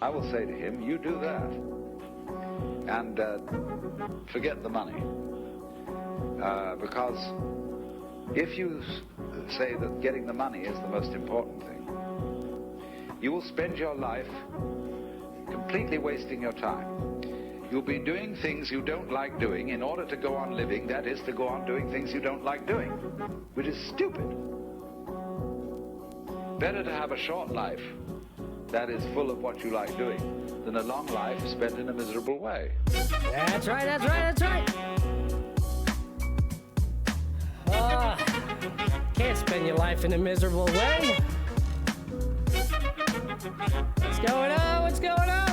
I will say to him, you do that. And forget the money. Because if you say that getting the money is the most important thing, you will spend your life completely wasting your time. You'll be doing things you don't like doing in order to go on living, that is, to go on doing things you don't like doing, which is stupid. Better to have a short life that is full of what you like doing than a long life spent in a miserable way. That's right, that's right, that's right. Can't spend your life in a miserable way. What's going on? What's going on?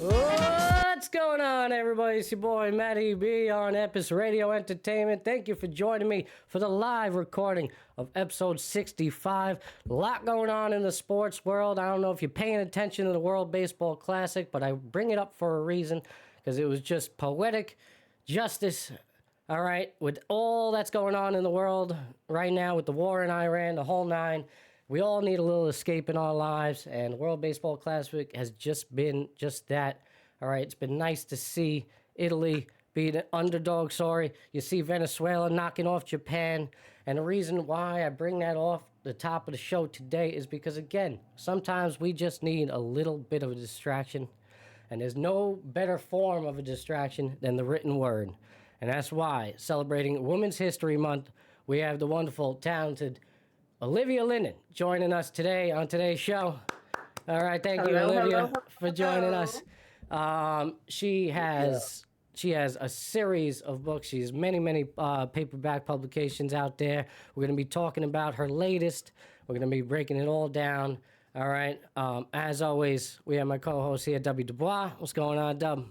What's going on, everybody? It's your boy, Matty B on Epis Radio Entertainment. Thank you for joining me for the live recording of episode 65. A lot going on in the sports world. I don't know if you're paying attention to the World Baseball Classic, but I bring it up for a reason, because it was just poetic justice. All right, with all that's going on in the world right now, with the war in Iran, the whole nine, we all need a little escape in our lives, and the World Baseball Classic has just been just that. All right, it's been nice to see Italy be the underdog. Sorry, you see Venezuela knocking off Japan, and the reason why I bring that off the top of the show today is because, again, sometimes we just need a little bit of a distraction, and there's no better form of a distraction than the written word. And that's why, celebrating Women's History Month, we have the wonderful, talented Olivia Linden joining us today on today's show. All right, thank you, Olivia, for joining us. She has a series of books. She has many paperback publications out there. We're going to be talking about her latest. We're going to be breaking it all down. All right. As always, we have my co-host here, W. Dubois. What's going on, Dub?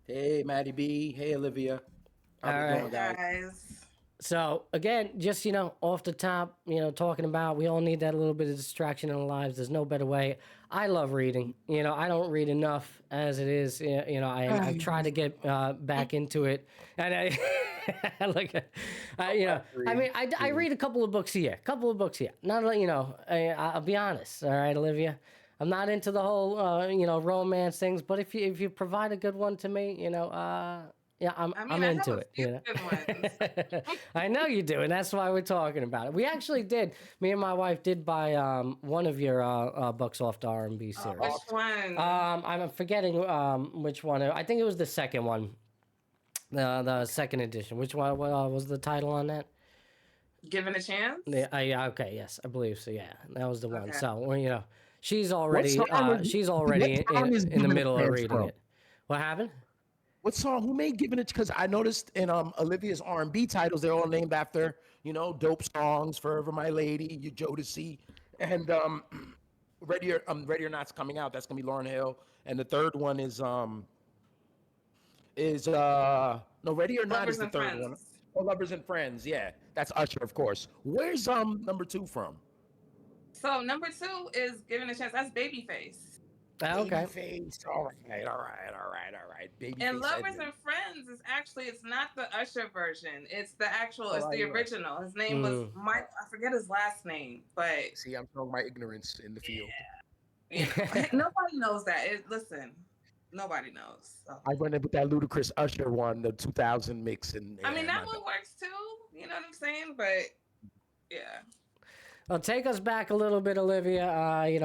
Hey, Matty B. Hey, Olivia. How we doing, guys? So, again, just, off the top, talking about we all need that little bit of distraction in our lives. There's no better way. I love reading. I don't read enough as it is. I try to get back into it. And I read a couple of books a year. Not, I'll be honest. All right, Olivia. I'm not into the whole, romance things. But if you provide a good one to me, yeah, I'm into it. Good ones. I know you do, and that's why we're talking about it. We actually did. Me and my wife did buy one of your books off the R&B series. Which one? I'm forgetting which one. I think it was the second one, the second edition. Which one? What was the title on that? Given a Chance? Yeah. Okay. Yes, I believe so. Yeah, that was the one. So she's already in the middle of reading it. What happened? What song? Who made "Giving It"? Because I noticed in Olivia's R&B titles, they're all named after dope songs. "Forever My Lady," "You Jodeci," and "Ready or Not's" coming out. That's gonna be Lauryn Hill. And the third one is "Ready or Not" is the third one. Oh, "Lovers and Friends." Yeah, that's Usher, of course. Where's number 2 from? So number 2 is "Given a Chance." That's Babyface. Okay. Babyface. All right. Babyface. And "Lovers and Friends" is actually, it's not the Usher version. It's the actual, it's the original. His name was Mike. I forget his last name, but see, I'm showing my ignorance in the field. Yeah. Nobody knows that. Listen, nobody knows. So. I went in with that ludicrous Usher one, the 2000 mix, and I mean that one works too. You know what I'm saying? But yeah. Well, take us back a little bit, Olivia.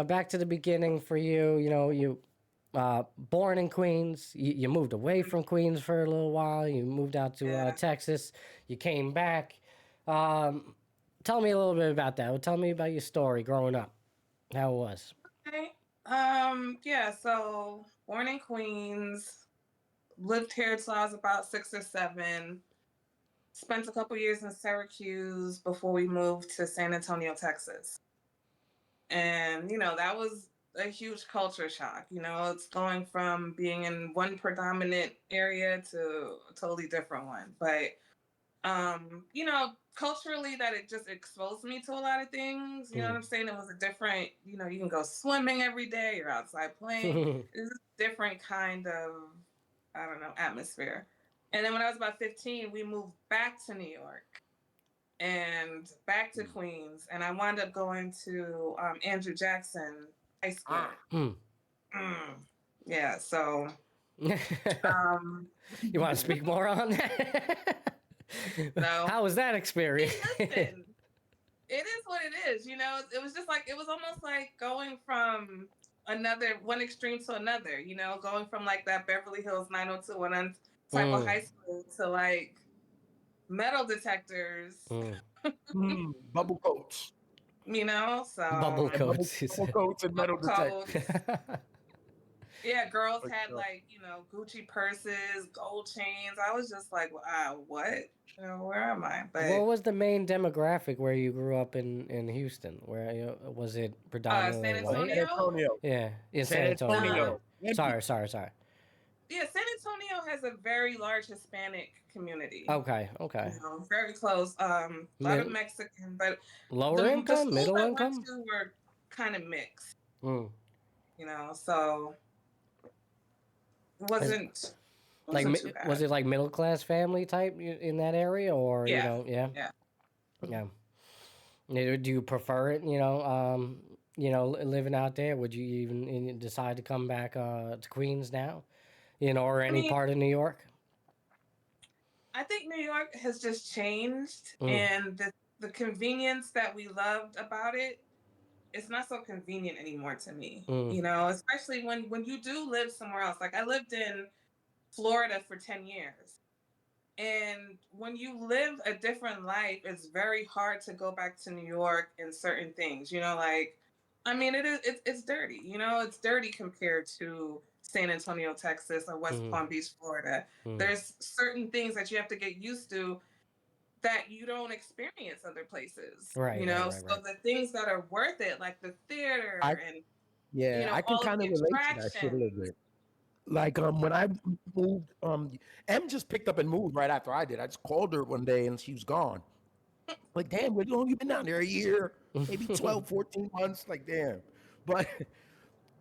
Back to the beginning for you. You born in Queens. You moved away from Queens for a little while. You moved out to Texas. You came back. Tell me a little bit about that. Tell me about your story growing up. How it was. Okay. So born in Queens. Lived here till I was about 6 or 7. Spent a couple years in Syracuse before we moved to San Antonio, Texas. And, that was a huge culture shock. It's going from being in one predominant area to a totally different one. But, culturally that it just exposed me to a lot of things. You know what I'm saying? It was a different, you can go swimming every day. You're outside playing. It's a different kind of, atmosphere. And then when I was about 15, we moved back to New York. and back to Queens, and I wound up going to Andrew Jackson High School. Yeah, so You want to speak more on that? No. How was that experience? Listen, it is what it is. It was just like, it was almost like going from one extreme to another, going from like that Beverly Hills 90210 type of high school to like metal detectors. Bubble coats. So Bubble coats. Bubble coats and metal coats. detectors. Yeah, girls had like, Gucci purses, gold chains. I was just like, wow, what? Where am I? But what was the main demographic where you grew up in Houston? Where was it predominantly San Antonio? white? San Antonio. Yeah, in San Antonio. Sorry. Yeah, San Antonio has a very large Hispanic community. Okay. Very close. A lot of Mexican, but lower income, middle the income. schools I went to were kind of mixed. So wasn't like too bad. Was it like middle class family type in that area, or Yeah. Yeah. Do you prefer it? Living out there. Would you even decide to come back to Queens now? Or any part of New York? I think New York has just changed, and the convenience that we loved about it, it's not so convenient anymore to me. Especially when you do live somewhere else. Like I lived in Florida for 10 years. And when you live a different life, it's very hard to go back to New York in certain things. It's dirty. It's dirty compared to San Antonio, Texas, or West Palm Beach, Florida. There's certain things that you have to get used to that you don't experience other places. Right. So the things that are worth it, like the theater I can kind of relate to that shit a little bit. Like when I moved, Em just picked up and moved right after I did. I just called her one day and she was gone. Like, damn, how long you been down there? A year, maybe 12, 14 months. Like, damn. But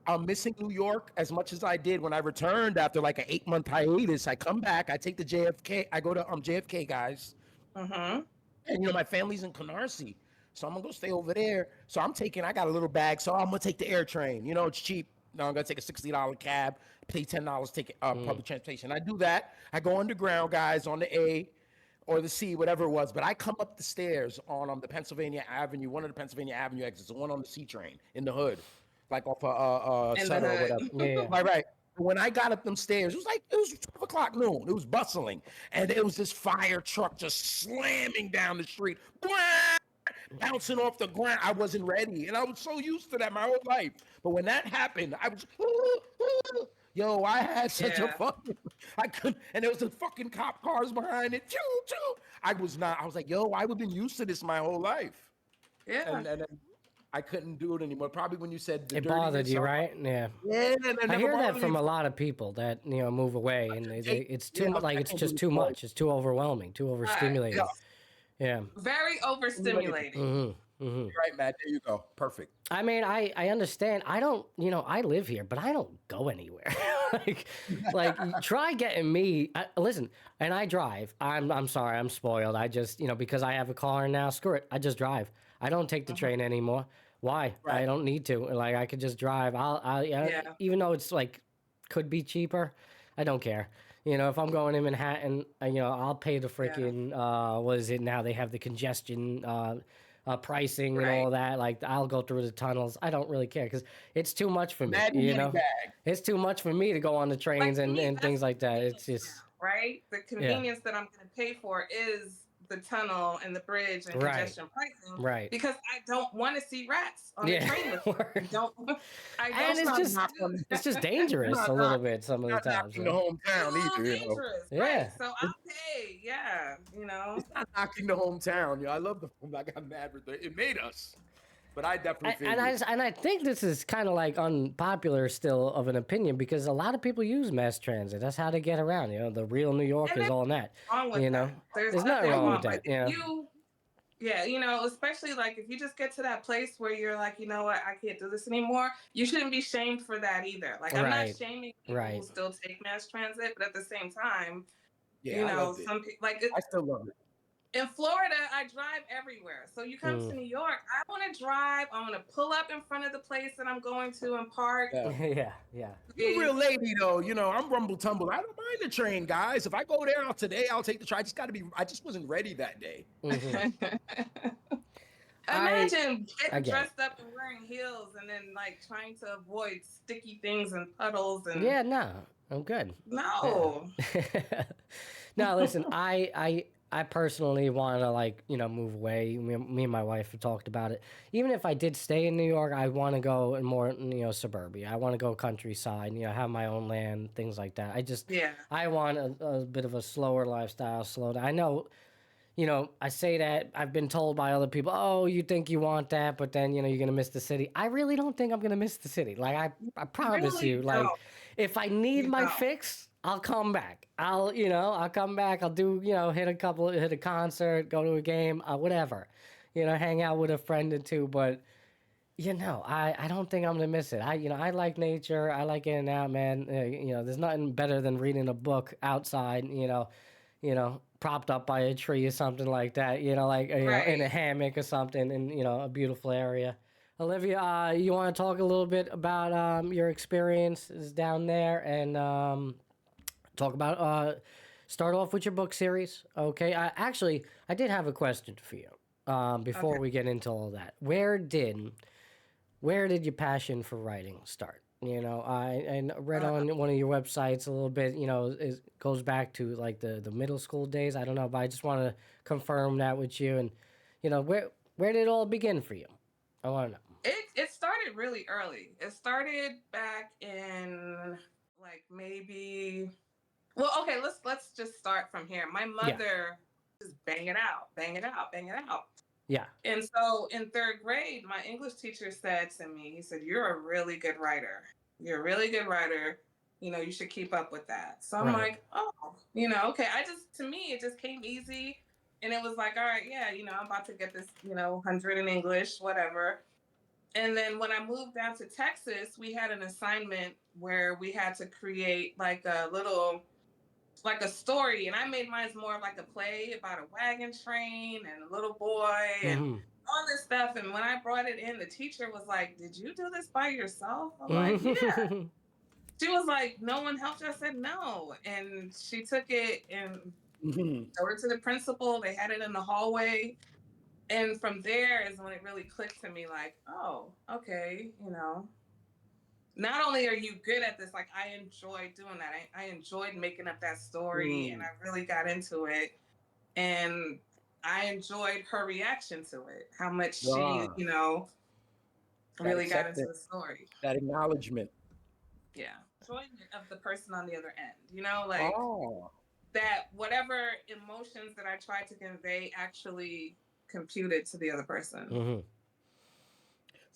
I'm missing New York as much as I did when I returned after like an 8-month hiatus. I come back, I take the JFK, I go to JFK, guys. And my family's in Canarsie, so I'm gonna go stay over there. So I got a little bag, so I'm gonna take the air train. It's cheap. No, I'm gonna take a $60 cab, pay $10 ticket public transportation. I do that. I go underground, guys, on the A or the C, whatever it was. But I come up the stairs on the Pennsylvania Avenue, one of the Pennsylvania Avenue exits, the one on the C train in the hood, like off Center or whatever. Yeah. Right. When I got up them stairs, it was 12 o'clock noon. It was bustling. And there was this fire truck just slamming down the street, bouncing off the ground. I wasn't ready. And I was so used to that my whole life. But when that happened, I was, yo, I had such a fucking, I couldn't, and there was the fucking cop cars behind it. Choo, choo. I was like, yo, I've been used to this my whole life. Yeah. And I couldn't do it anymore. Probably when you said it bothered you, right? Yeah. Yeah. I hear that from a lot of people that move away, and it's too much. Like it's just too much. It's too overwhelming, too overstimulating. Yeah. Very overstimulating. Right, Matt. There you go. Perfect. I mean, I understand. I don't, I live here, but I don't go anywhere. like try getting me. Listen, and I drive. I'm sorry, I'm spoiled. I just, because I have a car now. Screw it. I just drive. I don't take the train anymore. Why? Right. I don't need to. Like I could just drive. Even though it's like could be cheaper, I don't care. If I'm going in Manhattan, I'll pay the freaking what is it now? They have the congestion pricing and all that. Like I'll go through the tunnels. I don't really care because it's too much for me. It's too much for me to go on the trains and things like that. It's just right. The convenience that I'm going to pay for is the tunnel and the bridge and congestion pricing. Right. Because I don't want to see rats on the train with me. It's just dangerous a little bit some of the times. Not knocking the hometown either. Dangerous. Right. So I'll pay. Yeah. It's not knocking the hometown. I love the film. I got mad with it. It made us. But I definitely feel and I think this is kind of like unpopular still of an opinion because a lot of people use mass transit. That's how they get around. The real New Yorkers, all that. There's nothing wrong with that. Especially like if you just get to that place where you're like, you know what, I can't do this anymore. You shouldn't be shamed for that either. Like I'm not shaming people who still take mass transit, but at the same time, some people like I still love it. In Florida, I drive everywhere. So you come to New York, I want to drive. I want to pull up in front of the place that I'm going to and park. Yeah. Yeah. You're a real lady, though. You know, I'm rumble tumble. I don't mind the train, guys. If I go there I'll take the train. I just wasn't ready that day. Imagine getting dressed up and wearing heels and then like trying to avoid sticky things and puddles and Yeah, no, I'm good. No. No, listen, I personally want to like, move away. Me and my wife have talked about it. Even if I did stay in New York, I want to go in more, suburbia. I want to go countryside, have my own land, things like that. I want a bit of a slower lifestyle, slow down. I know, I say that I've been told by other people, oh, you think you want that, but then, you're going to miss the city. I really don't think I'm going to miss the city. Like, I promise really you, like, if I need my don't. fix, I'll come back. I'll come back. I'll do, hit a concert, go to a game, whatever, hang out with a friend or two. But, I don't think I'm going to miss it. I like nature. I like getting out, man. There's nothing better than reading a book outside, propped up by a tree or something like that, in a hammock or something in, a beautiful area. Olivia, you want to talk a little bit about your experiences down there and talk about, start off with your book series, okay? I did have a question for you before we get into all that. Where did your passion for writing start? I read on one of your websites a little bit, it goes back to like the middle school days. I don't know, but I just want to confirm that with you. And, where did it all begin for you? I want to know. It started really early. It started back in like maybe, well, okay, let's just start from here. My mother just bang it out. Yeah. And so in 3rd grade, my English teacher said to me, he said, you're a really good writer. You're a really good writer. You should keep up with that. So I'm like, oh, okay. To me, it just came easy. And it was like, all right, yeah, I'm about to get this, 100 in English, whatever. And then when I moved down to Texas, we had an assignment where we had to create like a story, and I made mine more like a play about a wagon train and a little boy and all this stuff. And when I brought it in, the teacher was like, did you do this by yourself? I'm like, yeah. She was like, no one helped you? I said, no. And she took it and showed it to the principal. They had it in the hallway. And from there is when it really clicked to me like, oh, okay, not only are you good at this, like I enjoyed doing that. I enjoyed making up that story and I really got into it. And I enjoyed her reaction to it, how much she, really got into the story. That acknowledgement. Yeah. Enjoyment of the person on the other end, that whatever emotions that I tried to convey actually computed to the other person.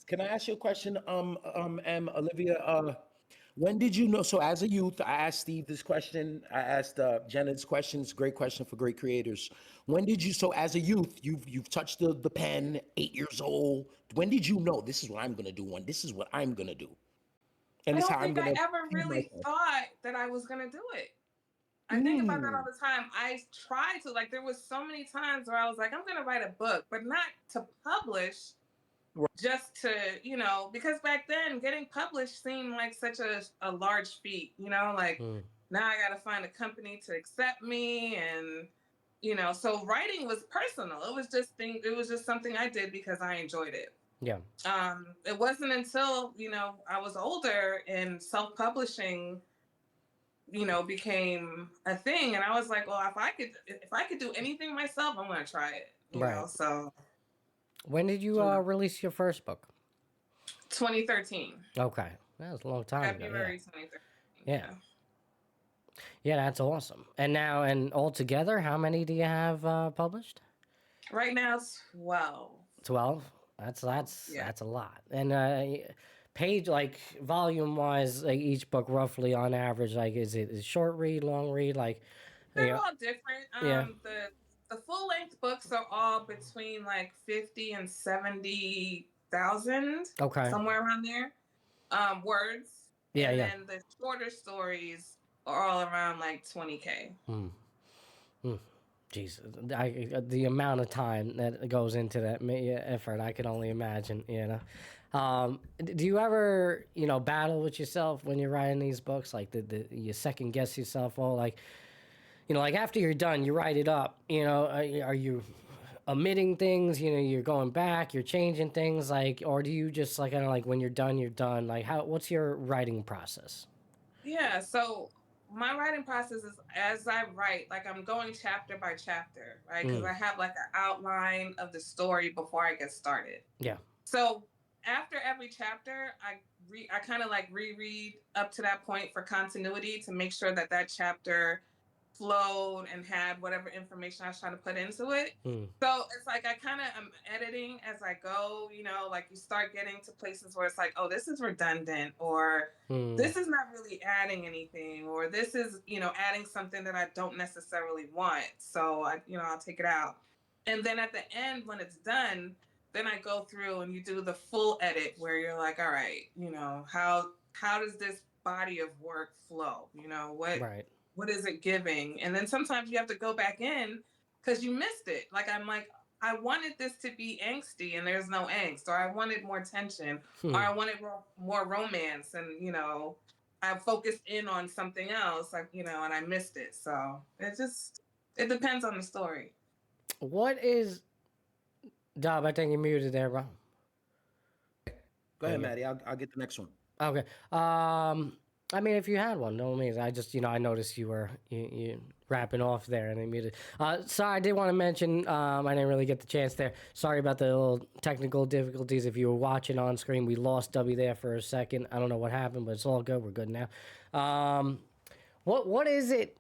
Can I ask you a question, Olivia? When did you know? So as a youth, I asked Steve this question. I asked Jenna this question. It's a great question for great creators. When did you? So as a youth, you've touched the pen. 8 years old. When did you know this is what I'm gonna do? This is what I'm gonna do. And I don't think I ever really thought that I was gonna do it. I think about that all the time. I tried to, like, there was so many times where I was like, I'm going to write a book, but not to publish, just to, because back then getting published seemed like such a large feat, now I got to find a company to accept me. And, so writing was personal. It was just something I did because I enjoyed it. Yeah. It wasn't until, I was older and self-publishing became a thing, and I was like, well, if I could do anything myself, I'm gonna try it. You know, so. When did you release your first book? 2013. Okay, that was a long time ago. February 2013. Yeah. Yeah, that's awesome. And now, altogether, how many do you have published? Right now, 12. 12. That's a lot. And page, like, volume wise, like each book roughly on average, like, is it short read, long read, like? They're all different. The full length books are all between like 50 and 70,000. Okay. Somewhere around there. Words. Yeah. And then the shorter stories are all around like 20K. Jesus, the amount of time that goes into that effort, I can only imagine. Do you ever, battle with yourself when you're writing these books? Like, you second guess yourself? All like, like after you're done, you write it up. Are you omitting things? You're going back, you're changing things, like, or do you just like kind of like when you're done, you're done? Like, what's your writing process? Yeah, so my writing process is as I write, like I'm going chapter by chapter, right? Because Mm, I have like an outline of the story before I get started. yeah. So after every chapter, I kind of like reread up to that point for continuity to make sure that that chapter flowed and had whatever information I was trying to put into it. Mm, So it's like I kind of am editing as I go, like you start getting to places where it's like, oh, this is redundant, or mm, this is not really adding anything, or this is, adding something that I don't necessarily want. So I'll take it out. And then at the end, when it's done, then I go through and you do the full edit where you're like, all right, how does this body of work flow? right. What is it giving? And then sometimes you have to go back in because you missed it. Like I'm like, I wanted this to be angsty and there's no angst, or I wanted more tension, or Hmm. I wanted more romance, and I focused in on something else, like and I missed it. So it depends on the story. What is Dub? I think you're muted there, bro. Go There ahead, you go. Maddie. I'll get the next one. Okay. I mean, if you had one, no means. I just, I noticed you wrapping off there and I muted. Sorry, I did want to mention. I didn't really get the chance there. Sorry about the little technical difficulties. If you were watching on screen, we lost W there for a second. I don't know what happened, but it's all good. We're good now. What is it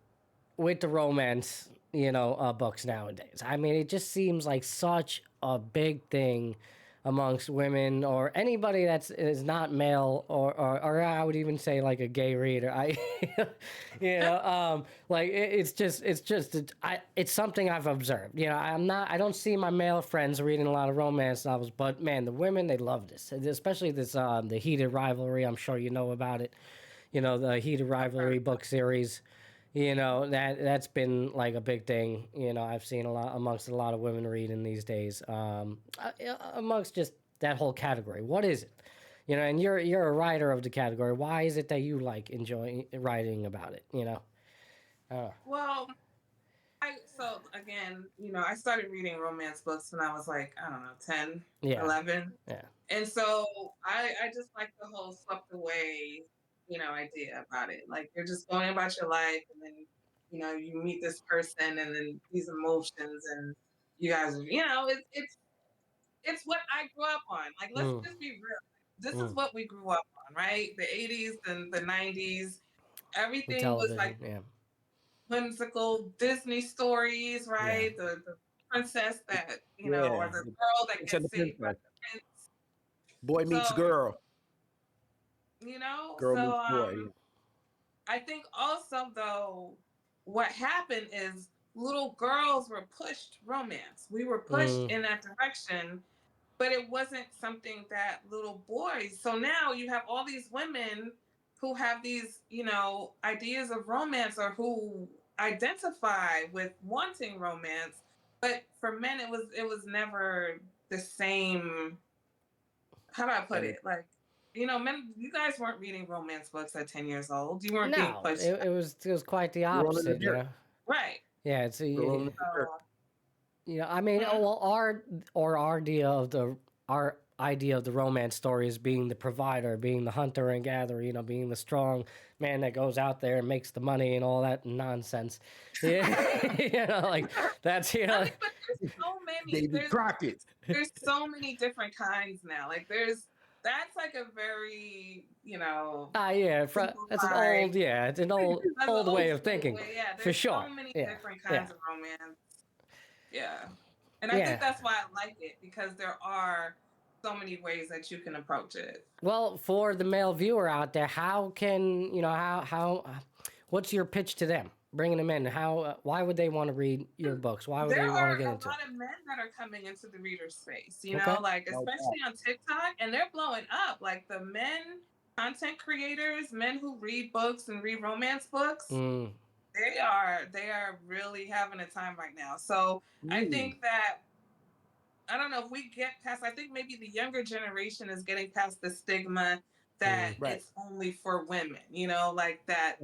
with the romance, books nowadays? I mean, it just seems like such a big thing amongst women or anybody is not male, or I would even say like a gay reader. Like it's something I've observed. I don't see my male friends reading a lot of romance novels, but man, the women, they love this, especially this the Heated Rivalry. I'm sure you know about it. The Heated Rivalry book series. That's been like a big thing. I've seen amongst a lot of women reading these days. Amongst just that whole category. What is it? And you're a writer of the category. Why is it that you like enjoying writing about it? Well, so again, I started reading romance books when I was like, I don't know, 10, Yeah, 11. yeah, And so I just like the whole swept away, idea about it. Like you're just going about your life, and then, you meet this person, and then these emotions, and you guys, it's what I grew up on. Like, let's mm, just be real. This is mm. what we grew up on, right? The 80s and the 90s. The Everything was television. like Yeah, whimsical Disney stories, yeah, right? The princess that, or Yeah. the girl that Prince and the gets saved by Princess. the prince. Boy So, meets girl. Girl so meets boy. Yeah. I think also though, what happened is little girls were pushed romance. We were pushed mm, in that direction, but it wasn't something that little boys. So now you have all these women who have these, ideas of romance, or who identify with wanting romance. But for men, it was never the same. How do I put And it? Like, men, you guys weren't reading romance books at 10 years old. You weren't being no, pushed. it was quite the rolling in the opposite. dirt. Right. Yeah, it's Rolling in the dirt. So, I mean, mhm. well, our idea of the romance story is being the provider, being the hunter and gatherer, being the strong man that goes out there and makes the money and all that nonsense. Yeah, like that's I mean, but there's so many. David Crockett. There's so many different kinds now. Like that's like a very, yeah, that's an old, simplified. yeah, it's an old That's an old old way of school thinking, way. Yeah, for there's sure. so many Yeah, different yeah, kinds of romance. Yeah. And I think yeah. that's why I like it, because there are so many ways that you can approach it. Well, for the male viewer out there, how can what's your pitch to them? Bringing them in, why would they want to read your books? Why would There they want to are get a into it? lot of men that are coming into the reader space, Okay. like No doubt. especially on TikTok, and they're blowing up. Like the men content creators, men who read books and read romance books, Mm. They are really having a time right now. So I Mm, think that I don't know if we get past, I think maybe the younger generation is getting past the stigma that Mm, right. it's only for women, like that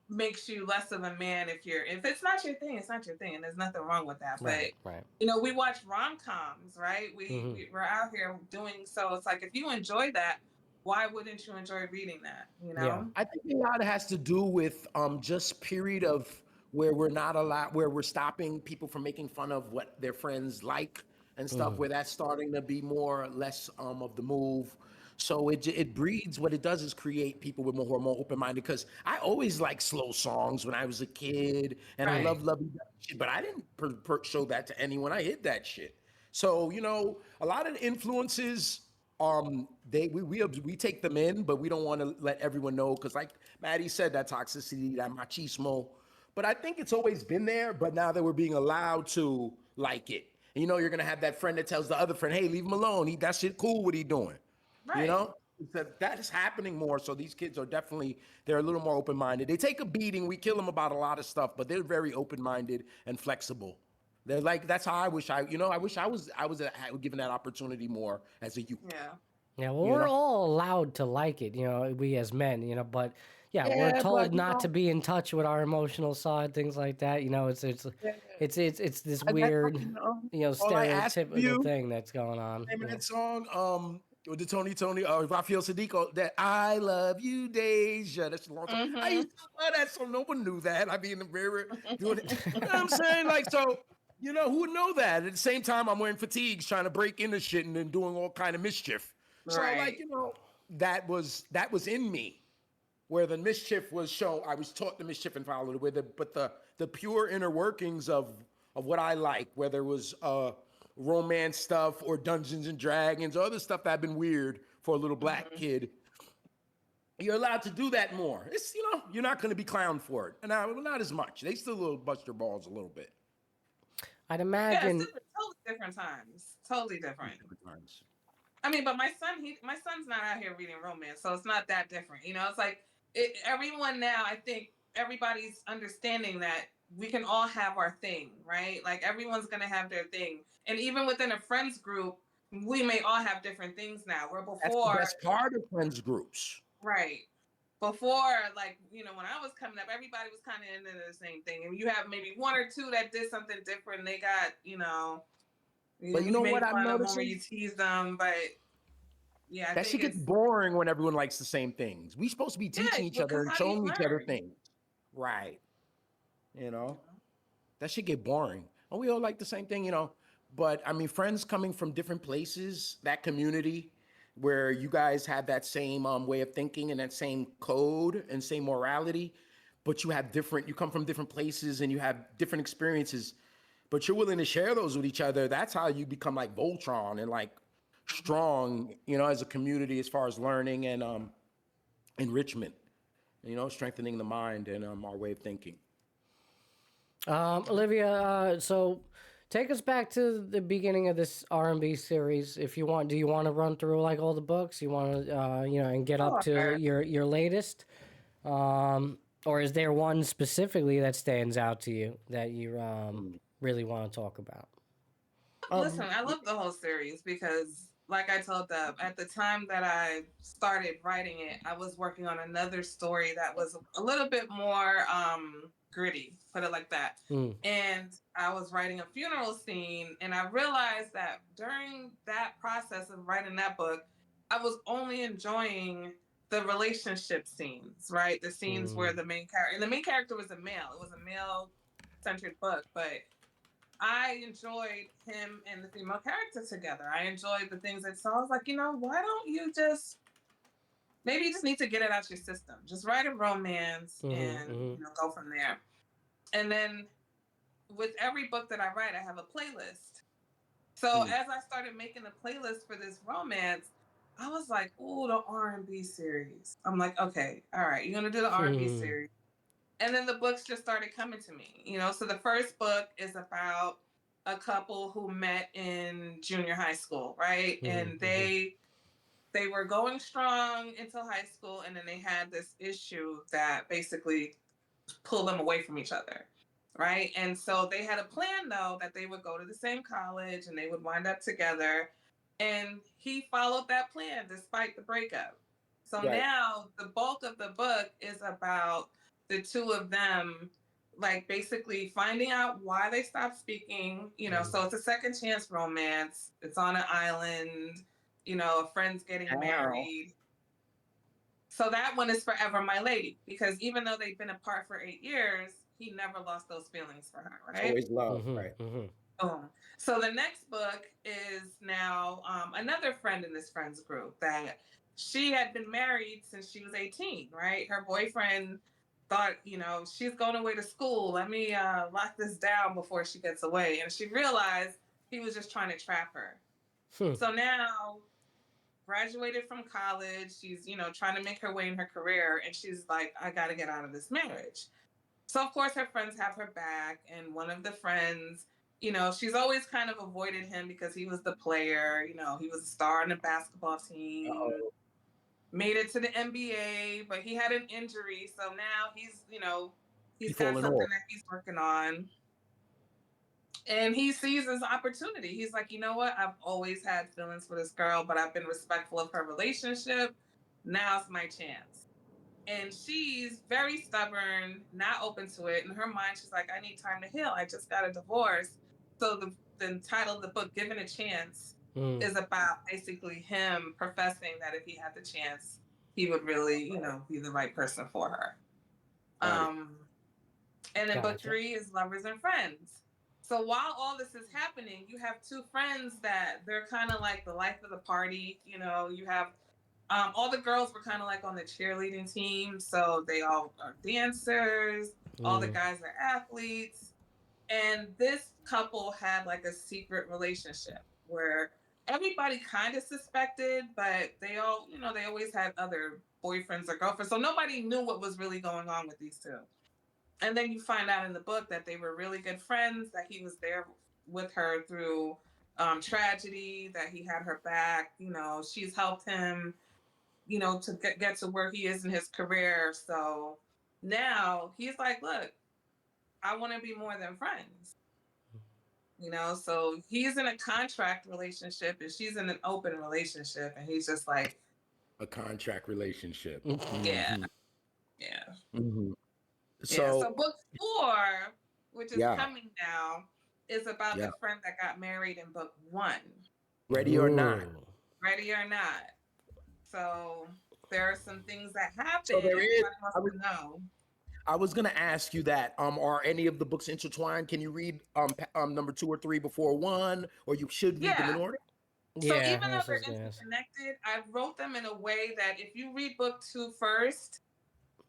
makes you less of a man if it's not your thing, it's not your thing. And there's nothing wrong with that. But right, right. we watch rom-coms, right? Hmm. We're out here doing so it's like if you enjoy that, why wouldn't you enjoy reading that, Yeah. I think a lot has to do with just period of where we're not allowed, where we're stopping people from making fun of what their friends like and stuff, Mm, where that's starting to be more or less of the move. So it breeds, what it does is create people with more who are more open minded. Because I always liked slow songs when I was a kid, and I right? love lovey shit, but I didn't show that to anyone. I hid that shit. So a lot of the influences, we take them in, but we don't want to let everyone know because, like Maddie said, that toxicity, that machismo. But I think it's always been there. But now that we're being allowed to like it, you're gonna have that friend that tells the other friend, "Hey, leave him alone. That shit cool. What he doing?" You Right. know. That is happening more. So these kids are definitely, they're a little more open minded. They take a beating. We kill them about a lot of stuff, but they're very open minded and flexible. They're like, that's how I wish I wish I was given that opportunity more as a youth. Yeah. yeah. Well, You we're know. all allowed to like it, we as men, but yeah, we're Yeah, but told not to be in touch with our emotional side, things like that. yeah, It's this that's weird, something. All I ask of stereotypical you, thing that's going on. name of that song, with the Tony, Raphael Sadiq, that I love you, Deja. That's a long time. I Mm-hmm. used to love that song. No one knew that. I'd be in the mirror doing it. You know what I'm saying? Like, so, who would know that? At the same time, I'm wearing fatigues, trying to break into shit and then doing all kind of mischief. So, like, Right. that was in me. Where the mischief was shown, I was taught the mischief and followed it with it, but the pure inner workings of what I like, whether it was romance stuff or Dungeons and Dragons or other stuff that had been weird for a little black Mm-hmm. kid, you're allowed to do that more. It's you're not going to be clowned for it, and not as much. They still will bust your balls a little bit. I'd Yeah, it's imagine. different, totally different times. Totally different. Different times. I mean, but my son's not out here reading romance, so it's not that different. It's like everyone now. I think everybody's understanding that we can all have our thing, right? Like everyone's gonna have their thing, and even within a friends group, we may all have different things now. Where That's the before, best part of friends groups. right? Before, like when I was coming up, everybody was kind of into the same thing, and you have maybe one or two that did something different. And they got But you you know made what I'm fun of them or noticing? you teased them, but yeah, I That think shit gets it's boring when everyone likes the same things. We supposed to be yeah, teaching each other because and how do you showing each other learn? things. Right. You know, that should get boring. And we all like the same thing, But I mean, friends coming from different places, that community where you guys have that same way of thinking and that same code and same morality, but you come from different places and you have different experiences, but you're willing to share those with each other. That's how you become like Voltron and like strong, as a community as far as learning and enrichment, strengthening the mind and our way of thinking. Olivia, so take us back to the beginning of this R&B series, if you want. Do you want to run through like all the books? You want to, and get up to Sure. your latest, or is there one specifically that stands out to you that you really want to talk about? Listen, Um, I love the whole series because, like I told them, at the time that I started writing it, I was working on another story that was a little bit more gritty, put it like that. Mm, And I was writing a funeral scene, and I realized that during that process of writing that book, I was only enjoying the relationship scenes, right? The scenes where mm, the main character was a male. It was a male centered book, but I enjoyed him and the female character together. I enjoyed the things that so I was like, why don't you just maybe you just need to get it out your system. Just write a romance mm-hmm, and mm-hmm, go from there. And then with every book that I write, I have a playlist. So mm, as I started making the playlist for this romance, I was like, "Oh, the R&B series." I'm like, "Okay, all right, you're gonna do the R&B mm-hmm, series." And then the books just started coming to me. So the first book is about a couple who met in junior high school, right? And mm-hmm, they were going strong until high school, and then they had this issue that basically pull them away from each other. Right. And so they had a plan, though, that they would go to the same college and they would wind up together. And he followed that plan despite the breakup. So now the bulk of the book is about the two of them, like basically finding out why they stopped speaking. So it's a second chance romance. It's on an island, a friend's getting married. So that one is Forever My Lady, because even though they've been apart for 8 years, he never lost those feelings for her, right? Always love, right? Boom. So the next book is now another friend in this friends group that she had been married since she was 18, right? Her boyfriend thought, she's going away to school. Let me lock this down before she gets away. And she realized he was just trying to trap her. So now, graduated from college, she's, trying to make her way in her career. And she's like, I got to get out of this marriage. So, of course, her friends have her back. And one of the friends, she's always kind of avoided him because he was the player. He was a star on the basketball team. Made it to the NBA, but he had an injury. So now he's got something that he's working on. And he sees his opportunity. He's like, you know what? I've always had feelings for this girl, but I've been respectful of her relationship. Now's my chance. And she's very stubborn, not open to it. In her mind, she's like, I need time to heal. I just got a divorce. So the title of the book, Given a Chance, is about basically him professing that if he had the chance, he would really, be the right person for her. And then book 3 is Lovers and Friends. So while all this is happening, you have two friends that they're kind of like the life of the party. You have all the girls were kind of like on the cheerleading team. So they all are dancers. All the guys are athletes. And this couple had like a secret relationship where everybody kind of suspected, but they all, they always had other boyfriends or girlfriends. So nobody knew what was really going on with these two. And then you find out in the book that they were really good friends, that he was there with her through tragedy, that he had her back. She's helped him, to get to where he is in his career. So now he's like, look, I want to be more than friends. So he's in a contract relationship and she's in an open relationship. And he's just like, a contract relationship. Yeah. So book 4, which is coming now, is about the friend that got married in book 1. Ready or not. Ready or not. So there are some things that happen. So there is. Know. I was gonna ask you that. Are any of the books intertwined? Can you read number 2 or 3 before 1, or you should read them in order? So even though they're interconnected, I wrote them in a way that if you read book 2 first,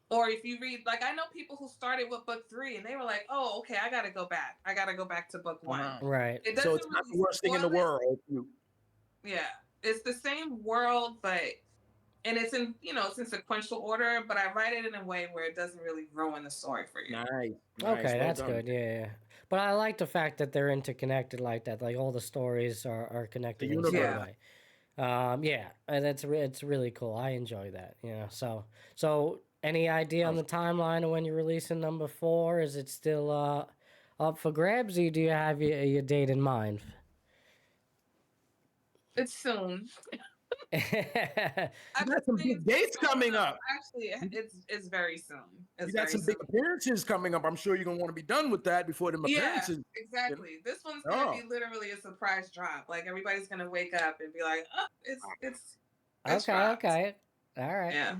or if you read, like I know people who started with book 3 and they were like, oh, okay, I gotta go back. I gotta go back to book 1. Right. So it's not the worst thing in the world. Yeah, it's the same world, but it's in it's in sequential order, but I write it in a way where it doesn't really ruin the story for you. Nice. Okay, that's good. Yeah. But I like the fact that they're interconnected like that. Like all the stories are connected in some way. And it's really cool. I enjoy that. So any idea on the timeline of when you're releasing number 4? Is it still up for grabs, or do you have your date in mind? It's soon. You got some big dates coming up. Actually, it's very soon. You got some big appearances coming up. I'm sure you're gonna want to be done with that before the appearances. Exactly. This one's gonna be literally a surprise drop. Like everybody's gonna wake up and be like, "Oh, it's okay. All right. Yeah.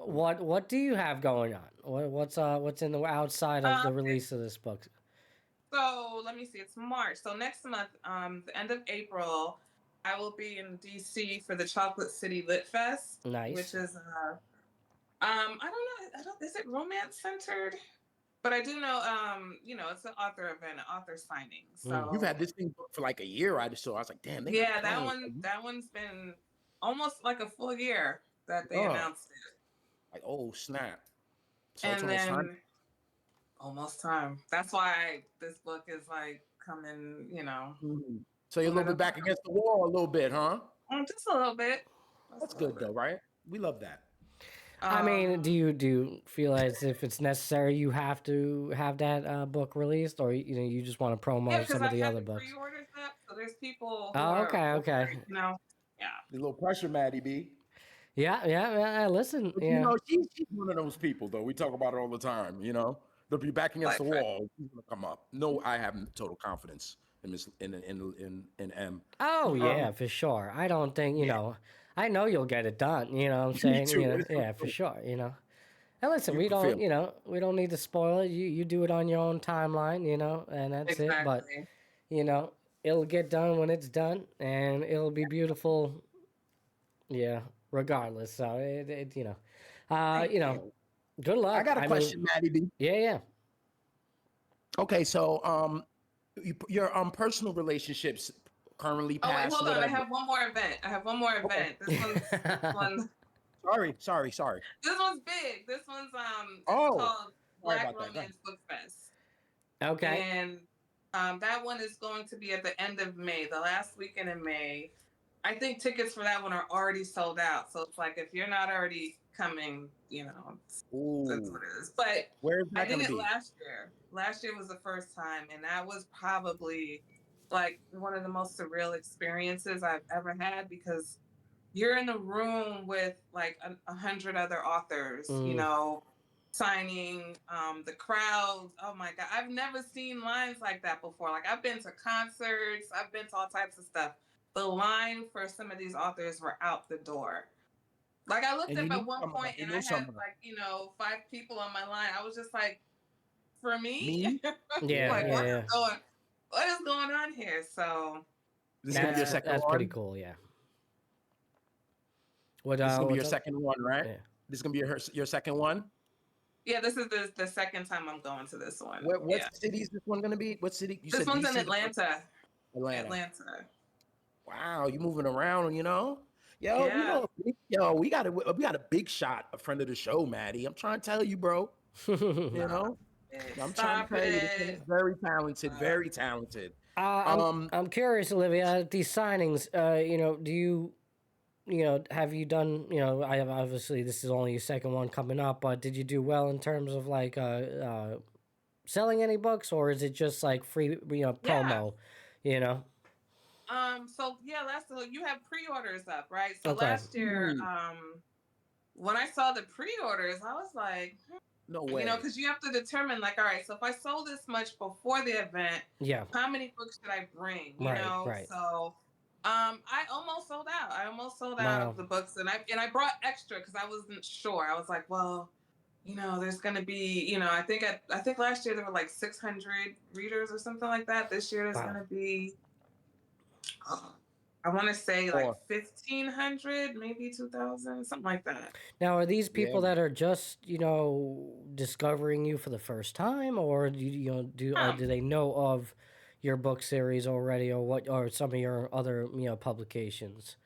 What do you have going on? What's in the outside of the release of this book? So let me see. It's March. So next month, the end of April, I will be in DC for the Chocolate City Lit Fest. Nice. Which is I don't know. Is it romance centered? But I do know, it's an author event, an author signing. So you've had this thing booked for like a year. I was like, damn. That one's been almost like a full year that they announced it. Like, oh snap! So and then almost time. That's why this book is like coming. So you're a little bit back against the wall, a little bit, huh? Just a little bit. That's good though, right? We love that. I mean, do you feel as if it's necessary you have to have that book released, or you just want to promo Yeah, because some of I've the had other the books? pre-orders up, so there's people who Oh, are, okay, okay. yeah. A little pressure, Maddie B. Yeah. Listen, But yeah. she's one of those people, though. We talk about it all the time. They'll be back against the Like, wall. She's gonna come up. No, I have total confidence in Miss in M. Oh Um, yeah, for sure. I don't think I know you'll get it done. You know what I'm Me saying? too. It's Yeah, for sure. And listen, you we can feel don't, it. we don't need to spoil it. You do it on your own timeline, and that's it. But exactly. you know, it'll get done when it's done, and it'll be beautiful. Yeah, regardless. So Thank you. good I luck. got a I mean, question, Maddie B. yeah. Okay, so your personal relationships currently Oh wait, past hold on. I whatever. have one more event. Okay. Sorry. This one's big. This one's it's Oh, called sorry Black about that. Go ahead. Romance Book Fest. Okay. And that one is going to be at the end of May, the last weekend in May. I think tickets for that one are already sold out. So it's like if you're not already coming, that's Ooh, what it is. But where's I that did gonna it be? last year. Last year was the first time, and that was probably like one of the most surreal experiences I've ever had because you're in a room with like 100 other authors, Mm. signing the crowd. Oh my God. I've never seen lines like that before. Like I've been to concerts, I've been to all types of stuff. The line for some of these authors were out the door. Like I looked And up you know at one someone. point You and know I had someone. like, 5 people on my line. I was just like, for me? Me? Yeah, Like yeah, yeah. what is going on here? So This is gonna be your yeah. second That's one. pretty cool. Yeah. What This is gonna be your what's up? second one, right? Yeah. This is gonna be your second one. Yeah, this is the second time I'm going to this one. What Yeah. city is this one gonna be? What city? You This said one's in DC. Atlanta. Atlanta. Atlanta. Wow, you moving around, Yo, Yeah. we got a big shot, a friend of the show, Maddie. I'm trying to tell you, bro. You know, I'm trying to Stop tell you, this thing is it. very talented, very talented. I'm Um, I'm curious, Olivia. At these signings, do you, have you done, I have obviously this is only your second one coming up, but did you do well in terms of like selling any books, or is it just like free, Yeah. promo, you know? So yeah, so you have pre-orders up, right? So Okay. last year, when I saw the pre-orders, I was like, no way. because you have to determine, like, all right, so if I sold this much before the event, Yeah. how many books should I bring? Right. So I almost sold out. I almost sold out Wow. of the books, and I brought extra because I wasn't sure. I was like, well, there's gonna be, I think last year there were like 600 readers or something like that. This year there's Wow. gonna be, I want to say like Or 1,500, maybe 2,000, something like that. Now, are these yeah, people that are just, discovering you for the first time, or do they know of your book series already, or some of your other, publications?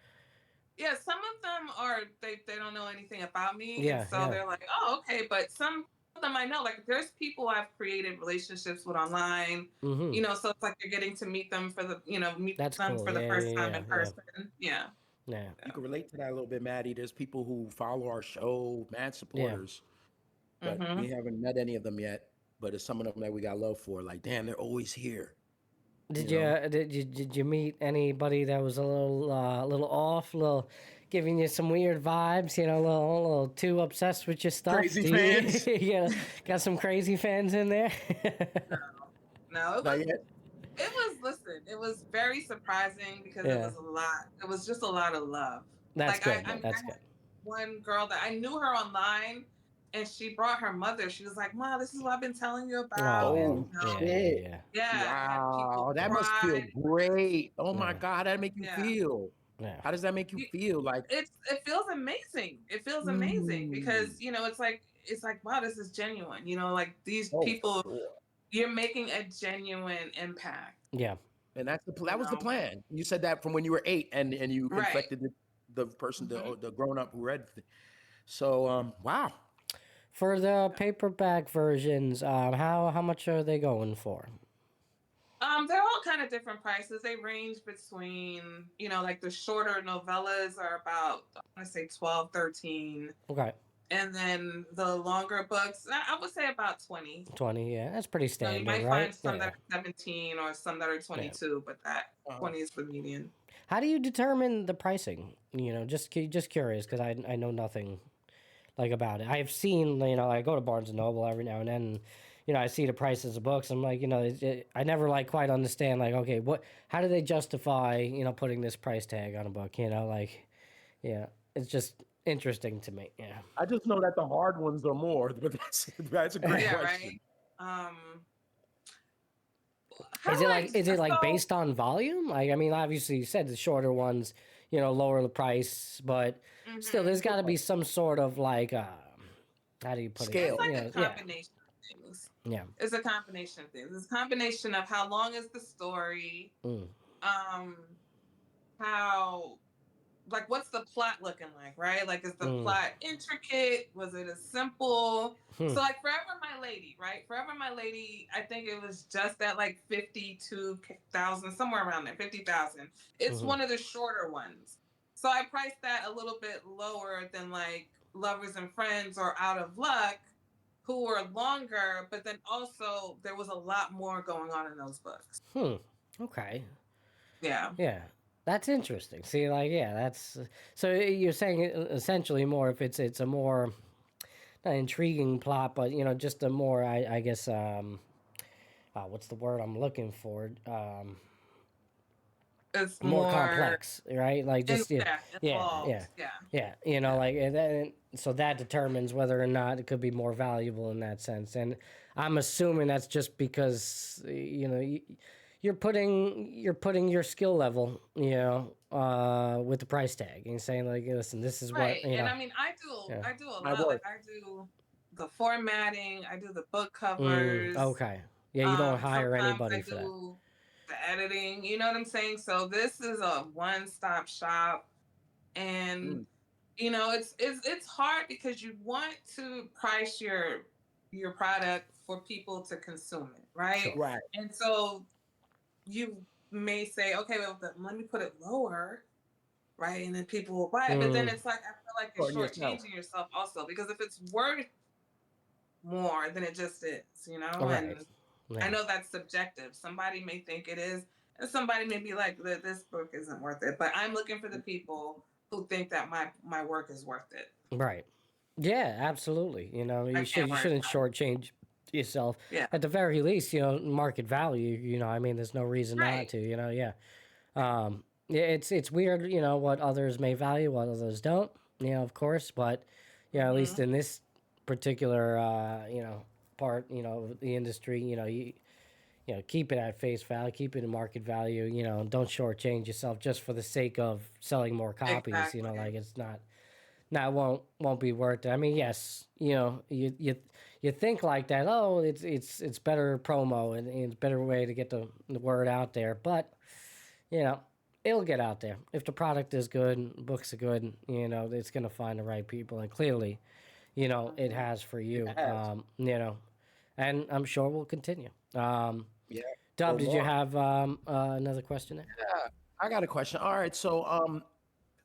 Yeah, some of them are they don't know anything about me, and Yeah, so yeah. they're like, oh, okay. But some of them I know. Like there's people I've created relationships with online. Mm-hmm. So it's like you're getting to meet them for the meet That's them cool. for the Yeah, first time yeah, in yeah, person. Yeah. yeah, you can relate to that a little bit, Maddie. There's people who follow our show, mad yeah. supporters, but Mm-hmm. we haven't met any of them yet. But it's some of them that we got love for. Like, damn, they're always here. Did You know? did you meet anybody that was a little off, giving you some weird vibes? A little too obsessed with your stuff. Crazy fans? Got some crazy fans in there. No, Not yet. it was very surprising because it Yeah, was a lot. It was just a lot of love. that's Like good. I mean, I That's had good. one girl that I knew her online, and she brought her mother. She was like, "Mom, this is what I've been telling you about." And Oh Oh, yeah, shit! yeah, yeah, I had people Wow, that must feel cry. great. Oh my yeah, God, how that make you Yeah, feel? yeah, How does that make you You- feel? Like, it feels amazing. It feels amazing mm, because it's like wow, this is genuine. Like these oh, for people, sure. you're making a genuine impact. yeah. And that You was the know, plan. You said that from when you were 8, and you right? infected the person, Hmm. the grown up who read. So, wow. For the paperback versions, how much are they going for? They're all kind of different prices. They range between, like the shorter novellas are about, I want to say 12, 13. Okay. And then the longer books, I would say about 20. 20, yeah, that's pretty So you standard, might right? find some Yeah, that are 17 or some that are yeah. 22, but that Uh, 20 is the median. How do you determine the pricing? Just curious because I know nothing like about it. I've seen, I go to Barnes and Noble every now and then. I see the prices of books. I'm like, I never like quite understand like, okay, how do they justify, putting this price tag on a book? Like, yeah, it's just interesting to me. Yeah. I just know that the hard ones are more, but that's a great Yeah, question. right. How Is do it I? like So based on volume? Like, I mean, obviously you said the shorter ones, lower the price, but still, there's got to be some sort of like, how do you put it? it's Scale. like a Yeah, combination of things. yeah. It's a combination of things. It's a combination of how long is the story, Mm, um, how like what's the plot looking like, right? Like is the mm, plot intricate? Was it as simple? hmm, So like Forever My Lady, right? Forever My Lady, I think it was just at like 52,000, somewhere around there, 50,000. It's hmm. one of the shorter ones. So I priced that a little bit lower than like Lovers and Friends or Out of Luck, who were longer, but then also there was a lot more going on in those books. Hmm. Okay. Yeah. Yeah. That's interesting. See, like, yeah, that's so you're saying essentially more if it's a more not intriguing plot, but just a more I guess what's the word I'm looking for? It's More more complex, right? Like just yeah, yeah, yeah, involved. Yeah. yeah. Yeah. Like and then so that determines whether or not it could be more valuable in that sense. And I'm assuming that's just because you're putting your skill level, with the price tag and saying like, listen, this is what Right. And I mean, Yeah. I do a My lot. Like work. I do the formatting, I do the book covers. Okay. Yeah, you don't hire Sometimes I anybody for that. do the editing. You know what I'm saying? So this is a one-stop shop, and Mm, it's hard because you want to price your product for people to consume it, right? Sure. right. And so you may say, okay, well, let me put it lower, right? And then people will buy it. But then Mm, it's like I feel like you're On yourself. shortchanging yourself also because if it's worth more than it just is. right. And I Yeah. know that's subjective. Somebody may think it is, and somebody may be like, this book isn't worth it. But I'm looking for the people who think that my work is worth it. Right. Yeah, absolutely. I can't You work. shouldn't shortchange yourself. Yeah. At the very least, market value. I mean, there's no reason not Right. to. Yeah. Yeah, it's weird. What others may value, what others don't. Of course, but at least Hmm. in this particular part, of the industry, keep it at face value, keep it in market value. Don't shortchange yourself just for the sake of selling more copies. Exactly. Like it's not. Now won't be worth it. I mean, yes, you think like that. Oh, it's better promo and it's a better way to get the word out there. But you know, it'll get out there if the product is good, books are good. It's gonna find the right people, and clearly, it Hmm. has for It you. has. And I'm sure will continue. Yeah. Dub, Or did you more. have another question there? Yeah. I got a question. All right. So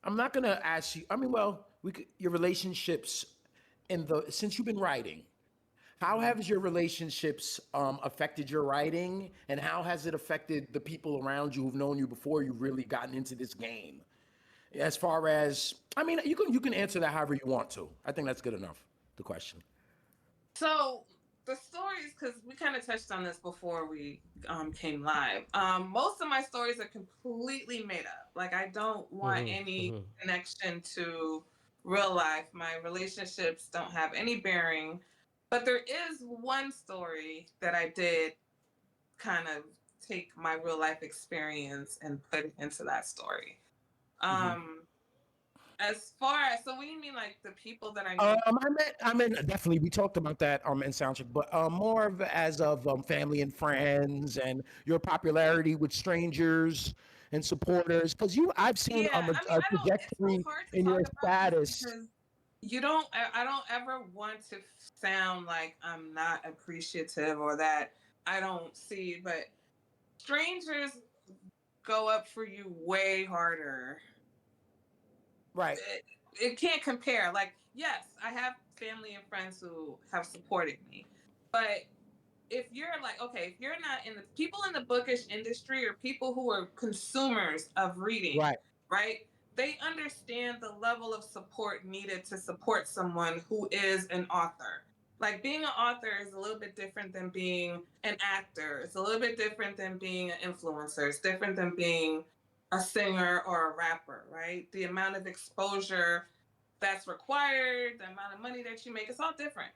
I'm not gonna ask you. I mean, well, we could, your relationships since you've been writing. How Hmm. has your relationships affected your writing, and how has it affected the people around you who've known you before you've really gotten into this game? As far as, I mean, you can answer that however you want to. I think that's good enough. The question. So the stories, because we kind of touched on this before we came live. Most of my stories are completely made up. Like I don't want Mm-hmm. any Mm-hmm. connection to real life. My relationships don't have any bearing. But there is one story that I did kind of take my real life experience and put it into that story. Hmm. Um, as far as so, what do you mean, like the people that I knew? I mean, definitely we talked about that in soundcheck, but more of as of family and friends and your popularity with strangers and supporters. Because I've seen Yeah, I mean, a I don't. It's so trajectory hard to in talk your about this status. because you don't. I don't ever want to sound like I'm not appreciative or that I don't see. But strangers go up for you way harder. Right. It can't compare. Like, yes, I have family and friends who have supported me. But if you're like, okay, if you're not in the people in the bookish industry or people who are consumers of reading, Right. right? They understand the level of support needed to support someone who is an author. Like being an author is a little bit different than being an actor. It's a little bit different than being an influencer. It's different than being a singer or a rapper, right? The amount of exposure that's required, the amount of money that you make, it's all different.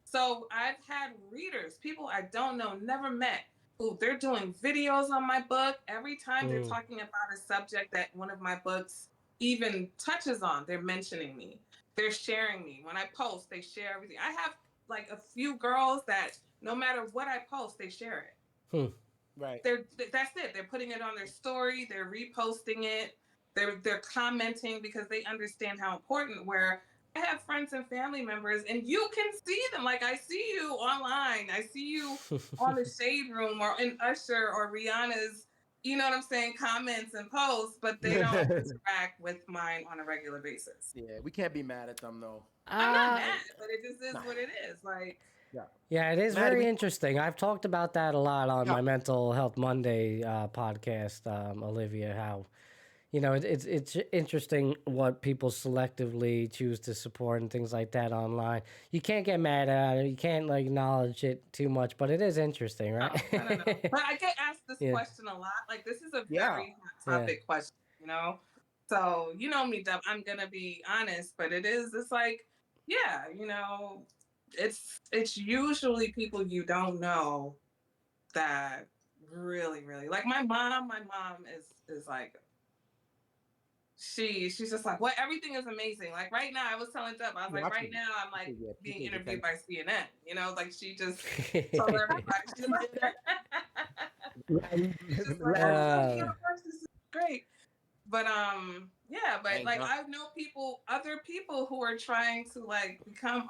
So I've had readers, people I don't know, never met, who they're doing videos on my book. Every time they're talking about a subject that one of my books even touches on, they're mentioning me. They're sharing me. When I post, they share everything. I have like a few girls that no matter what I post, they share it. Right. That's it. They're putting it on their story, they're reposting it, they're commenting because they understand how important. Where I have friends and family members and you can see them. Like I see you online. I see you on the Shade Room or in Usher or Rihanna's, you know what I'm saying, comments and posts, but they don't interact with mine on a regular basis. Yeah, we can't be mad at them though. I'm not mad, but it just is what it is. Like, yeah, it is Maddie, very interesting. I've talked about that a lot on Yeah. my Mental Health Monday podcast, Olivia, how, you know, it's interesting what people selectively choose to support and things like that online. You can't get mad at it. You can't like acknowledge it too much, but it is interesting, right? I don't know. But I get asked this question a lot. Like, this is a very hot topic question, you know? So, you know me, Dub, I'm going to be honest, but it's like, yeah, you know, it's usually people you don't know that really, like my mom is like, she's just like, what? Everything is amazing. Like right now, I was telling Deb, I was like, right now, I'm like being interviewed by CNN. You know, like she just told everybody. She's like, just like, oh, this is great. But yeah, but like I know other people who are trying to like become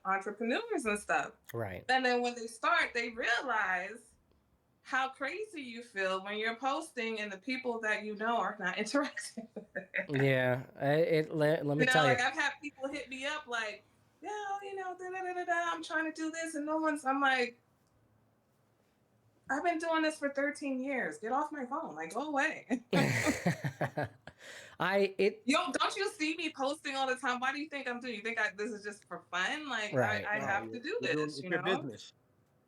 entrepreneurs and stuff. Right. And then when they start, they realize how crazy you feel when you're posting and the people that you know are not interacting with it. Yeah, let me tell you. Like I've had people hit me up like, yo, you know, I'm trying to do this and no one's, I'm like, I've been doing this for 13 years. Get off my phone. Like, go away. Don't you see me posting all the time? Why do you think I'm doing? You think this is just for fun? Like, right. I have to do this. You know, business.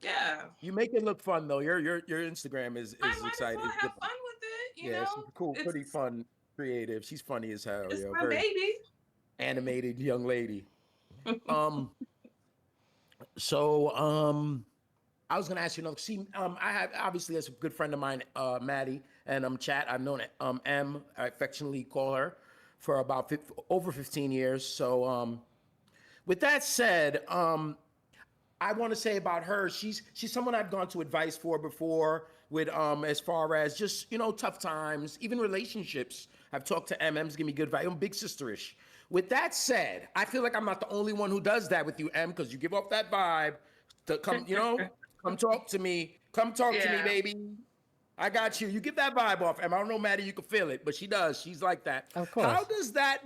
Yeah. You make it look fun though. Your Instagram is exciting. I might as well have fun with it. You know, she's cool, pretty fun, creative. She's funny as hell. It's my baby. Animated young lady. I was gonna ask you, I have obviously as a good friend of mine, Maddie, and Chat. I've known M, I affectionately call her, for about over 15 years. So, with that said, I want to say about her, she's someone I've gone to advice for before with as far as just, you know, tough times, even relationships. I've talked to M's give me good advice. I'm big sisterish. With that said, I feel like I'm not the only one who does that with you, M, because you give off that vibe to come, you know. Come talk to me. Come talk to me, baby. I got you. You get that vibe off. And I don't know, Maddie, you can feel it, but she does. She's like that. Of course. How does that,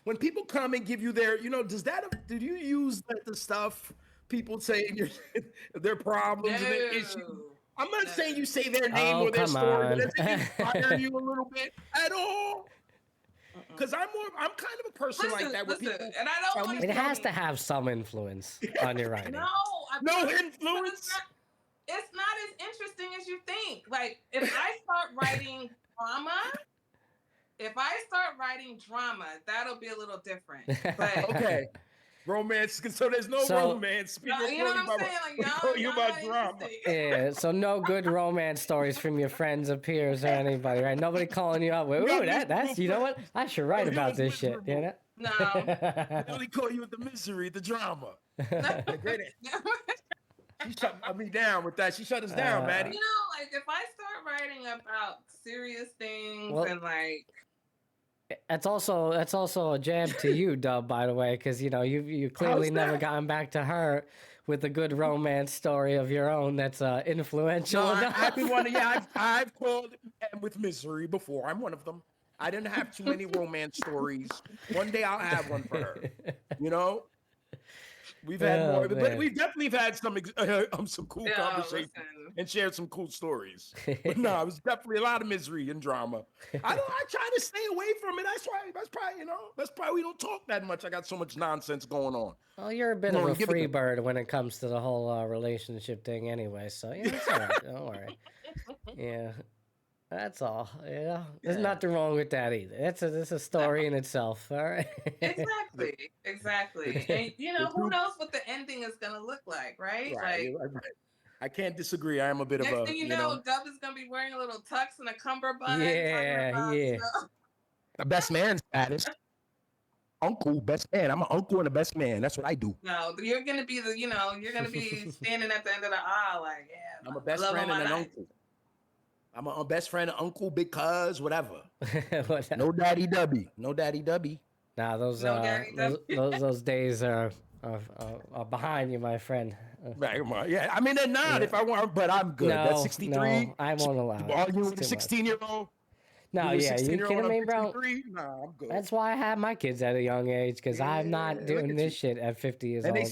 when people come and give you their, you know, do you use the stuff people say in their problems and their issues? I'm not saying you say their name or their story, but does it inspire you a little bit at all? Because I'm kind of a person like that. Listen, and I don't. It has to have some influence on your writing. No influence. It's not as interesting as you think. Like if I start writing drama, that'll be a little different. But okay. Romance, so there's no romance. You know what I'm saying? Like, y'all about drama. Yeah, so no good romance stories from your friends or peers or anybody, right? Nobody calling you up with, ooh, that's, you know what? I should write about this shit, you know? No. They only call you with the misery, the drama. She shut me down with that. She shut us down, Maddie. You know, like if I start writing about serious things and like, That's also a jab to you, Dub, by the way, because you know you clearly never gotten back to her with a good romance story of your own that's influential. No, I've been one. Yeah, I've called M with misery before. I'm one of them. I didn't have too many romance stories. One day I'll have one for her. You know, We've had Oh, more, but man. we've definitely had some cool conversations listen. and shared some cool stories. But no, it was definitely a lot of misery and drama. I try to stay away from it. That's probably we don't talk that much. I got so much nonsense going on. Well, you're a bit Come of on, a give it free to- bird when it comes to the whole relationship thing, anyway. So yeah, it's all right. Don't worry. Yeah, that's all. Yeah, there's Yeah. nothing wrong with that either. That's a story in itself. All right. Exactly. And The who truth- knows what the ending is gonna look like, right? Right, Like right. I can't disagree. I am a bit of next a, thing you know, Dub is gonna be wearing a little tux and a cummerbund. Yeah, talking about, yeah. a best man status. Uncle, best man. I'm an uncle and a best man. That's what I do. No, you're gonna be you're gonna be standing at the end of the aisle, like, yeah, I'm a best love of friend my and an life. uncle. I'm a best friend and uncle because whatever. What- No daddy dubby. No daddy dubby. Nah, those No, Daddy, those days are behind you, my friend. Right, come on. Yeah, I mean they're not if I want, but I'm good. No, That's 63. no, I won't allow it. Arguing It's with a too much. 16-year-old. No, with a yeah, you 16-year-old kidding on me, bro? 63? Nah, I'm good. That's why I had my kids at a young age, because I'm Yeah, not look doing at this you. shit at 50 years And old.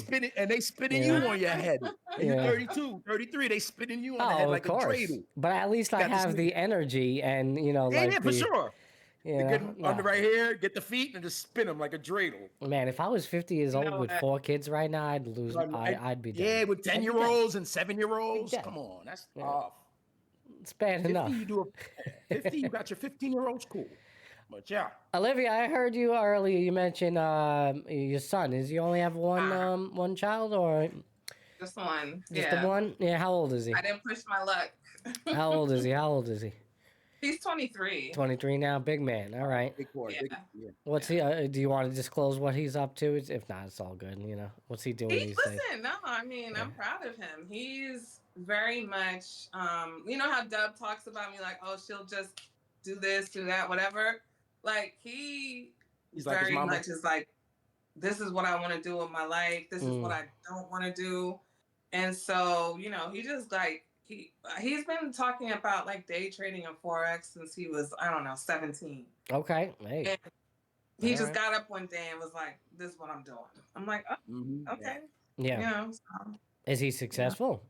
they spitting Yeah. you on your head. And Yeah. you're 32, 33, they spitting you on the Oh, head of like a course. dreidel. But at least I Got this have the energy and, Yeah, like yeah, for the, sure. you You know, get on nah. the right here, get the feet, and just spin them like a dreidel. Man, if I was 50 years old know with what? 4 kids right now, I'd lose. I'd be dead. Yeah, with I'd be dead. 10-year-olds and 7-year-olds. dead. Come on, that's Yeah. tough. It's bad 50, enough. you do a 50, you got your 15-year-olds, cool. But yeah. Olivia, I heard you earlier. You mentioned your son. Is you only have one child or Just one. just Yeah. the one? Yeah. How old is he? I didn't push my luck. How old is he? How old is he? He's 23. 23 now. Big man. All right. Big boy, Yeah. yeah. What's he? Do you want to disclose what he's up to? If not, it's all good. What's he doing these days? No, I mean, I'm proud of him. He's very much, you know how Dub talks about me, like, oh, she'll just do this, do that, whatever. Like, he's like his very mama. much is like, this is what I want to do with my life. This is what I don't want to do. And so, he just like, he's been talking about like day trading and Forex since he was, I don't know, 17. Okay. Hey. And he All just right. got up one day and was like, this is what I'm doing. I'm like, oh, Mhm, okay. Yeah. So, Is he successful?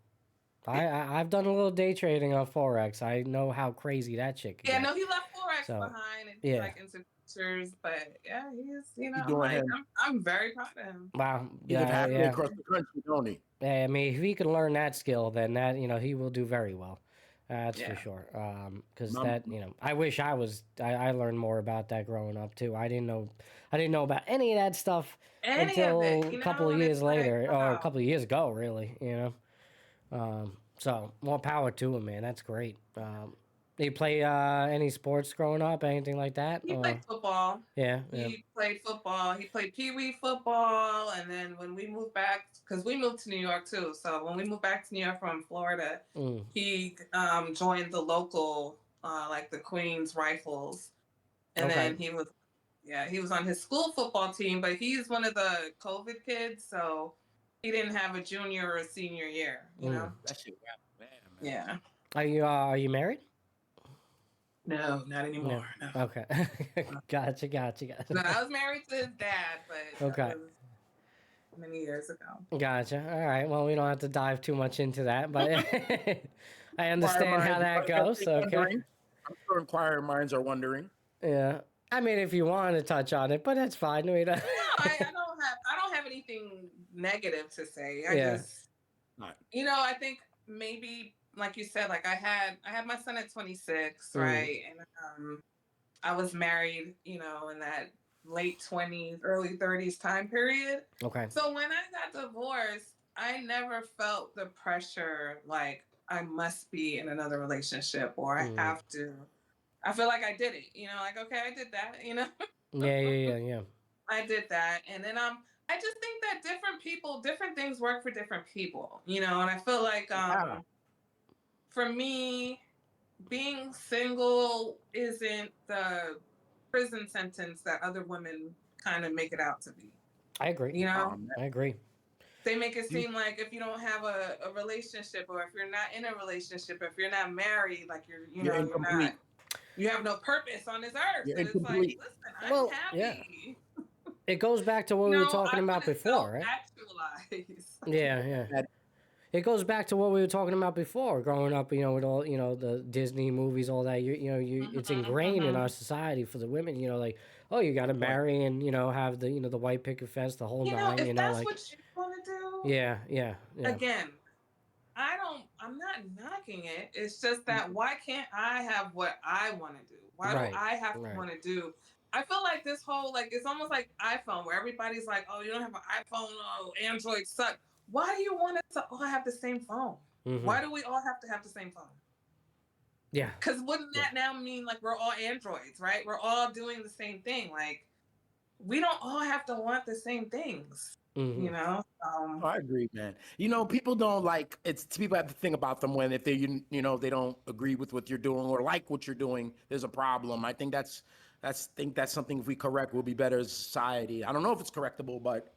I've done a little day trading on Forex. I know how crazy that shit can yeah, get. no, he left Forex So, behind and he's yeah. like into pictures, but yeah, he's, I'm, doing like, him. I'm very proud of him. Wow. He live Yeah, halfway yeah. across the country, don't he? Yeah, I mean, if he can learn that skill, then that he will do very well. That's for Yeah. sure. Because Mom- that I wish I learned more about that growing up too. I didn't know about any of that stuff Any until of it, a couple of and it's years like, later, or a wow. couple of years ago, really. So more power to him, man. That's great. Did you play any sports growing up, anything like that? He played football. Yeah. He played football. He played Pee Wee football. And then when we moved back, because we moved to New York too. So when we moved back to New York from Florida, he joined the local, like the Queens Rifles. And then he was on his school football team, but he's one of the COVID kids. So he didn't have a junior or a senior year, you know? That shit bad, man. Yeah. Are you married? No, not anymore. No. Okay. Gotcha. No, I was married to his dad, but Okay. that was many years ago. Gotcha. All right. Well, we don't have to dive too much into that, but I understand how that goes. Okay. I'm sure inquiring minds are wondering. Yeah. I mean, if you want to touch on it, but that's fine. We don't... No, I don't have anything negative to say. I Yeah. just, I think maybe, like you said, like I had my son at 26, right? And I was married, in that late 20s, early 30s time period. Okay. So when I got divorced, I never felt the pressure like I must be in another relationship or I have to. I feel like I did it, like, okay, I did that, Yeah. I did that. And then I just think that different things work for different people, and I feel like for me, being single isn't the prison sentence that other women kind of make it out to be. I agree. I agree. They make it seem like if you don't have a relationship or if you're not in a relationship, if you're not married, like you're not, you have no purpose on this earth. You're and it's like, incomplete. listen, I'm happy. Yeah. It goes back to what we were talking about before, right? Actually, normalize. Yeah. It goes back to what we were talking about before, growing up, with all, the Disney movies, all that. It's ingrained in our society for the women, like, oh, you got to marry and, have the white picket fence, the whole nine, If that's like. what you want to do. Yeah. Again, I'm not knocking it. It's just that why can't I have what I want to do? Why do I have to want to do? I feel like this whole, like, it's almost like iPhone where everybody's like, oh, you don't have an iPhone, oh, Android suck. Why do you want us to all have the same phone? Why do we all have to have the same phone? Yeah. Because wouldn't that now mean like we're all androids, right? We're all doing the same thing. Like, we don't all have to want the same things, I agree, man. People don't like it's. People have to think about them when if they they don't agree with what you're doing or like what you're doing. There's a problem. I think that's something if we correct, we'll be better as a society. I don't know if it's correctable, but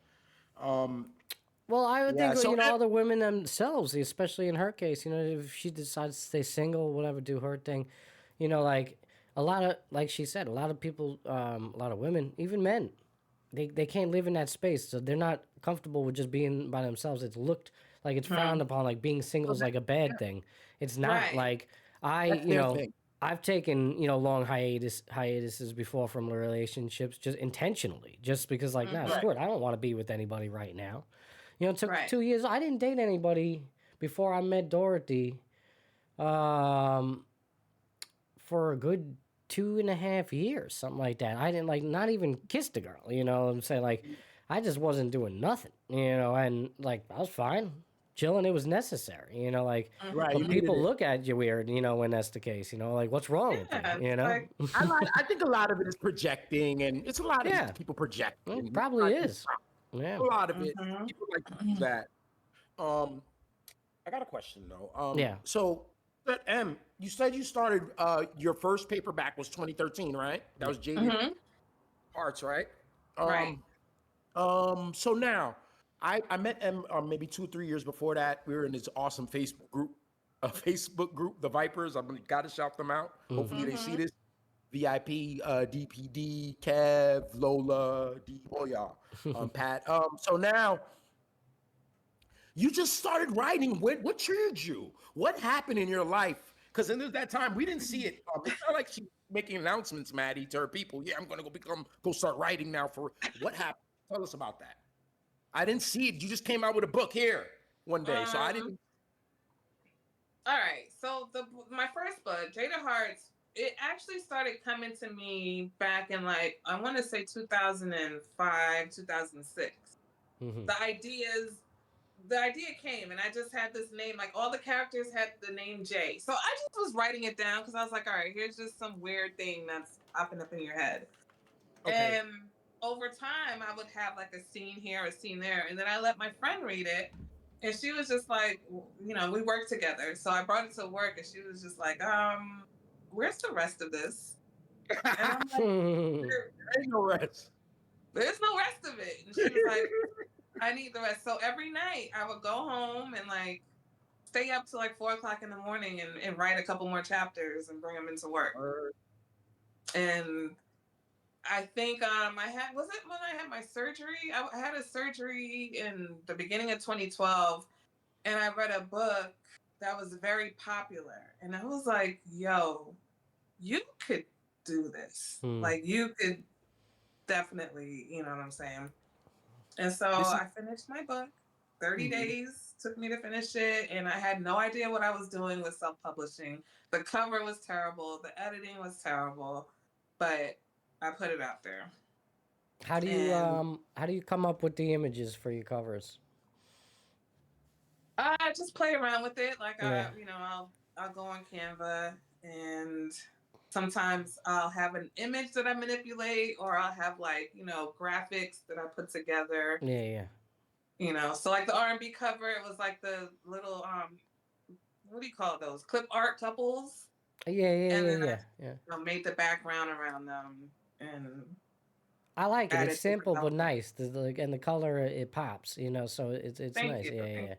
well, I would think, so all the women themselves, especially in her case, if she decides to stay single, whatever, do her thing, like a lot of, like she said, a lot of people, a lot of women, even men, they can't live in that space, so they're not comfortable with just being by themselves. It's looked like it's frowned upon, like being single is like a bad thing. It's not. Like I've taken long hiatuses before from relationships just intentionally, just because like screw it, I don't want to be with anybody right now. It took 2 years. I didn't date anybody before I met Dorothy for a good 2.5 years, something like that. I didn't not even kiss the girl, what I'm saying? Like, I just wasn't doing nothing, and like, I was fine, chilling. It was necessary, but people look at you weird, when that's the case, like, what's wrong with you, Like, I think a lot of it is projecting, and it's a lot of people projecting. It probably is. Yeah. A lot of it. People like to do that. I got a question though. So you said you started your first paperback was 2013, right? That was JD Hearts, right? Right. So now I met M maybe 2 or 3 years before that. We were in this awesome Facebook group, the Vipers. I'm gotta shout them out. Hopefully they see this. VIP, DPD, Kev, Lola, D, all y'all, Pat. So now you just started writing. What triggered you? What happened in your life? Because in that time we didn't see it. It's not like she's making announcements, Maddie, to her people. Yeah, I'm gonna go start writing now. For what happened? Tell us about that. I didn't see it. You just came out with a book here one day, so I didn't. All right. So my first book, Jada Hearts, it actually started coming to me back in like, I want to say 2005, 2006. The idea came, and I just had this name, like all the characters had the name Jay. So I just was writing it down because I was like, all right, here's just some weird thing that's popping up in your head. Okay. And over time, I would have like a scene here, a scene there. And then I let my friend read it. And she was just like, we worked together. So I brought it to work, and she was just like, where's the rest of this? And I'm like, there ain't no rest. There's no rest of it. And she was like, I need the rest. So every night I would go home and like stay up to like 4:00 in the morning and write a couple more chapters and bring them into work. And I think was it when I had my surgery? I had a surgery in the beginning of 2012, and I read a book that was very popular. And I was like, yo, you could do this. Like, you could definitely, you know what I'm saying? And so I finished my book. 30 days took me to finish it, and I had no idea what I was doing with self-publishing. The cover was terrible. The editing was terrible, but I put it out there. How do you come up with the images for your covers? I just play around with it. Like, I'll go on Canva, and sometimes I'll have an image that I manipulate, or I'll have like, graphics that I put together. Yeah. So like the R&B cover, it was like the little, what do you call those? Clip art couples. Yeah. I made the background around them, and I like it. It's simple but nice. And the color, it pops. So it's nice. Yeah.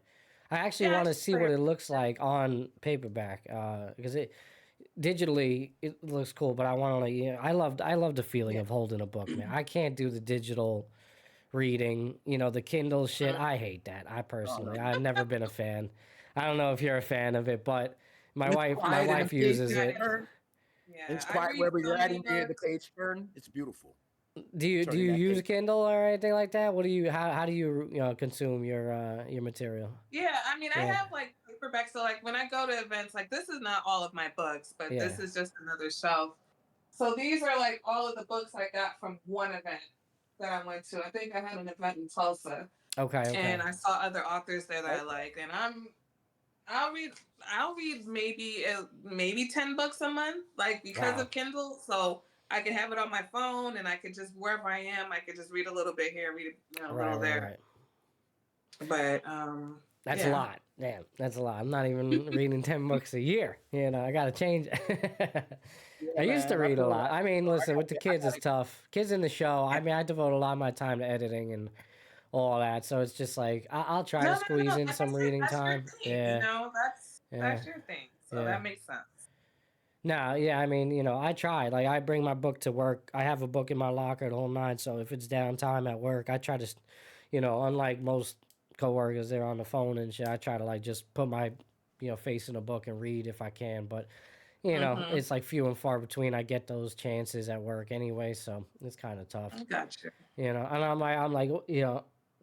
I actually want to see what it looks like on paperback, because digitally it looks cool. But I want to, I love the feeling of holding a book, man. I can't do the digital reading. The Kindle shit. I hate that. I personally, I've never been a fan. I don't know if you're a fan of it, but my wife uses it. Yeah, It's I quiet read wherever so you're at many and you hear the books. page turn. It's beautiful. Do you Turning that use page. Kindle or anything like that? What do you how do you consume your material? Yeah, I mean, I Yeah, have like paperbacks. So like when I go to events, like this is not all of my books, but yeah. this is just another shelf. So these are like all of the books I got from one event that I went to. I think I had an event in Tulsa, Okay, okay. and I saw other authors there that I liked, and I'll read maybe 10 books a month, like because Wow. of Kindle. So I can have it on my phone, and I could just wherever I am, I could just read a little bit here, read a Right, little right, there. right. But That's a yeah. lot. Damn, that's a lot. I'm not even reading 10 books a year. I got to change it. I Yeah, used to man. I read a feel lot. that. I mean, listen, with the I kids, it's gotta tough. Kids in the show, I mean, I devote a lot of my time to editing and all that. So it's just like, I'll try No, to no, no, squeeze no. in Like I some said, reading that's your time. thing. You Yeah, know, yeah, that's your thing. So yeah. that makes sense. No, yeah, I mean, I try. Like, I bring my book to work. I have a book in my locker the whole night. So if it's downtime at work, I try to, unlike most coworkers, they're on the phone and shit. I try to like just put my, face in a book and read if I can. But Mm-hmm. it's like few and far between. I get those chances at work anyway, so it's kind of tough. I got you. And I'm like,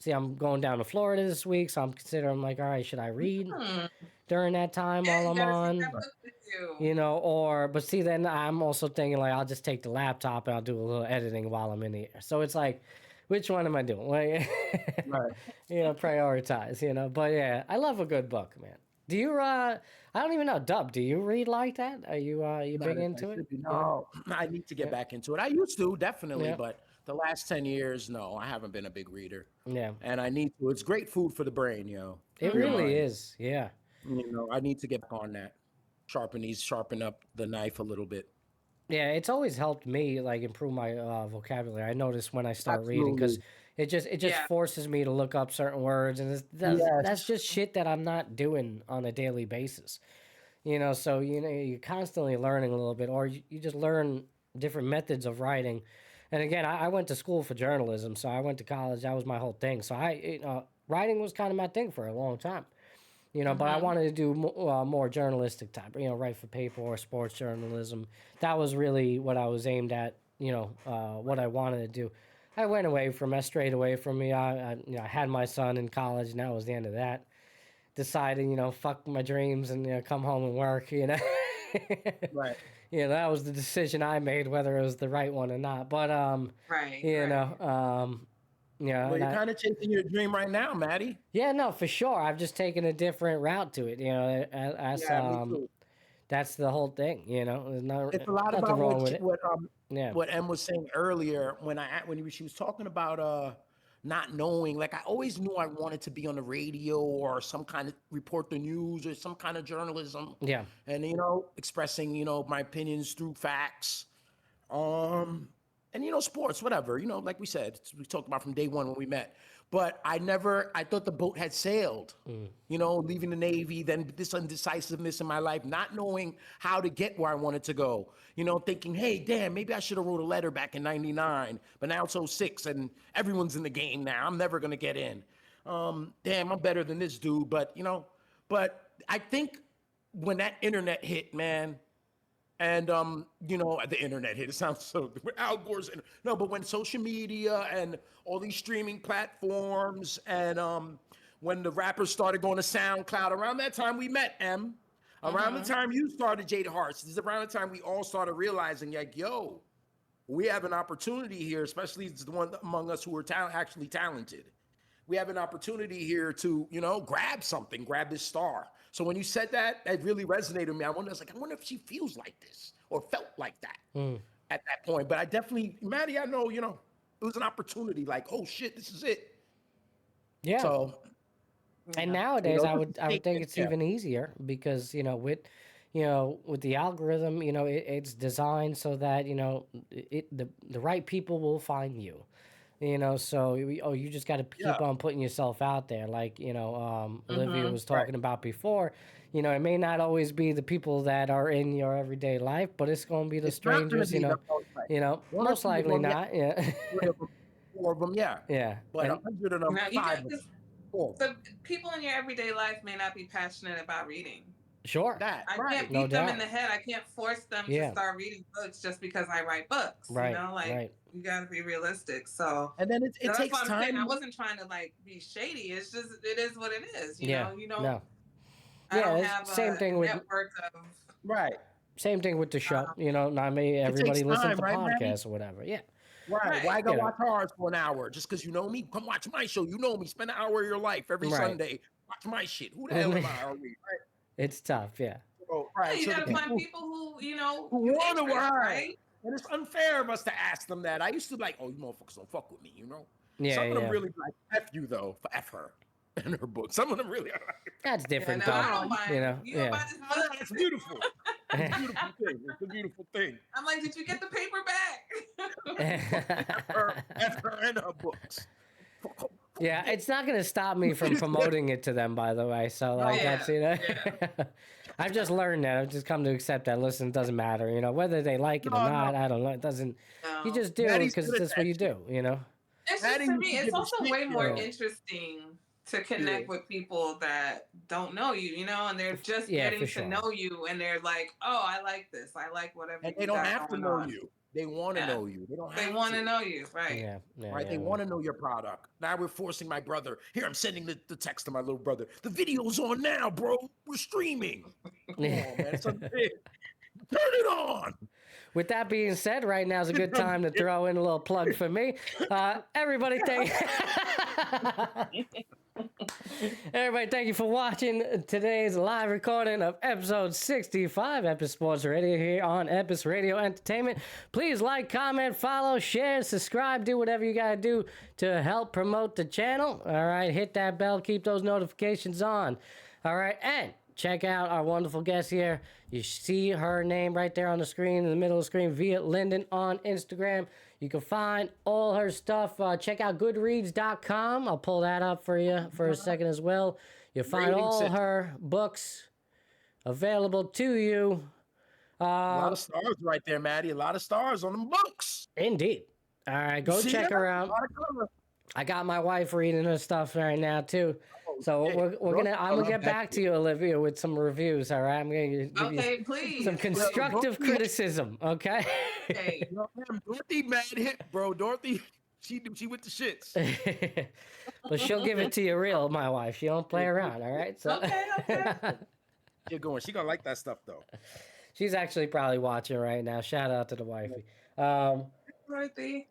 see, I'm going down to Florida this week, so I'm considering like, all right, should I read Hmm. during that time Yeah, while you I'm gotta take on? that book with you. But see, then I'm also thinking like I'll just take the laptop and I'll do a little editing while I'm in the air. So it's like, which one am I doing? Like, Right. prioritize. But yeah, I love a good book, man. Do you? I don't even know, Dub. Do you read like that? Are you Not big as I into it? should be. No, I need to get Yeah, back into it. I used to, definitely, yeah, but the last 10 years, no, I haven't been a big reader. yeah. And I need to. It's great food for the brain, It for your Mm-hmm. really mind. is. Yeah. I need to get back on that. Sharpen up the knife a little bit. Yeah, it's always helped me like improve my vocabulary. I notice when I start reading because Absolutely. it just Yeah. forces me to look up certain words, and that's Yes. just shit that I'm not doing on a daily basis. So you're constantly learning a little bit, or you just learn different methods of writing. And again, I went to school for journalism, so I went to college. That was my whole thing. So writing was kind of my thing for a long time. But I Mm-hmm. wanted to do more journalistic type, write for paper or sports journalism. That was really what I was aimed at, what I wanted to do. I went away from that, straight away from me. I had my son in college, and that was the end of that. Decided, fuck my dreams and, come home and work. Right. That was the decision I made, whether it was the right one or not. But, Right. you Right. know, um, Well, and you're kind of chasing your dream right now, Maddie. yeah, no, for sure. I've just taken a different route to it. Yeah, me too. That's the whole thing. There's It's a lot nothing about wrong with it. Yeah, what Em was saying earlier she was talking about not knowing. Like I always knew I wanted to be on the radio or some kind of report the news or some kind of journalism, yeah, and expressing my opinions through facts. And sports, whatever, like we said, we talked about from day one when we met. But I thought the boat had sailed, leaving the Navy, then this indecisiveness in my life, not knowing how to get where I wanted to go, thinking, hey, damn, maybe I should have wrote a letter back in 99, but now it's '06 and everyone's in the game now. I'm never going to get in. Damn, I'm better than this dude. But I think when that internet hit, man, and the internet hit. It sounds so Al Gore's. No, but when social media and all these streaming platforms, and when the rappers started going to SoundCloud, around that time we met M. Around the Mm-hmm. time you started Jada Hearts, this is around the time we all started realizing, like, yo, we have an opportunity here, especially the one among us who are actually talented. We have an opportunity here to, grab this star. So when you said that, it really resonated with me. I wonder if she feels like this or felt like that at that point. But I definitely, Maddie, I know, it was an opportunity. Like, oh shit, this is it. yeah. So, And Yeah. nowadays, I just would a think statement, it's yeah. even easier because with the algorithm, it's designed so that the right people will find you. So you just got to Yeah. keep on putting yourself out there, like Olivia Mm-hmm. was Right. talking about before. It may not always be the people that are in your everyday life, but it's going to be the It's not going to strangers. be the most like one or Most two, likely well, yeah, not. Yeah, three of them. 4 of them, yeah. Yeah. But And- 100 of them, Now, you 5 can of them. just, 4 of them. the people in your everyday life may not be passionate about reading. Sure. That, I right. can't No beat them in doubt. the head. I can't force them Yeah. to start reading books just because I write books. Right. You know, like Right. you gotta be realistic. So And then it that's takes what I'm saying. I time. wasn't trying to like be shady. It's just it is what it is. You Yeah. know, you don't. No. I Yeah, don't it's have same a thing with network of. Right. same thing with the show. You know, not me. It Everybody takes listens time, to right, Maddie? podcasts or whatever. Yeah. Right. Right. Why go You know. watch ours for an hour? Just because you know me? Come watch my show. You know me. Spend an hour of your life every Right. Sunday. Watch my shit. Who the hell am I? Are we? Right. It's tough. Yeah. So, Yeah, right. you So the gotta find people who you know who you want to interest, learn, right? and it's unfair of us to ask them that. I used to be like, oh, you motherfuckers don't fuck with me, you know? Yeah. Some of them Yeah. really like F you though, for F her and her book. Some of them really are like, That's Yeah, different no, I though. don't mind. You know. You don't Yeah. mind this oh, book? it's beautiful. It's a beautiful thing. It's a beautiful thing. I'm like, did you get the paper back? F her and her books. Yeah, it's not going to stop me from promoting it to them, by the way. So, like, Yeah, that's, you know, I've just learned that. I've just come to accept that. Listen, it doesn't matter, you know, whether they like it or not. I don't know. It doesn't, you No. just do it Maddie's because good at that's what that you do, you know? It's just Maddie to used me, to it's give a also shit, way more yo. interesting to connect Yeah. with people that don't know you, you know, and they're just Yeah, getting for to sure. know you, and they're like, "Oh, I like this. I like whatever." And you they don't got have to going know on." you. They want to Yeah. know you. They don't They have want to. to know you, right? Yeah. Yeah. Right? They want to know your product. Now we're forcing my brother. Here, I'm sending the text to my little brother. The video's on now, bro. We're streaming. Come on, man. It's unfair. Turn it on. With that being said, right now is a good time to throw in a little plug for me. Everybody, thank you for watching today's live recording of episode 65, Epis Sports Radio here on Epis Radio Entertainment. Please like, comment, follow, share, subscribe, do whatever you gotta do to help promote the channel. All right, hit that bell, keep those notifications on. All right, and check out our wonderful guest here. You see her name right there on the screen, in the middle of the screen, Olivia Linden on Instagram. You can find all her stuff. Check out goodreads.com. I'll pull that up for you for a second as well. You'll find Rating all system. her books available to you. A lot of stars right there, Maddie. A lot of stars on them books. Indeed. All right, go See check that? her A out. lot of color. I got my wife reading her stuff right now too. So shit. I'm gonna get back to you, Olivia, with some reviews. All right, I'm gonna give Okay, you please. some constructive criticism. Okay. Hey, You know, man, Dorothy, mad hit, bro. Dorothy, she with the shits. Well, she'll give it to you real, my wife. She don't play around. All right. So okay. Get going. She gonna like that stuff though. she's actually probably watching right now. Shout out to the wifey. Dorothy.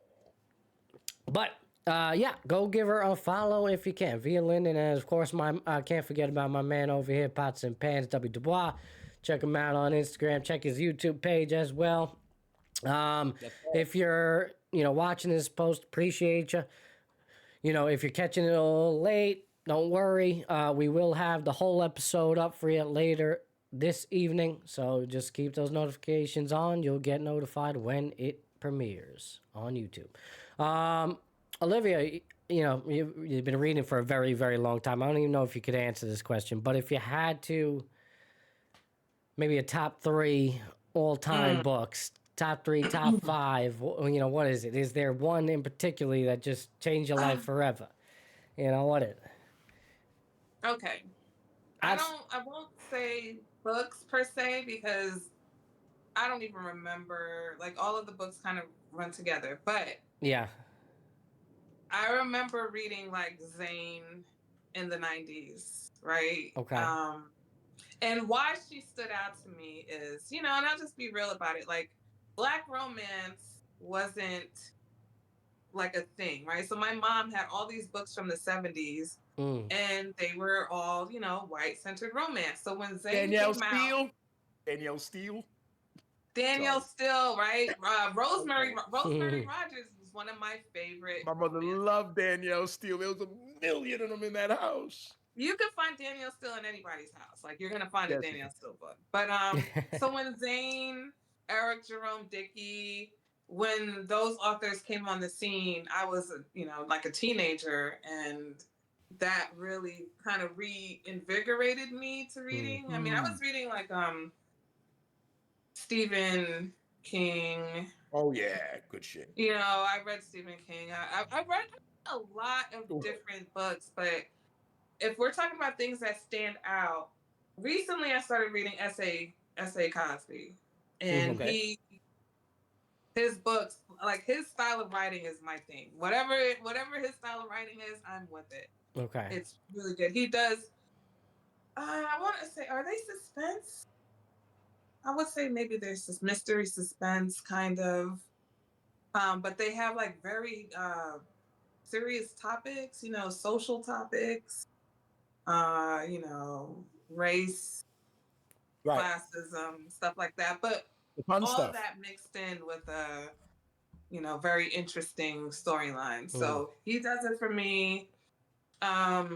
But yeah, go give her a follow if you can. Via Linden, and of course, I can't forget about my man over here, Pots and Pans, W. Dubois. Check him out on Instagram. Check his YouTube page as well. If you're, watching this post, appreciate you. If you're catching it a little late, don't worry. We will have the whole episode up for you later this evening. So just keep those notifications on. You'll get notified when it premieres on YouTube. Olivia, you've been reading for a very, very long time. I don't even know if you could answer this question, but if you had to, maybe a top 3 all-time books, top 3, top 5, what is it? Is there one in particular that just changed your life forever? What is it? Okay. I won't say books per se because I don't even remember, like all of the books kind of run together, but Yeah. I remember reading like Zane in the 90s, right? Okay. And why she stood out to me is, and I'll just be real about it. Like, Black romance wasn't like a thing, right? So my mom had all these books from the 70s, and they were all, white-centered romance. So when Zane Danielle came Steele. Danielle Steele. Danielle Steele, right? Rosemary Rogers was one of my favorite. My mother loved Danielle Steele. There was a million of them in that house. You can find Danielle Steele in anybody's house. Like, you're gonna find a Yes. Danielle Steele book. But so when Zane, Eric Jerome Dickey, when those authors came on the scene, I was like a teenager, and that really kind of reinvigorated me to reading. I mean, I was reading like Stephen King, Oh yeah, good shit. You know, I read Stephen King. I read a lot of different books, but if we're talking about things that stand out, recently I started reading Essay Cosby, and Okay. his books, like his style of writing is my thing. Whatever his style of writing is, I'm with it. Okay. It's really good. He does. I want to say, are they suspense? I would say maybe there's this mystery suspense kind of, but they have like very serious topics. You know, social topics. You know, race, Right. classism, stuff like that. But The fun all stuff. that mixed in with a, you know, very interesting storyline. So he does it for me. I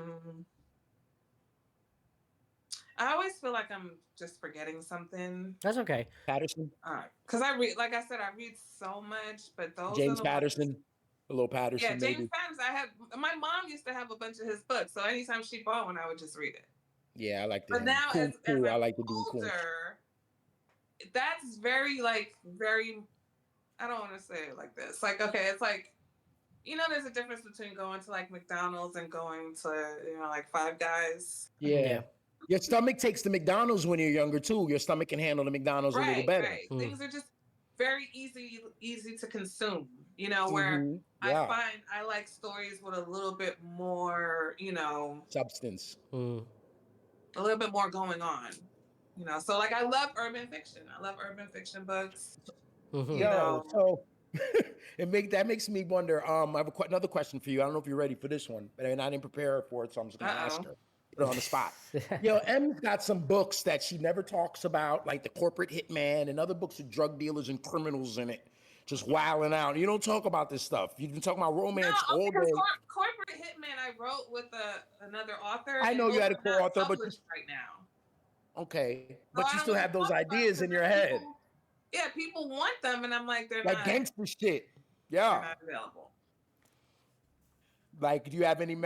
always feel like I'm just forgetting something. That's okay. Patterson. Because I read, like I said, I read so much, but those James are the Patterson. ones. A little Patterson, Yeah, James maybe. Patterson. My mom used to have a bunch of his books, so anytime she bought one, I would just read it. Yeah, I like that. But now, Cool, as cool. I'm I like the doing cool. older, that's very I don't want to say it like this. Like, okay, it's like, you know, there's a difference between going to like McDonald's and going to, you know, like Five Guys. Yeah. Your stomach takes the McDonald's when you're younger too. Your stomach can handle the McDonald's a little better. Right. Things are just very easy to consume, you know, where I find I like stories with a little bit more, you know, substance. A little bit more going on. You know, so like I love urban fiction. I love urban fiction books. You know. So that makes me wonder. I have another question for you. I don't know if you're ready for this one, but I didn't prepare her for it, so I'm just gonna ask her. Put her on the spot. M's got some books that she never talks about, like The Corporate Hitman and other books with drug dealers and criminals in it, just wilding out. You don't talk about this stuff. You've been talking about romance all day. Corporate Hitman, I wrote with another author. I know you had a co-author, but right now. Okay, but you still have those ideas in your head. People want them, and I'm like, they're like not gangster shit. They're not available. Like, do you have any?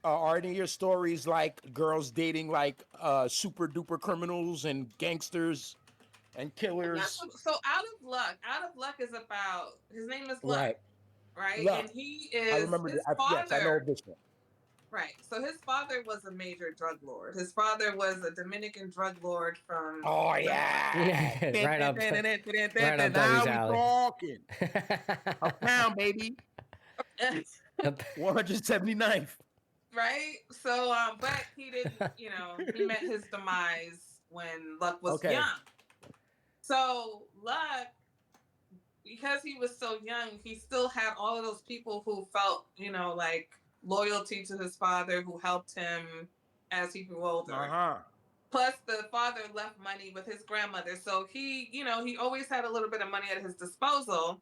Are any of your stories like girls dating like super duper criminals and gangsters and killers? So Out of Luck is about, his name is Luck, right? Luck. And he is. I remember his that. father, yes, I know this one. Right. So his father was a major drug lord. His father was a Dominican drug lord from. Oh yeah. Right up Now we talking. Uptown, baby. 179th. Right. So, but he didn't. You know, he met his demise when Luck was young. So Luck, because he was so young, he still had all of those people who felt, you know, like loyalty to his father, who helped him as he grew older. Plus, the father left money with his grandmother, so he, you know, he always had a little bit of money at his disposal.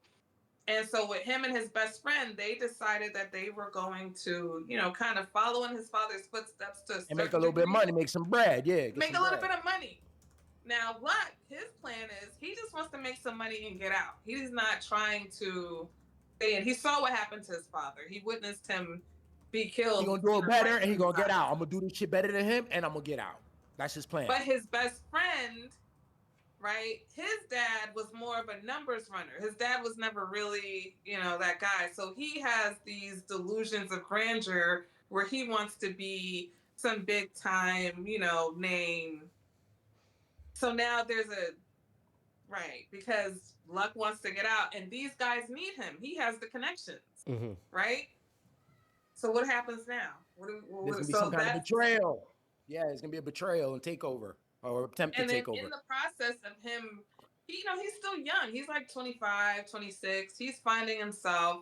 And so, with him and his best friend, they decided that they were going to, you know, kind of follow in his father's footsteps to and make a little bit of money, make some bread, make a little bit of money. Now, Luck, his plan is he just wants to make some money and get out. He's not trying to stay in. He saw what happened to his father. He witnessed him be killed. He's gonna do it better, and he's gonna get out. I'm gonna do this shit better than him, and I'm gonna get out. That's his plan. But his best friend, right? His dad was more of a numbers runner. His dad was never really, you know, that guy. So he has these delusions of grandeur where he wants to be some big time, you know, name. So now there's because Luck wants to get out, and these guys need him. He has the connections, right? So what happens now? There's gonna be some kind of betrayal. Yeah, it's gonna be a betrayal and takeover or attempted takeover. In the process of him, you know, he's still young. He's like 25, 26. He's finding himself.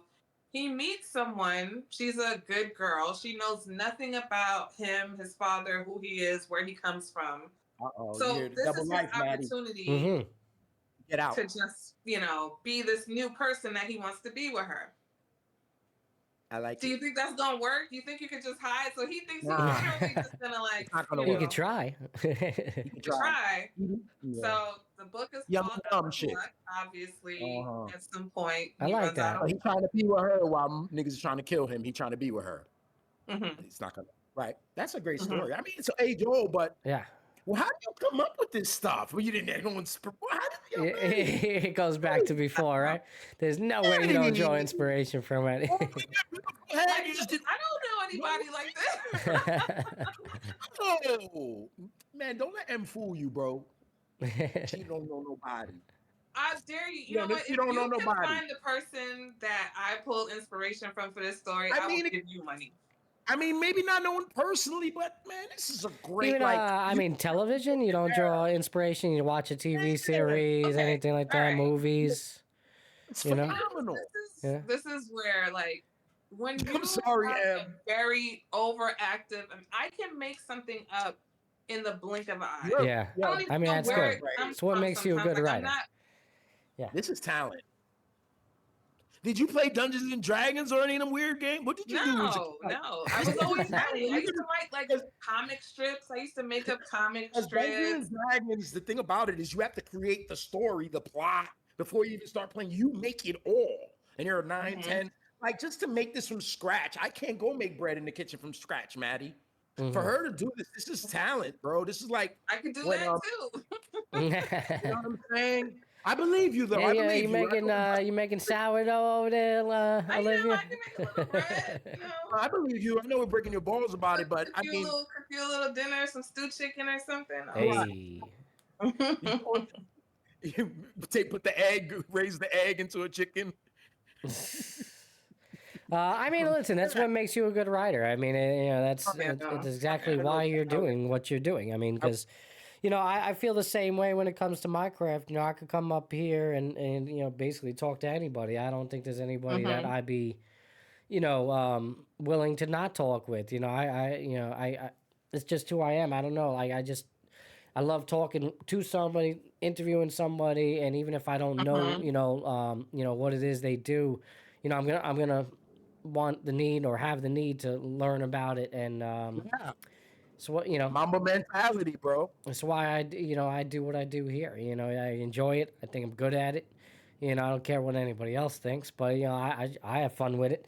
He meets someone. She's a good girl. She knows nothing about him, his father, who he is, where he comes from. So this is his opportunity get out to just, you know, be this new person that he wants to be with her. I like Do you think that's gonna work? You think you could just hide? So he thinks he's literally just gonna like. You could try. Try. Yeah. So the book is called shit. Luck, obviously, at some point. I like that. He's trying to be with her while niggas is trying to kill him. He's trying to be with her. He's not gonna. Right. That's a great story. I mean, it's age old, but Well, how do you come up with this stuff? Well, you didn't know. How did you? It goes back to before, right? There's no way you don't draw inspiration from it. You just did. I don't know anybody like that. Oh, man, don't let M fool you, bro. She don't know nobody. I dare you. You know what? If you don't know nobody, find the person that I pulled inspiration from for this story, I will give you money. I mean, maybe not knowing personally, but man, this is a great Even, I mean, television. You don't draw inspiration. You watch a TV series, anything like that, movies. It's phenomenal. This is where, like, when you I'm sorry, are very overactive, and I can make something up in the blink of an eye. Yeah, I mean, that's good. It's what makes you a good writer. This is talent. Did you play Dungeons and Dragons or any of them weird games? What did you do? No. I was always writing. I used to write like comic strips. I used to make up comic strips. Dungeons and Dragons, the thing about it is you have to create the story, the plot, before you even start playing. You make it all. And you're 9, 10. Like, just to make this from scratch, I can't go make bread in the kitchen from scratch, Maddie. For her to do this is talent, bro. This is like... I can do that, too. You know what I'm saying? I believe you, though. Yeah, I believe you making sourdough over there, Olivia? I can make a little bread, you know. I believe you. I know we're breaking your balls about it, but I mean... Cook you a little dinner, some stewed chicken or something. Hey. You put the egg, raise the egg into a chicken. I mean, listen, that's what makes you a good writer. I mean, that's exactly why you're doing what you're doing. I mean, because... I feel the same way when it comes to my craft. I could come up here and basically talk to anybody. I don't think there's anybody that I'd be, willing to not talk with. I it's just who I am. I don't know. Like, I love talking to somebody, interviewing somebody, and even if I don't know, what it is they do, I'm gonna want the need or have the need to learn about it and. So what Mamba mentality, bro. That's why I do what I do here. I enjoy it. I think I'm good at it. I don't care what anybody else thinks, but I have fun with it.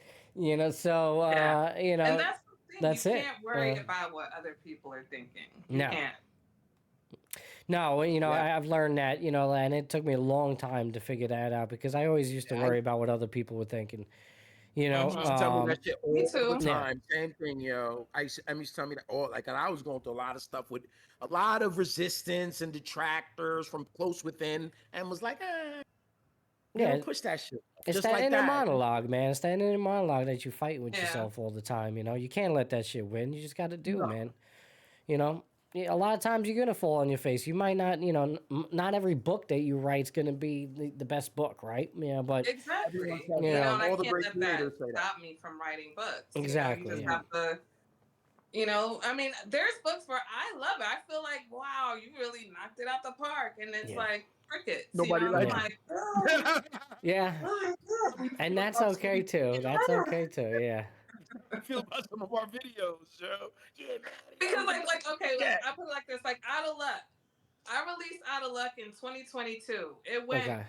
So and that's the thing. That's you can't worry about what other people are thinking. You can't. No, I've learned that, and it took me a long time to figure that out because I always used to worry about what other people were thinking. Tell me that shit all the time. Same thing, I used to tell me that all and I was going through a lot of stuff with a lot of resistance and detractors from close within, and was like, don't push that shit. It's just that like inner monologue, man. It's that inner monologue that you fight with yourself all the time. You can't let that shit win. You just got to do, man. A lot of times you're gonna fall on your face. You might not, not every book that you write's gonna be the best book, right? Yeah, but exactly. I can't let that stop me from writing books. Exactly. You just have to. I mean, there's books where I love it. I feel like, wow, you really knocked it out the park, and it's like crickets. Nobody likes it. Yeah, and that's okay too. That's okay too. Yeah. I feel about some of our videos, Joe. Yeah, man. Because I put it like this, like Out of Luck. I released Out of Luck in 2022. It went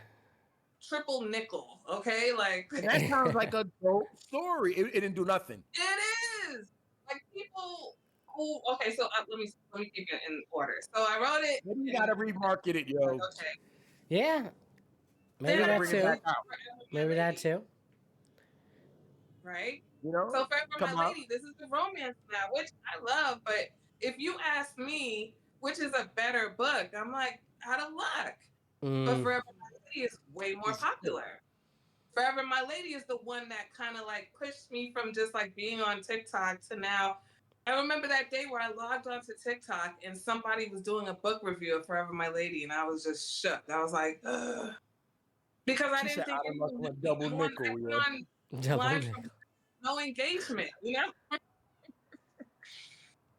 triple nickel. Okay, like that sounds like a dope story. It didn't do nothing. It is like people who. Okay, so let me keep it in order. So I wrote it. Maybe you gotta remarket it, yo. Okay. Yeah. Maybe that too. Maybe that too. Right. So Forever My Lady, this is the romance now, which I love. But if you ask me, which is a better book, I'm like, Out of Luck. But Forever My Lady is way more popular. Forever My Lady is the one that kind of like pushed me from just like being on TikTok to now. I remember that day where I logged onto TikTok and somebody was doing a book review of Forever My Lady, and I was just shook. I was like, ugh. Because I didn't think it was double nickel, no engagement,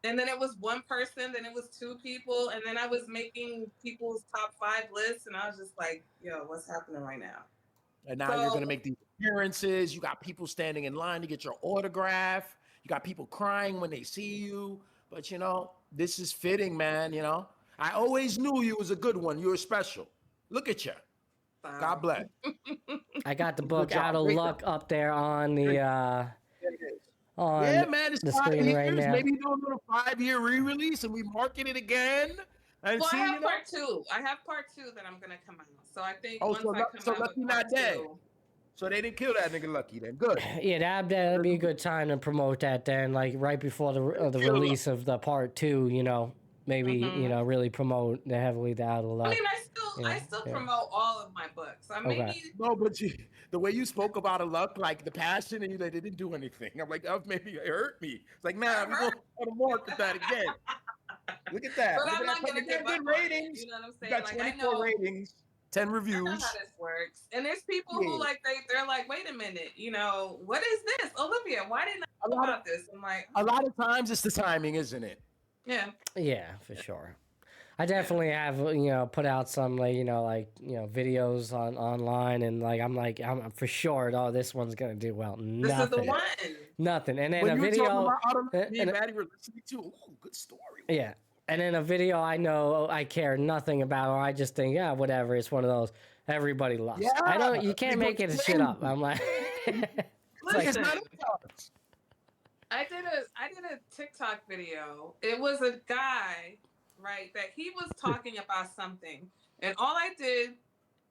And then it was one person, then it was two people, and then I was making people's top 5 lists, and I was just like, yo, what's happening right now? And now you're gonna make these appearances. You got people standing in line to get your autograph. You got people crying when they see you. But this is fitting, man. I always knew you was a good one. You were special. Look at you. God bless. I got the book Out of Luck up there on the man, it's the 5 screen years. right now. Maybe do a little 5-year re-release and we market it again. And Well, see, I have part 2. I have part 2 that I'm gonna come out. So I think oh, once I come so out Lucky with not part dead. 2, So they didn't kill that nigga Lucky then. Good. Yeah, that'd be a good time to promote that then, like right before the release of the part 2, you know, maybe, you know, really promote the heavily the out of luck. I mean, I still promote all of my books. Maybe no, but the way you spoke about a luck, like the passion, and you like, they didn't do anything. I'm like, oh, maybe it hurt me. It's like, nah, we gonna market that again. Look at that. But Look I'm at not that. gonna You give got up good on it. ratings. You know what I'm You saying? got Like, I 24 know ratings, 10 I reviews. know how this works. And there's people who like they're like, wait a minute, you know, what is this, Olivia? Why didn't I know about this? I'm like, a lot of times it's the timing, isn't it? yeah. Yeah, for sure. I definitely have, you know, put out some, like, you know, videos online, and I'm for sure, oh, this one's gonna do well. This Nothing. is the one. Nothing. And then When a you were video. talking about me and Maddie were listening to, good story. Yeah. And then a video I know I care nothing about, or I just think, yeah, whatever. It's one of those everybody loves. Yeah. You can't make it shit up. I'm like, Listen, I did a TikTok video. It was a guy, right, that he was talking about something, and all I did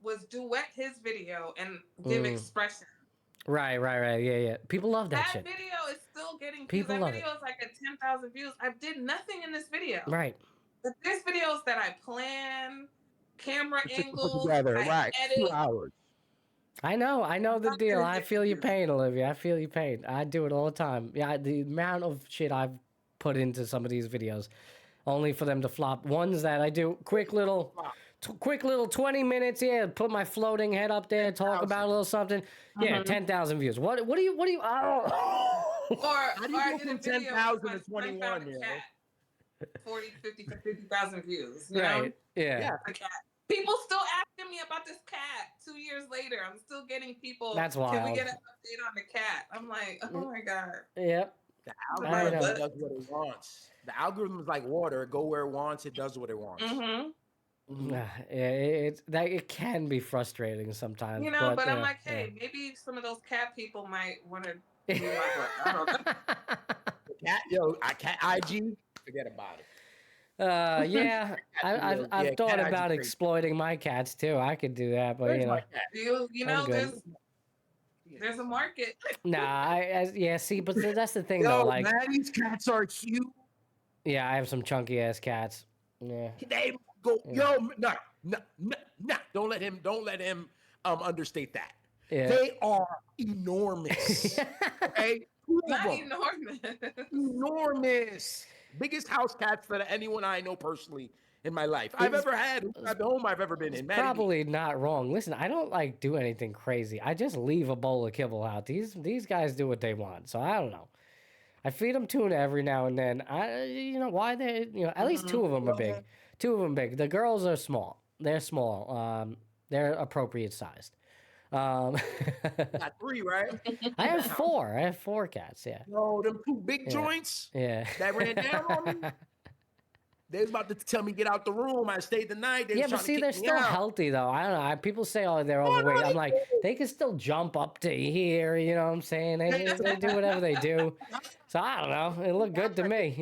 was duet his video and give expression. Right. Yeah. People love that shit. That video is still getting views. People That love video is like at 10,000 views. I did nothing in this video. Right. But there's videos that I plan, camera angles, together, I right? edit. 2 hours. I know the deal. I feel your pain, Olivia. I feel your pain. I do it all the time. Yeah, the amount of shit I've put into some of these videos, only for them to flop. Ones that I do quick little 20 minutes. Yeah, put my floating head up there, talk about a little something. Yeah, 10,000 views. What do you? I don't know. Or I did a video 10,000 with to my 21, found a you know? cat. 40, 50,000 views. You know? Right. Yeah. A cat. People still asking me about this cat 2 years later. I'm still getting people. That's Can we wild. get an update on the cat? I'm like, oh my God. Yep. The algorithm does what it wants. The algorithm is like water. It go where it wants. It does what it wants. It can be frustrating sometimes. You know, but I'm like, hey, maybe some of those cat people might want to do my book. I don't know. Cat IG, forget about it. Yeah, I've thought about exploiting my cats too. I could do that, but you know, there's a market. Nah, see, but that's the thing though. Like, Maddie's cats are cute. Yeah, I have some chunky ass cats. Yeah. They go, no. Don't let him understate that. Yeah. They are enormous. Okay? Not enormous. Enormous. Biggest house cats that anyone I know personally in my life I've ever had. The home I've ever been in. Probably not wrong. Listen, I don't do anything crazy. I just leave a bowl of kibble out. These guys do what they want, so I don't know. I feed them tuna every now and then. Why they? At least 2 of them are big. 2 of them big. The girls are small. They're small. They're appropriate sized. Got 3, right? I have 4. I have 4 cats. Yeah. No, them 2 big joints. Yeah. That ran down on me. They was about to tell me get out the room. I stayed the night. But see, they're still healthy though. I don't know. People say, oh, they're overweight. I'm like, they can still jump up to here. You know what I'm saying? They do whatever they do. So I don't know. It looked good to me.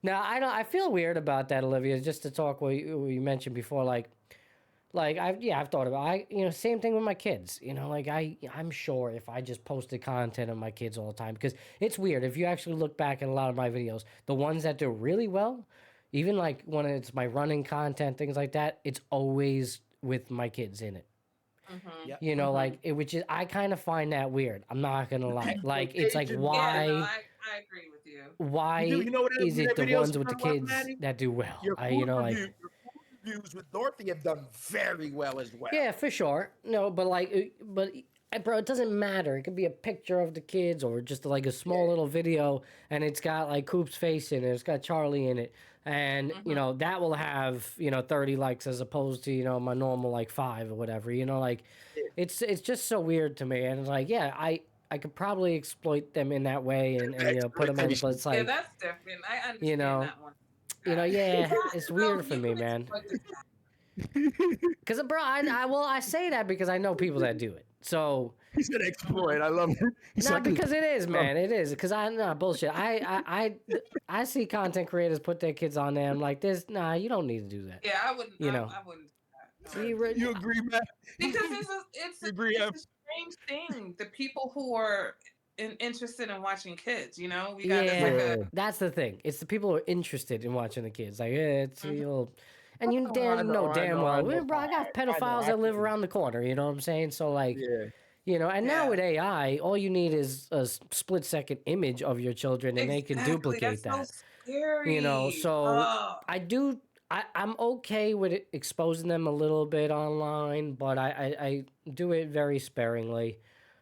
Now I feel weird about that, Olivia. Just to talk what you mentioned before, I've thought about same thing with my kids. I'm sure if I just posted content on my kids all the time, because it's weird if you actually look back at a lot of my videos, the ones that do really well, even like when it's my running content, things like that, it's always with my kids in it. Which is, I kind of find that weird. I'm not gonna lie. It's like, why? Yeah, I agree with you. Why is it the ones with the kids that do well? Reviews with Dorothy have done very well as well. Yeah, for sure. No, but bro, it doesn't matter. It could be a picture of the kids or just a small little video, and it's got Coop's face in it. It's got Charlie in it, and that will have 30 likes as opposed to my normal 5 or whatever. It's just so weird to me, and it's I could probably exploit them in that way and put them in, but it's that's different. I understand that one. It's weird for me, man. Because, bro, I say that because I know people that do it. So He said exploit. I love it. He's no, like, because it is, man. It is. Because I'm not bullshit. I see content creators put their kids on there. I'm like, this. Nah, you don't need to do that. Yeah, I wouldn't. You know. I wouldn't. you agree, man? Because You agree, it's a strange thing. The people who are interested in watching kids, we got this Yeah, like a that's the thing. It's the people who are interested in watching the kids. Like, it's you'll, and you I damn know, damn I well, know. bro. I got pedophiles I that live feel around the corner. You know what I'm saying? So like, Yeah. and now Yeah. with AI, all you need is a split-second image of your children, and they can duplicate That's that. so scary. So I do. I'm okay with it exposing them a little bit online, but I do it very sparingly.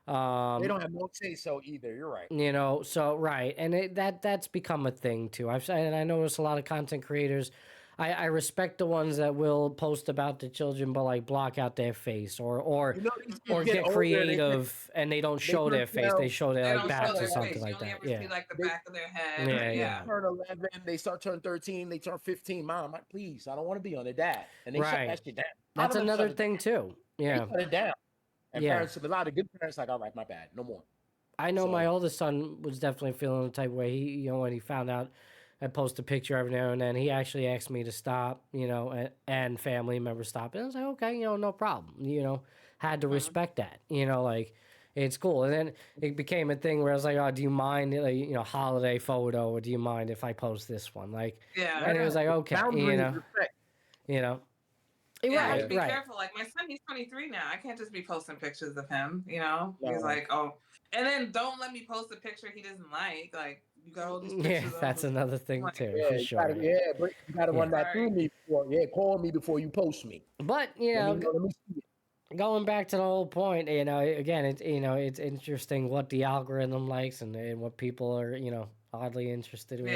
They don't have no say so either. You're right. So right, and that's become a thing too. I've said, and I notice a lot of content creators. I respect the ones that will post about the children, but like block out their face or These kids or get older, creative and they don't show their face. They show They their don't like show backs or their something face. like You only that. ever Yeah. see like the They- back of their head. Yeah, They yeah. turn 11, they start turn 13, they turn 15. Mom, please, I don't want to be on their dad. And they shut Right. that shit down. That's A lot of them another shut it thing too. Yeah. down. They shut it down. And Yeah. parents, a lot of good parents, like, all right, my bad, no more. I know my So- oldest son was definitely feeling the type of way. He, when he found out I post a picture every now and then, he actually asked me to stop, and family members stop. And I was like, okay, no problem. Had to respect that, like it's cool. And then it became a thing where I was like, oh, do you mind, like, holiday photo, or do you mind if I post this one? Like, Yeah. and it was like, okay, Boundaries, respect. Yeah, I have to right, be right. careful. Like my son, he's 23 now. I can't just be posting pictures of him. He's No. like, oh, and then don't let me post a picture he doesn't like. Like you got all these Yeah, pictures. that's another thing Like, too, Yeah, for you sure. gotta, but you gotta run that through Right. me before. Yeah, call me before you post me. But Let me know, let me see it. going back to the whole point, again, it's interesting what the algorithm likes and what people are, oddly interested in.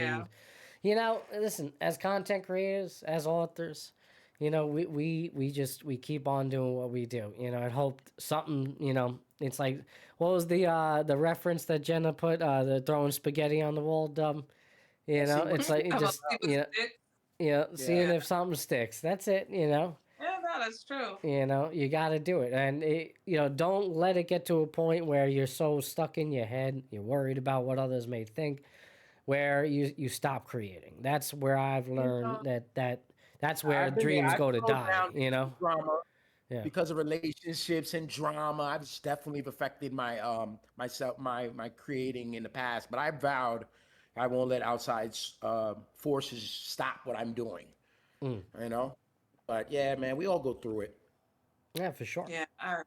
Yeah. Listen, as content creators, as authors, we keep on doing what we do. I hope something, it's like, what was the reference that Jenna put, the throwing spaghetti on the wall, dumb. It's like, it How just, about people stick? seeing if something sticks. That's it, Yeah, no, that's true. You got to do it. And, don't let it get to a point where you're so stuck in your head, you're worried about what others may think, where you stop creating. That's where I've learned that's where I've been there. dreams I've go to slowed die, down drama Yeah. because of relationships and drama. I've definitely affected my myself, my creating in the past. But I vowed I won't let outside forces stop what I'm doing. But yeah, man, we all go through it. Yeah, for sure. Yeah, I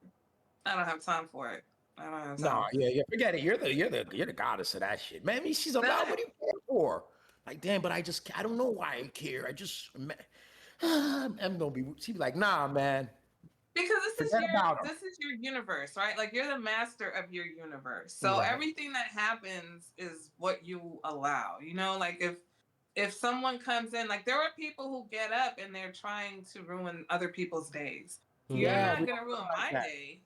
don't have time for it. I don't have time. No, yeah, forget it. You're the goddess of that shit, man. I mean, she's about what do you care for? Like, damn, but I don't know why I care. I'm gonna be. She'd be like, nah, man. Because Forget about 'em. this is your universe, right? Like you're the master of your universe. So Right. everything that happens is what you allow. Like if someone comes in, like there are people who get up and they're trying to ruin other people's days. You're Yeah, not we gonna ruin my that. day,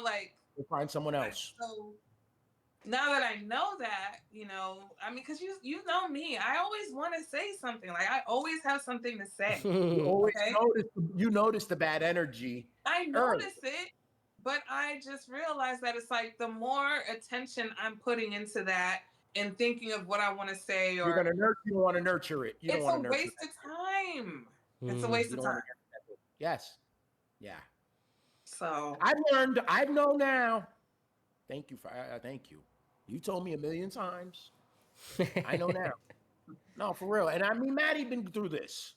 like We'll find someone else. so now that I know that, I mean, because you know me, I always want to say something. Like I always have something to say. You always Okay. notice the bad energy. I early. notice it, but I just realized that it's like the more attention I'm putting into that and thinking of what I want to say, or You're gonna nurture. You want to nurture it. You don't it's want a to nurture waste of time. It's a Mm. waste You of don't wanna time. Yes. Yeah. So I've learned. I know now. Thank you for. Thank you. You told me a million times. I know now. No, for real. And I mean, Maddie been through this.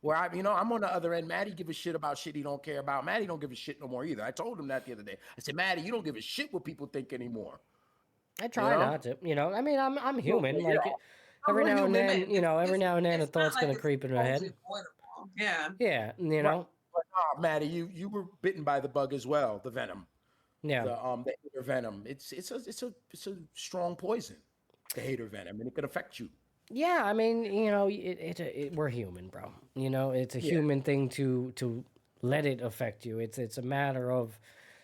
Where I'm on the other end. Maddie give a shit about shit he don't care about. Maddie don't give a shit no more either. I told him that the other day. I said, Maddie, you don't give a shit what people think anymore. I try not to. I mean, I'm human. Yeah. Like every we're now and human, then, every now and then a it's not thought's like gonna it's creep in my head. totally avoidable. Yeah. Yeah, Right. But Maddie, you were bitten by the bug as well, the venom. yeah. The hater venom. It's a strong poison, the hater venom, and it could affect you. Yeah, I mean, we're human, bro. It's a human thing to let it affect you. It's a matter of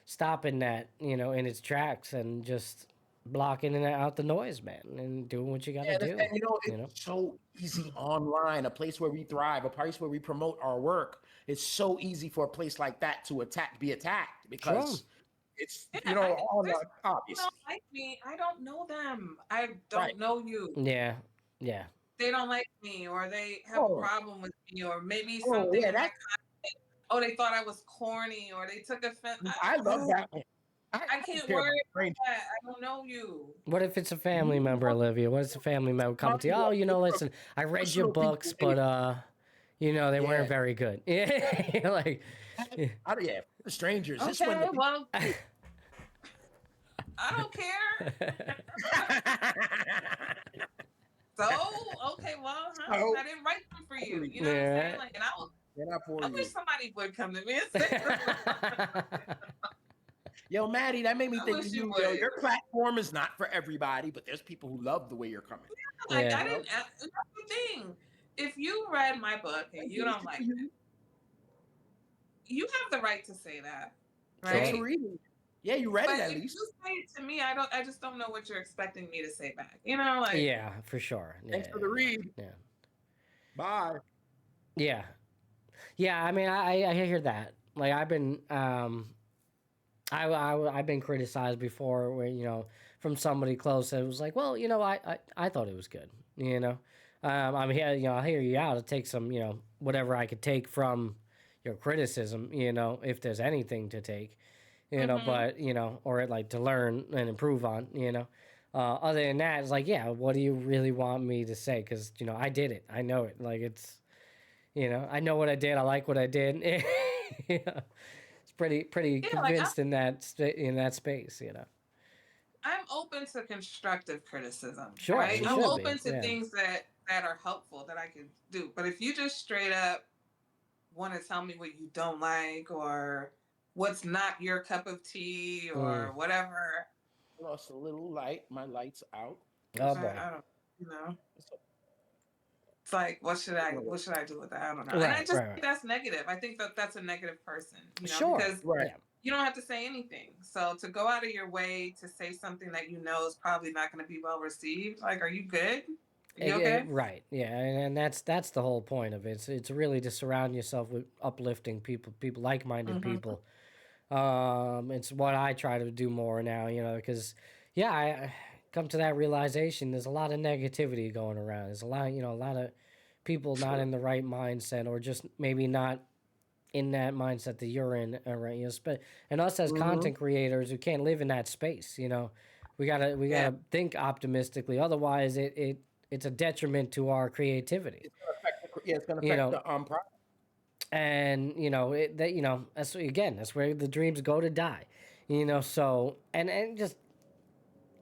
stopping that, in its tracks and just blocking out the noise, man, and doing what you got to do. And it's so easy online, a place where we thrive, a place where we promote our work. It's so easy for a place like that to be attacked because It's Yeah, you know all there's the people who obvious. don't like me. I don't know them. I Right. don't know you. Yeah. Yeah. They don't like me, or they have a Oh, problem with me, or maybe oh something yeah, in my that oh, they thought I was corny, or they took offense. I love that one. I I don't can't care worry about about strangers. that. I don't know you. What if it's a family You member, want Olivia? What if a family member coming to you? Oh, you know, listen, I read your personal books, people. but you know, they weren't Yeah, very good. Yeah, you're like, yeah. yeah, strangers. This when Okay, the well, I don't care. So, okay, well, huh? so I didn't write them for you. You know what I'm saying? Yeah. Like, they're not for I wish you. somebody would come to me and say, Yo, Maddie, that made me I think wish of you you. Yo, would. your platform is not for everybody, but there's people who love the way you're coming. Like, Yeah. I You know, didn't, that's the thing. If you read my book and you don't like it, you have the right to say that, Thanks right? for reading. Yeah, you read But it at if least. you say it to me, I just don't know what you're expecting me to say back. You know, like, Yeah, for sure. Yeah, Thanks for the read. yeah, Bye. yeah, yeah. I mean, I hear that. Like, I've been I've been criticized before, where from somebody close. It was like, well, I thought it was good. I'm here. I'll hear you out. I'll take some, whatever I could take from your criticism. If there's anything to take. But or like to learn and improve on. Other than that, it's like, yeah, what do you really want me to say? Because I did it. I know it. Like it's, I know what I did. I like what I did. It's pretty yeah, like convinced in that space. I'm open to constructive criticism, Sure, right? you I'm should be. open to Yeah. things that are helpful that I can do. But if you just straight up want to tell me what you don't like or what's not your cup of tea Mm. or whatever, Lost a little light. My light's out. Oh I, boy. I don't, you know. It's like, what should I do with that? I don't know. And I Right. just Right. think Right. that's negative. I think that that's a negative person, Sure. because Right. Yeah. you don't have to say anything. So to go out of your way to say something that you know is probably not going to be well received, like, are you good? Are you okay? Right. Yeah. And that's the whole point of it. It's really to surround yourself with uplifting people, like-minded Mm-hmm. people. It's what I try to do more now, because yeah, I come to that realization. There's a lot of negativity going around. There's a lot of people not in the right mindset, or just maybe not in that mindset that you're in, right? And us as content creators who can't live in that space, we Yeah. gotta think optimistically. Otherwise, it's a detriment to our creativity. It's gonna You affect know, the product. and that's where the dreams go to die. So and just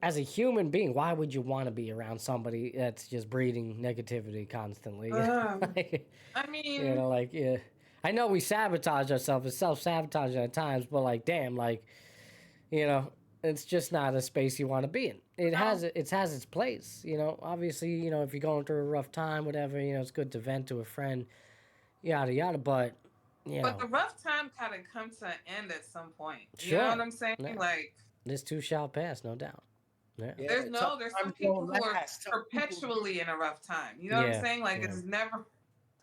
as a human being, why would you want to be around somebody that's just breeding negativity constantly? Like, I mean, yeah. I know we sabotage ourselves, it's self-sabotaging at times, but like, damn, like, it's just not a space you want to be in. It has its place, obviously, if you're going through a rough time, whatever, it's good to vent to a friend, yada yada, but but the rough time kind of comes to an end at some point. You know what sure, I'm saying? yeah, Like, this too shall pass, no doubt. Yeah. Yeah, there's tough some times people don't who are last. Tough people. perpetually in a rough time. You know what I'm Yeah. saying? Like, Yeah. it's never.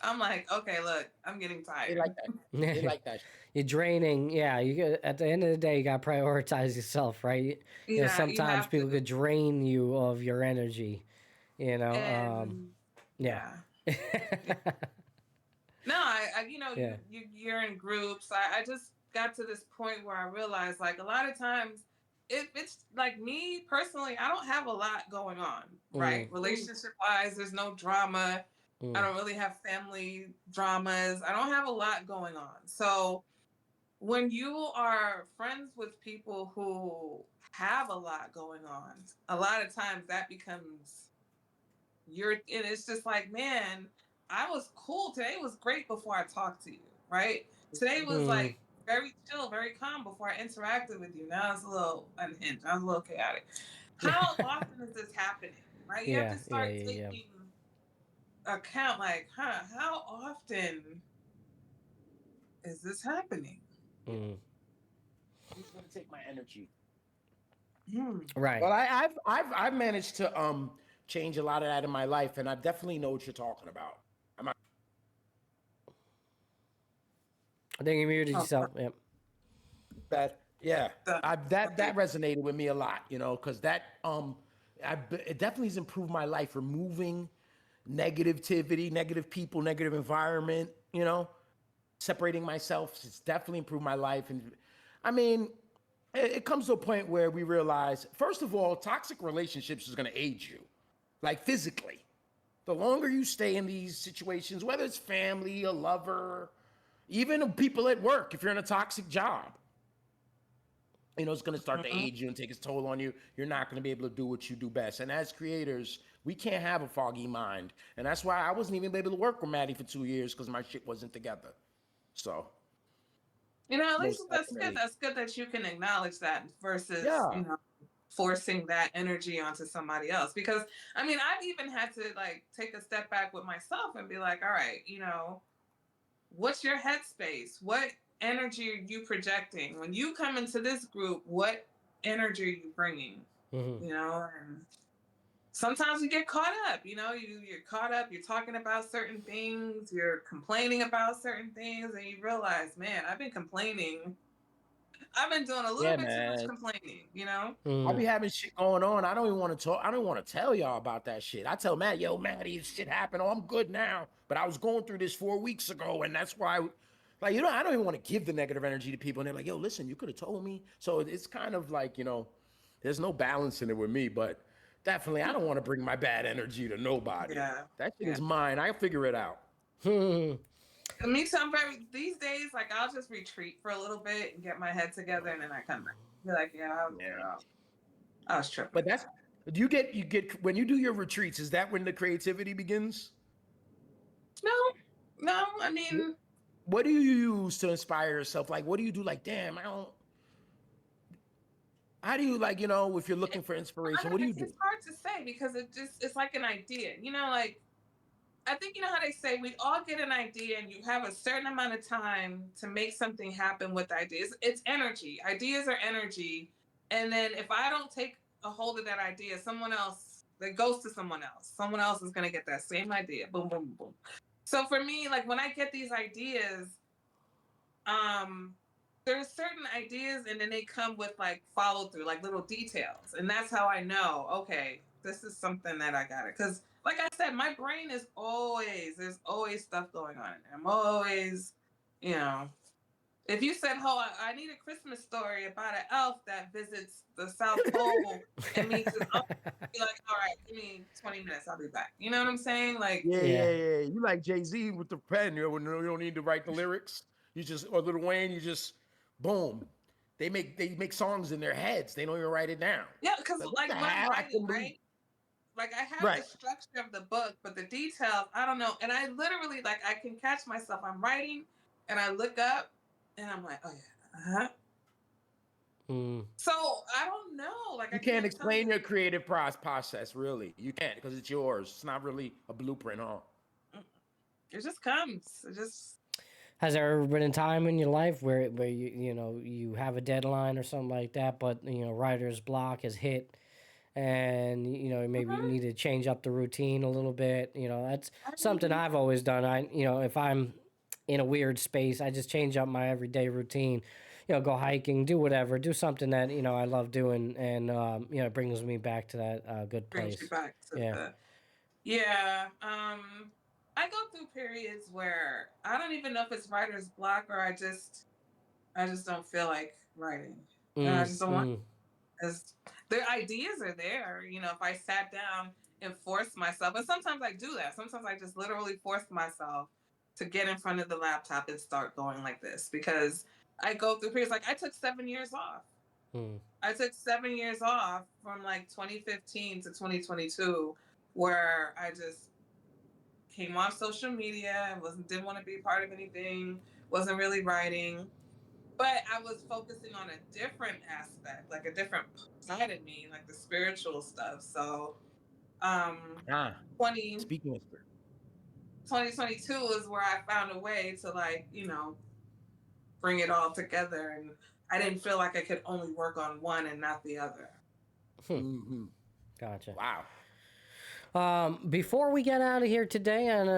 I'm like, okay, look, I'm getting They tired. like that. They like that. You're draining. Yeah, at the end of the day, you got to prioritize yourself, right? Yeah, you Sometimes have people to. could drain you of your energy. And Yeah. yeah. No, I Yeah. you're in groups. I just got to this point where I realized, like, a lot of times, if it's like me personally, I don't have a lot going on, right? Relationship wise, there's no drama. I don't really have family dramas. I don't have a lot going on. So when you are friends with people who have a lot going on, a lot of times that becomes and it's just like, man, I was cool. Today was great before I talked to you, right? Today was like very chill, very calm before I interacted with you. Now it's a little unhinged. I was a little chaotic. How often is this happening? Right? You have Yeah. to start Yeah. taking account, like, how often is this happening? Who's gonna take my energy? Right. Well, I've managed to change a lot of that in my life, and I definitely know what you're talking about. I think you muted yourself. Yep. That Yeah, So, that resonated with me a lot, you know, because it definitely has improved my life, removing negativity, negative people, negative environment, you know, separating myself. It's definitely improved my life. And I mean, it comes to a point where we realize, first of all, toxic relationships is going to age you, like physically. The longer you stay in these situations, whether it's family, a lover, even people at work, if you're in a toxic job, you know, it's going to start to age you and take its toll on you. You're not going to be able to do what you do best. And as creators, we can't have a foggy mind. And that's why I wasn't even able to work with Maddie for 2 years, because my shit wasn't together. So, you know, at least most that's good. definitely. That's good that you can acknowledge that versus, Yeah. you know, forcing that energy onto somebody else. Because I mean, I've even had to like take a step back with myself and be like, all right, you know, what's your headspace? What energy are you projecting? When you come into this group, what energy are you bringing? Mm-hmm. You know, and sometimes you get caught up, you know, you're caught up, you're talking about certain things, you're complaining about certain things, and you realize, man, I've been complaining. I've been doing a little Yeah, bit too much man. complaining, you know? I Mm. be having shit going on. I don't even want to talk. I don't want to tell y'all about that shit. I tell Matt, yo, Maddie, shit happened. Oh, I'm good now. But I was going through this 4 weeks ago, and that's why, like, you know, I don't even want to give the negative energy to people. And they're like, yo, listen, you could have told me. So it's kind of like, you know, there's no balance in it with me. But definitely, I don't want to bring my bad energy to nobody. Yeah. That shit Yeah. is mine. I figure it out. Hmm. Me too. I'm very, these days, like, I'll just retreat for a little bit and get my head together, and then I come back. Be like, yeah, Yeah. I was tripping. But do you get, when you do your retreats, is that when the creativity begins? No, no, I mean, What do you use to inspire yourself? Like, what do you do? Like, damn, I don't. How do you, like, you know, if you're looking for inspiration, what do you do? it's hard to say because it's like an idea, you know, like, I think you know how they say we all get an idea and you have a certain amount of time to make something happen with ideas. It's energy. Ideas are energy. And then if I don't take a hold of that idea, someone else that goes to someone else. Someone else is gonna get that same idea. Boom, boom, boom. So for me, like when I get these ideas, um, there's certain ideas and then they come with like follow through, like little details. And that's how I know, okay, this is something that I got it. Cause like I said, my brain is always, there's always stuff going on in there. I'm always, you know, if you said, oh, I need a Christmas story about an elf that visits the South Pole and meets his uncle, be like, all right, give me 20 minutes, I'll be back. You know what I'm saying? Like, Yeah, Yeah. yeah, yeah. You like Jay-Z with the pen. You know, when you don't need to write the lyrics. You just, or Lil Wayne, you just, boom. They make songs in their heads. They don't even write it down. yeah, because Like, what the like when I'm hell? I writing, couldn't believe. right? Like I have the Right. structure of the book, but the details, I don't know. And I literally like I can catch myself. I'm writing and I look up and I'm like, oh yeah. Uh-huh. Mm. So I don't know. Like I You can't can't tell explain you. your creative process, really. You can't, because it's yours. It's not really a blueprint, huh? It just comes. It just Has there ever been a time in your life where you know you have a deadline or something like that, but you know writer's block has hit, and you know maybe you uh-huh. need to change up the routine a little bit. You know that's I something mean, I've always done. You know if I'm in a weird space, I just change up my everyday routine. You know, go hiking, do whatever, do something that you know I love doing, and you know it brings me back to that good brings you place. back to Yeah. the yeah. I go through periods where I don't even know if it's writer's block or I just don't feel like writing. And I Mm, just don't want mm, because their ideas are there. You know, if I sat down and forced myself, and sometimes I do that. Sometimes I just literally force myself to get in front of the laptop and start going like this because I go through periods like I took 7 years off. mm, I took 7 years off from like 2015 to 2022, where I just came off social media and wasn't didn't want to be part of anything, wasn't really writing, but I was focusing on a different aspect, like a different side of me, like the spiritual stuff. So, um, Ah, 20, speaking of spirit. 2022 is where I found a way to like, you know, bring it all together. And I didn't feel like I could only work on one and not the other. hmm. Mm-hmm. Gotcha. Wow. Before we get out of here today, and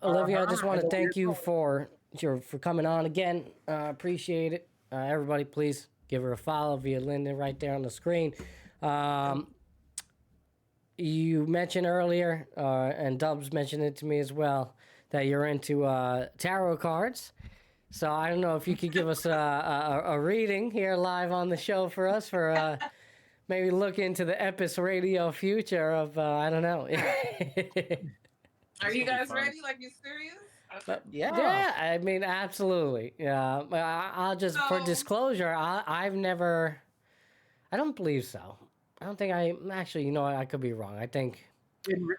Olivia, I just I want to know where thank you're you going. for coming on again. Appreciate it. Everybody, please Give her a follow, Olivia Linden, right there on the screen. You mentioned earlier, and Dubs mentioned it to me as well, that you're into tarot cards. So I don't know if you could give us a reading here live on the show for us, for maybe look into the Epis Radio future of, I don't know. Are you guys ready? Like, you serious? Okay. Yeah, I mean, absolutely. Yeah, I'll just, for disclosure, I don't believe so. I don't think actually, you know what, I could be wrong. I think,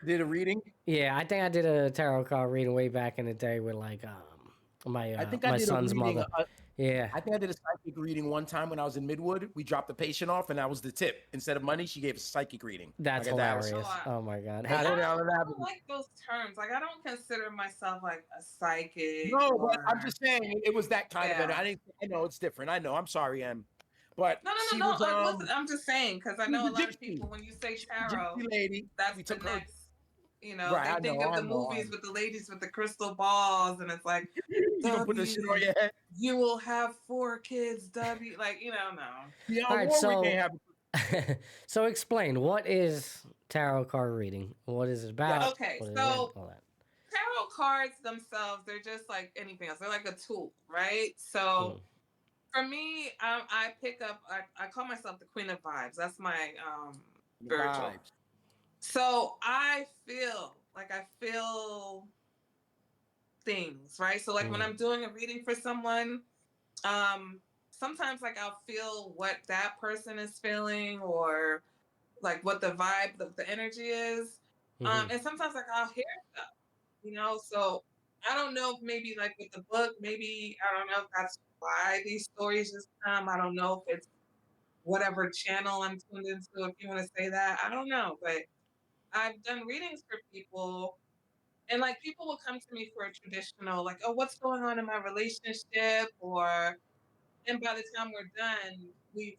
Did a reading? yeah, I think I did a tarot card reading way back in the day with like I think my I did son's a reading. mother. Yeah, I think I did a psychic reading one time when I was in Midwood. We dropped the patient off, and that was the tip. Instead of money, she gave us a psychic reading. that's Like a thousand. hilarious. Oh my god. I How did, don't like those terms. Like, I don't consider myself like a psychic. No, but I'm or- just saying it was that kind of Yeah. it. I know it's different. I know. I'm sorry, Em. But No. she Like, was, listen, I'm just saying, because I she know was a a lot of gypsy. people, when you say She's a tarot, gypsy lady. that's We the took her. next. You know, Right, I they think know, of the I know, movies I know. with the ladies with the crystal balls, and it's like, You gonna put this shit on your head? you will have 4 kids, W. Like, no. Yeah, All right, Warwick ain't have. so explain, what is tarot card reading? What is it about? Okay, What is so it? All that. tarot cards themselves, they're just like anything else. They're like a tool, right? So for me, I pick up, I call myself the Queen of Vibes. That's my spiritual. Vibes. So I feel things, right? So like when I'm doing a reading for someone, sometimes like I'll feel what that person is feeling, or like what the vibe, the energy is. And sometimes like I'll hear stuff, so I don't know if maybe like with the book, maybe I don't know if that's why these stories just come. I don't know if it's whatever channel I'm tuned into, if you want to say that. I don't know, but I've done readings for people, and like people will come to me for a traditional, like, oh, what's going on in my relationship? And by the time we're done, we've,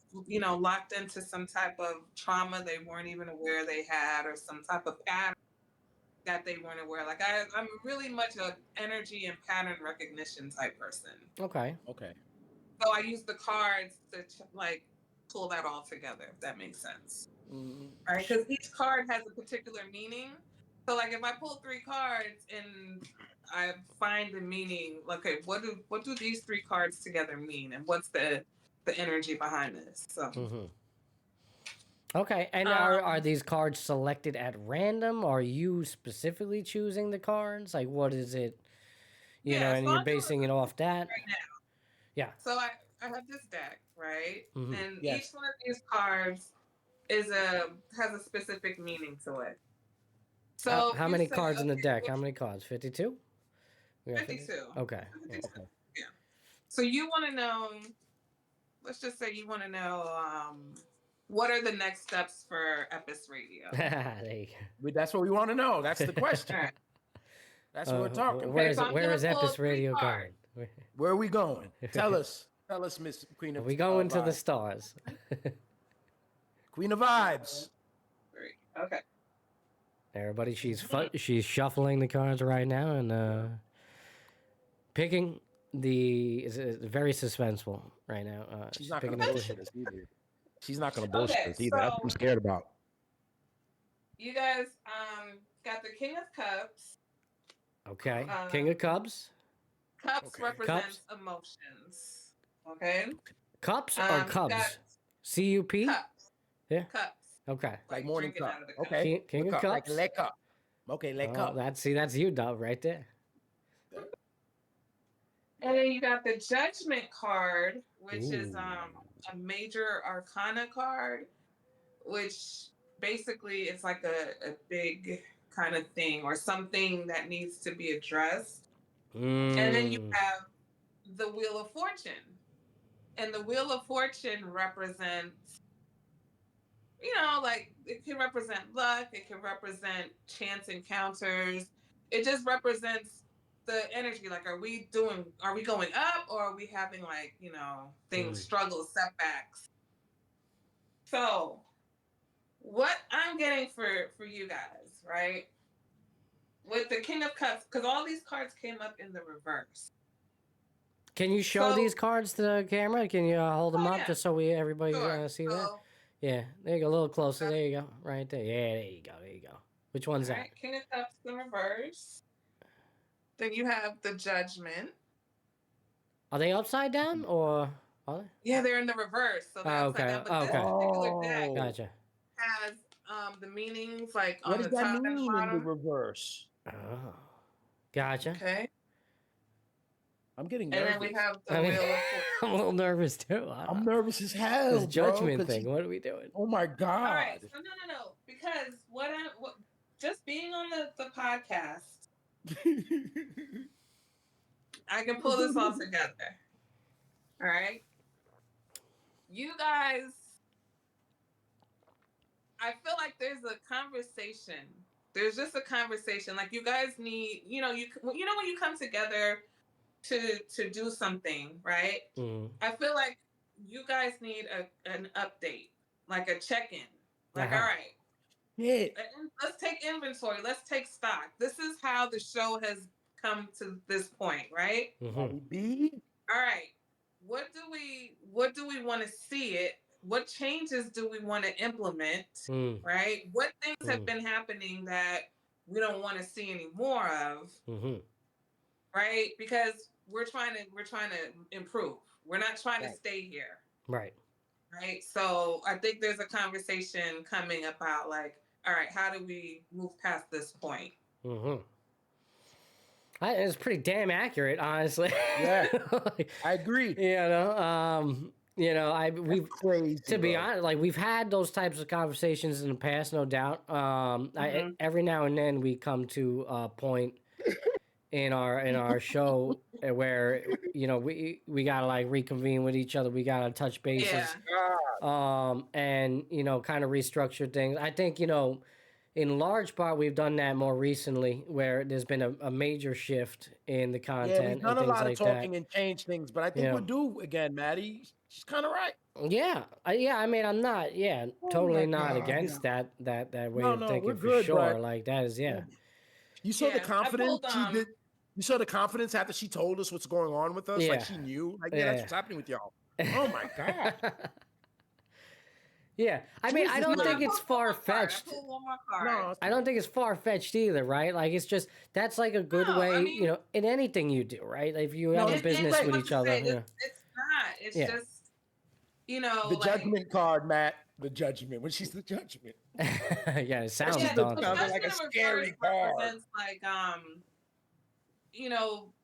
locked into some type of trauma they weren't even aware they had, or some type of pattern that they weren't aware. Like I'm really much a energy and pattern recognition type person. Okay. So I use the cards to like pull that all together, if that makes sense. Right? Because each card has a particular meaning. So like if I pull 3 cards and I find the meaning, okay, what do these 3 cards together mean, and what's the energy behind this? So Okay, and are these cards selected at random? Or are you specifically choosing the cards? Like, what is it? You know, and so you're I'm doing basing it off that. right now. Yeah. So I have this deck, right? And Yes. each one of these cards has a specific meaning to it. So How you many say, cards in the okay, deck? How many cards? 52? 52. Okay. 52. Yeah. So you want to know, let's just say you want to know what are the next steps for Epis Radio? That's what we want to know. That's the question. All right. That's what we're talking. Where so I'm where gonna is pull Epis 3 Radio cards. going? Where are we going? Tell us, Miss Queen Are of. we going to the Vibes. stars? Queen of Vibes. 3. Okay. Everybody, she's shuffling the cards right now and picking it's very suspenseful right now. She's not picking gonna the bullshit us either. She's not gonna bullshit Okay, us either. That's what I'm so- scared about. You guys got the King of Cups. Okay, King of Cups. Cups Okay. represents emotions. Okay. Cups or You Cubs? got C-U-P? Cups. Yeah. Cups. Okay. Like morning drinking cup. out of the cup. Okay. King of Cup, Cups. Like le cup. Okay, le Oh, cup. that's you, Dub, right there. And then you got the Judgment card, which is Ooh. a major arcana card, which basically is like a big kind of thing, or something that needs to be addressed. And then you have the Wheel of Fortune. And the Wheel of Fortune represents, like it can represent luck, it can represent chance encounters. It just represents the energy. Like, are we going up, or are we having like, things, struggles, setbacks? So what I'm getting for you guys, right? With the King of Cups, because all these cards came up in the reverse. Can you show So- these cards to the camera? Can you hold them Oh, up yeah. just so everybody Sure. see that? So, Yeah, there you go. A little closer. There you go. Right there. Yeah, there you go. There you go. Which one's all that? right, King of Cups in reverse. Then you have the Judgment. Are they upside down or are they? Yeah, they're in the reverse, so they're Oh, upside okay. down. But Oh, this okay. particular deck Gotcha. has the meanings like What on does the that top and the mean in the bottom. reverse? Oh, gotcha. Okay. I'm getting And nervous. then we have the I mean, Wheel of Fortune. I'm a little nervous too. I'm nervous as hell, This bro. judgment 'cause thing. he- What are we doing? Oh my All god. right, so no, because what just being on the podcast, I can pull this all together. All right, you guys. I feel like there's a conversation. There's just a conversation. Like you guys need, when you come together to do something, right? Mm. I feel like you guys need an update, like a check-in. Like, Uh-huh. all right, Yeah. let's take inventory. Let's take stock. This is how the show has come to this point, right? Mm-hmm. B. All right. What do we want to see it? What changes do we want to implement? Mm. Right? What things have been happening that we don't want to see any more of? Mm-hmm. Right? Because we're trying to improve. We're not trying to stay here. Right. Right? So I think there's a conversation coming about like, all right, how do we move past this point? Mm-hmm. It's pretty damn accurate, honestly. Yeah. Like, I agree. we've Crazy. to be bro. honest, like we've had those types of conversations in the past, no doubt. Every now and then we come to a point in our show where we gotta like reconvene with each other. We gotta touch bases. Yeah. And kind of restructure things. I think in large part we've done that more recently, where there's been a major shift in the content. Yeah, we've done and a things lot like of talking and changed things, but I think Yeah. we'll do again, Maddie. She's kind of right. that. Yeah, I mean, I'm not. Yeah, totally my not God, against that way No, of no, thinking we're for good, sure. but- Like that is You saw the Yeah, I confidence pulled, she did. You saw the confidence after she told us what's going on with us. Yeah. Like she knew. Like, Yeah. that's what's happening with y'all. Oh my god. Yeah, I mean, I Jesus, don't man. think it's far fetched. I pulled one more card. No, I don't think it's far fetched either, right? Like it's just that's like a good No, way, I mean- in anything you do, right? If you have a it's- business it's with what each to other, say, yeah. It's not. It's Yeah. just the like, judgment card, Matt. The judgment. When she's the judgment. Yeah, it sounds yeah, daunting. Sounds the like a judgment scary reverse card. represents like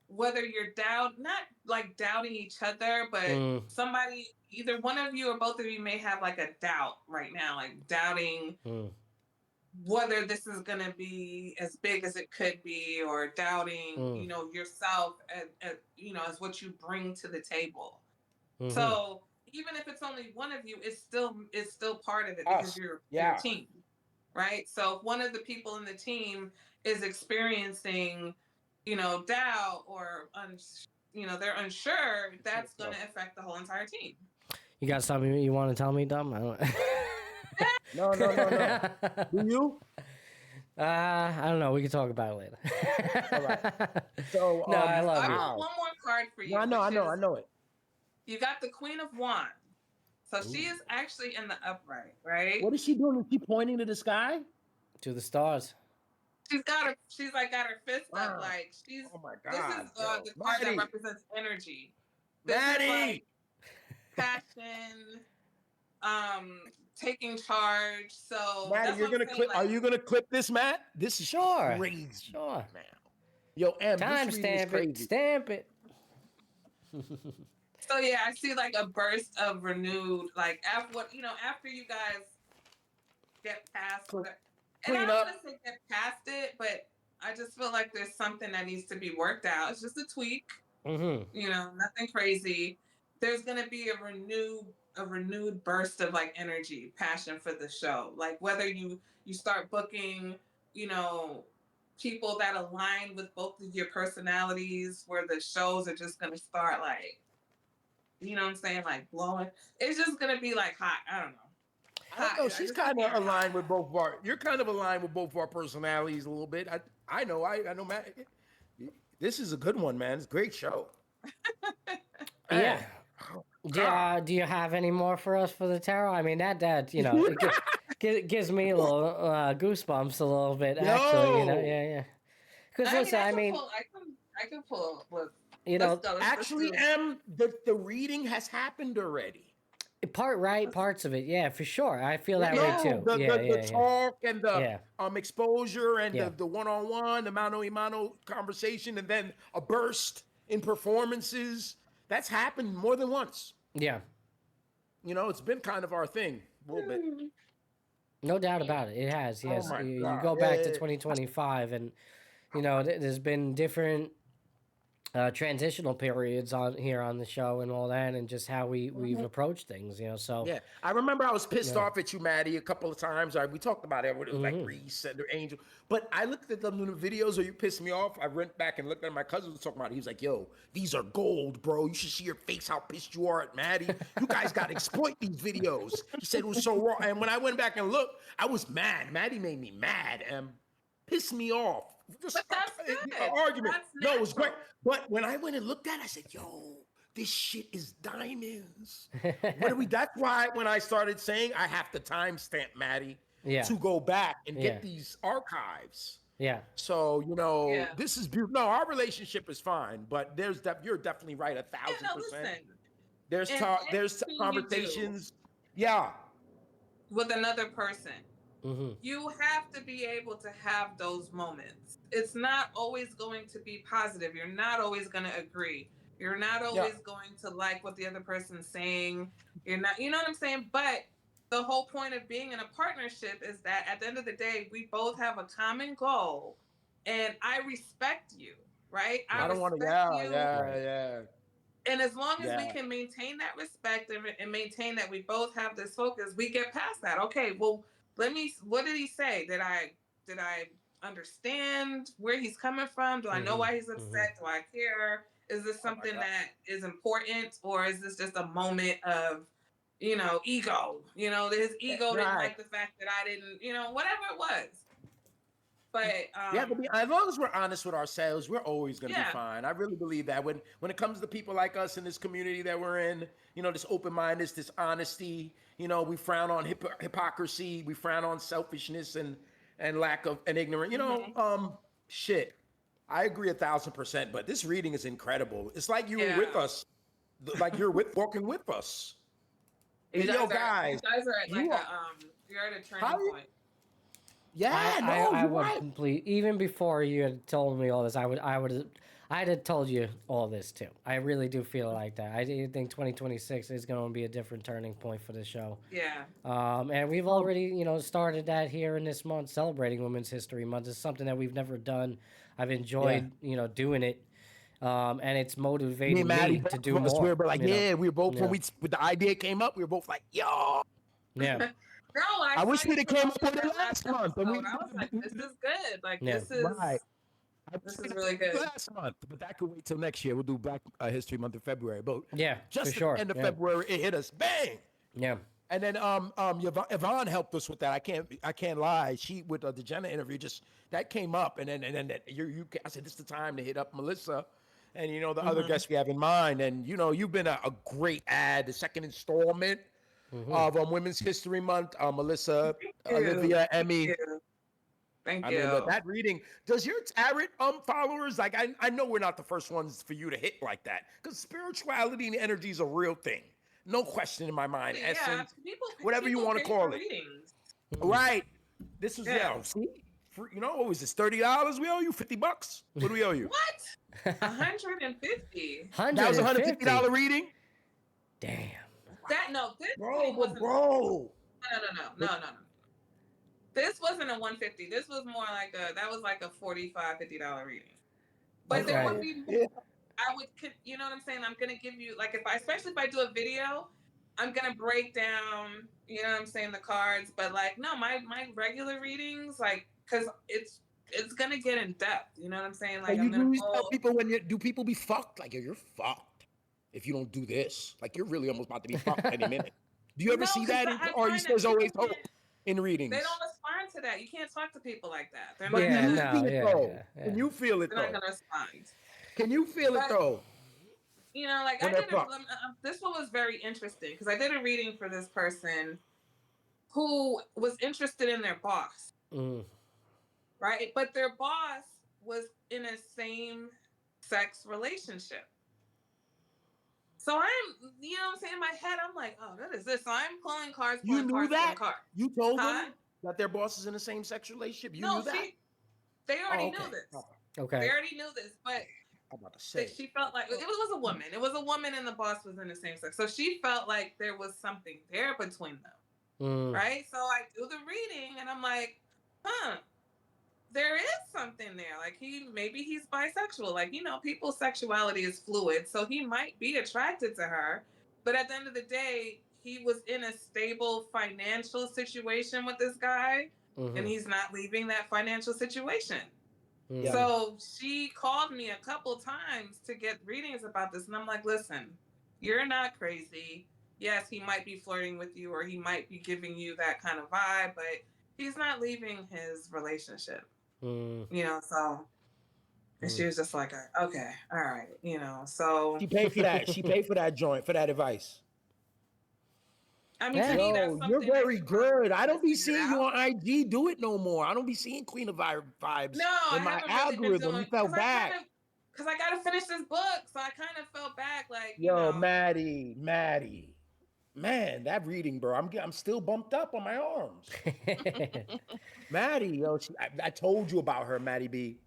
whether you're not like doubting each other, but Mm. somebody, either one of you or both of you may have like a doubt right now, like doubting Mm. whether this is going to be as big as it could be, or doubting, yourself as what you bring to the table. Mhm. So even if it's only one of you, it's still part of it Us. because you're Yeah. a team, right? So if one of the people in the team is experiencing, doubt or they're unsure, that's going to affect the whole entire team. You got something you want to tell me, Dom? I don't. No. Do you? I don't know. We can talk about it later. All right. So No, I love I you. pulled one more card for you. No, I know. which I is- know it. You got the Queen of Wands. So she is actually in the upright, right? What is she doing? Is she pointing to the sky? To the stars. She's got her fist up, Wow. like she's. Oh my This god. is the card Maddie. that represents energy. This is Maddie. like passion, taking charge. So Maddie, that's you're what I'm gonna saying, clip. like, Are you gonna clip this, Matt? This is Sure. crazy. Sure. Now. Yo, M, Time this reading is stamp it. crazy. Stamp it. So yeah, I see like a burst of renewed, like after you guys get past Cl- whatever, and I clean don't up. want to say get past it, but I just feel like there's something that needs to be worked out. It's just a tweak, Mm-hmm. nothing crazy. There's gonna be a renewed burst of like energy, passion for the show. Like whether you start booking, people that align with both of your personalities, where the shows are just gonna start like, you know what I'm saying, like blowing. It's just gonna be like hot. I don't know. I don't know. I She's just kind of can't- aligned with both of our. You're kind of aligned with both of our personalities a little bit. I know, Matt. This is a good one, man. It's a great show. Yeah. God. Do you have any more for us for the tarot? I mean, that you know, it gives me a little goosebumps a little bit, actually. You know, Yo. yeah. Because I mean, listen, I mean, I can pull. Look, you let's know, go. Let's Actually, do. the reading has happened already. part right, parts of it, yeah, for sure. I feel that way Yeah. No, too. the talk and the Yeah. exposure and Yeah. the one-on-one, the mano a mano conversation, and then a burst in performances. That's happened more than once. Yeah. You know, it's been kind of our thing a little bit. No doubt about it. It has. Oh Yes. my You God. go Yeah, back yeah, to yeah. 2025 and you know, there's been different transitional periods on here on the show and all that, and just how we've approached things, you know. So Yeah, I remember I was pissed Yeah. off at you, Maddie, a couple of times. We talked about it. It was like Reese and Angel. But I looked at them in the videos where you pissed me off. I went back and looked at my cousin was talking about it. He was like, yo, these are gold, bro. You should see your face, how pissed you are at Maddie. You guys got to exploit these videos. He said it was so raw. And when I went back and looked, I was mad. Maddie made me mad and pissed me off. Just But that's good. an argument. That's No, it was great. natural. But when I went and looked at it, I said, yo, this shit is diamonds. What are we? That's why when I started saying I have to timestamp Maddie Yeah. to go back and Yeah. get these archives. yeah. So you know, Yeah. this is beautiful. No, our relationship is fine, but you're definitely right, 1,000%. Yeah, no, listen. There's And talk. There's anything you do- conversations. Yeah. With another person, Mm-hmm. you have to be able to have those moments. It's not always going to be positive. You're not always going to agree. You're not always going to like what the other person's saying. You're not, you know what I'm saying? But the whole point of being in a partnership is that at the end of the day, we both have a common goal, and I respect you, right? I don't want to. respect you. Yeah. And as long as we Yeah. can maintain that respect and maintain that we both have this focus, we get past that. Okay, well, what did he say? Did I understand where he's coming from? Do I know why he's upset? Do I care? Is this something that is important, or is this just a moment of, you know, ego? You know, his ego didn't Right. like the fact that I didn't, you know, whatever it was. But Yeah, but as long as we're honest with ourselves, we're always going to Yeah. be fine. I really believe that when it comes to people like us in this community that we're in, you know, this open-mindedness, this honesty, you know, we frown on hypocrisy, we frown on selfishness and lack of and ignorance. You know, shit. I agree 1,000%. But this reading is incredible. It's like you were with Yeah. us, like you're walking with us. you And guys yo, are, guys, you guys are at like you you're at a turning How you- point. yeah, I you're would right. complete even before you had told me all this. I'd have told you all this too. I really do feel like that. I do think 2026 is going to be a different turning point for the show. Yeah. And we've already, you know, started that here in this month, celebrating Women's History Month. It's something that we've never done. I've enjoyed, you know, doing it. And it's motivated Me and Maddie me to both do of us, more. we were like, you know? yeah, we were both Yeah. when the idea came up, we were both like, yo. Yeah. Girl, I wish saw you we'd have came up promote with it that last month, and we- episode. I was like, this is good. Like, Yeah. this is Right. This is really good. Last month, but that could wait till next year. We'll do Black History Month in February. But Yeah, just for sure. at the end of Yeah. February, it hit us bang. Yeah. And then Yvonne helped us with that. I can't lie. She with the Jenna interview just that came up, and then that I said this is the time to hit up Melissa, and you know the other guests we have in mind, and you know you've been a great ad, the second installment of Women's History Month. Melissa, Olivia, Emmy. Thank I you. mean, that reading. Does your tarot followers like? I know we're not the first ones for you to hit like that because spirituality and energy is a real thing, no question in my mind. Yeah, Essence, people, whatever you people want to pay call for it. readings. Right. This is Yeah. see, you know what was this? $30 we owe you? $50? What do we owe you? What? 150. That was a $150 reading. Damn. This Bro, reading but wasn't. bro. No. This wasn't a 150. This was more like that was like a $45, $50 reading. But there would be more. Yeah. I would, you know what I'm saying? I'm gonna give you like especially if I do a video, I'm gonna break down, you know what I'm saying, the cards. But like, no, my regular readings, like, cause it's gonna get in depth. You know what I'm saying? Like, you I'm gonna tell people do people be fucked? Like, you're fucked if you don't do this. Like, you're really almost about to be fucked any minute. Do you ever see that, or you there's always hope in readings? They don't respond to that. You can't talk to people like that. They're But not can gonna, you feel it though? Can you feel it they're not though? gonna respond. Can you feel it though? You know, like When I they're did fucked. this one was very interesting because I did a reading for this person who was interested in their boss, right? But their boss was in a same sex relationship. So you know what I'm saying? In my head, I'm like, oh, what is this? So I'm pulling cards, You pulling knew cards, pulling that? cards. You told Huh? them that their boss is in a same-sex relationship? You No, knew that? they already Oh, knew okay. this. Oh, Okay. They already knew this, but I'm about to that say. she felt like it was a woman. It was a woman and the boss was in the same sex. So she felt like there was something there between them. Right? So I do the reading and I'm like, there is something there. Like maybe he's bisexual. Like, you know, people's sexuality is fluid. So he might be attracted to her. But at the end of the day, he was in a stable financial situation with this guy and he's not leaving that financial situation. Yeah. So she called me a couple times to get readings about this. And I'm like, listen, you're not crazy. Yes, he might be flirting with you or he might be giving you that kind of vibe, but he's not leaving his relationship. You know, so and she was just like, okay, all right, you know, so She paid for that. She paid for that joint, for that advice. I mean, to me, that's Yo, something you're very that you good. I don't be figured seeing you out. on IG do it no more. I don't be seeing Queen of vibes No, I in my haven't really been algorithm. You doing fell back. because I gotta finish this book, so I kind of felt back, like, you Yo, know. Maddie, man, that reading, bro. I'm still bumped up on my arms. Maddie, yo, I told you about her, Maddie B.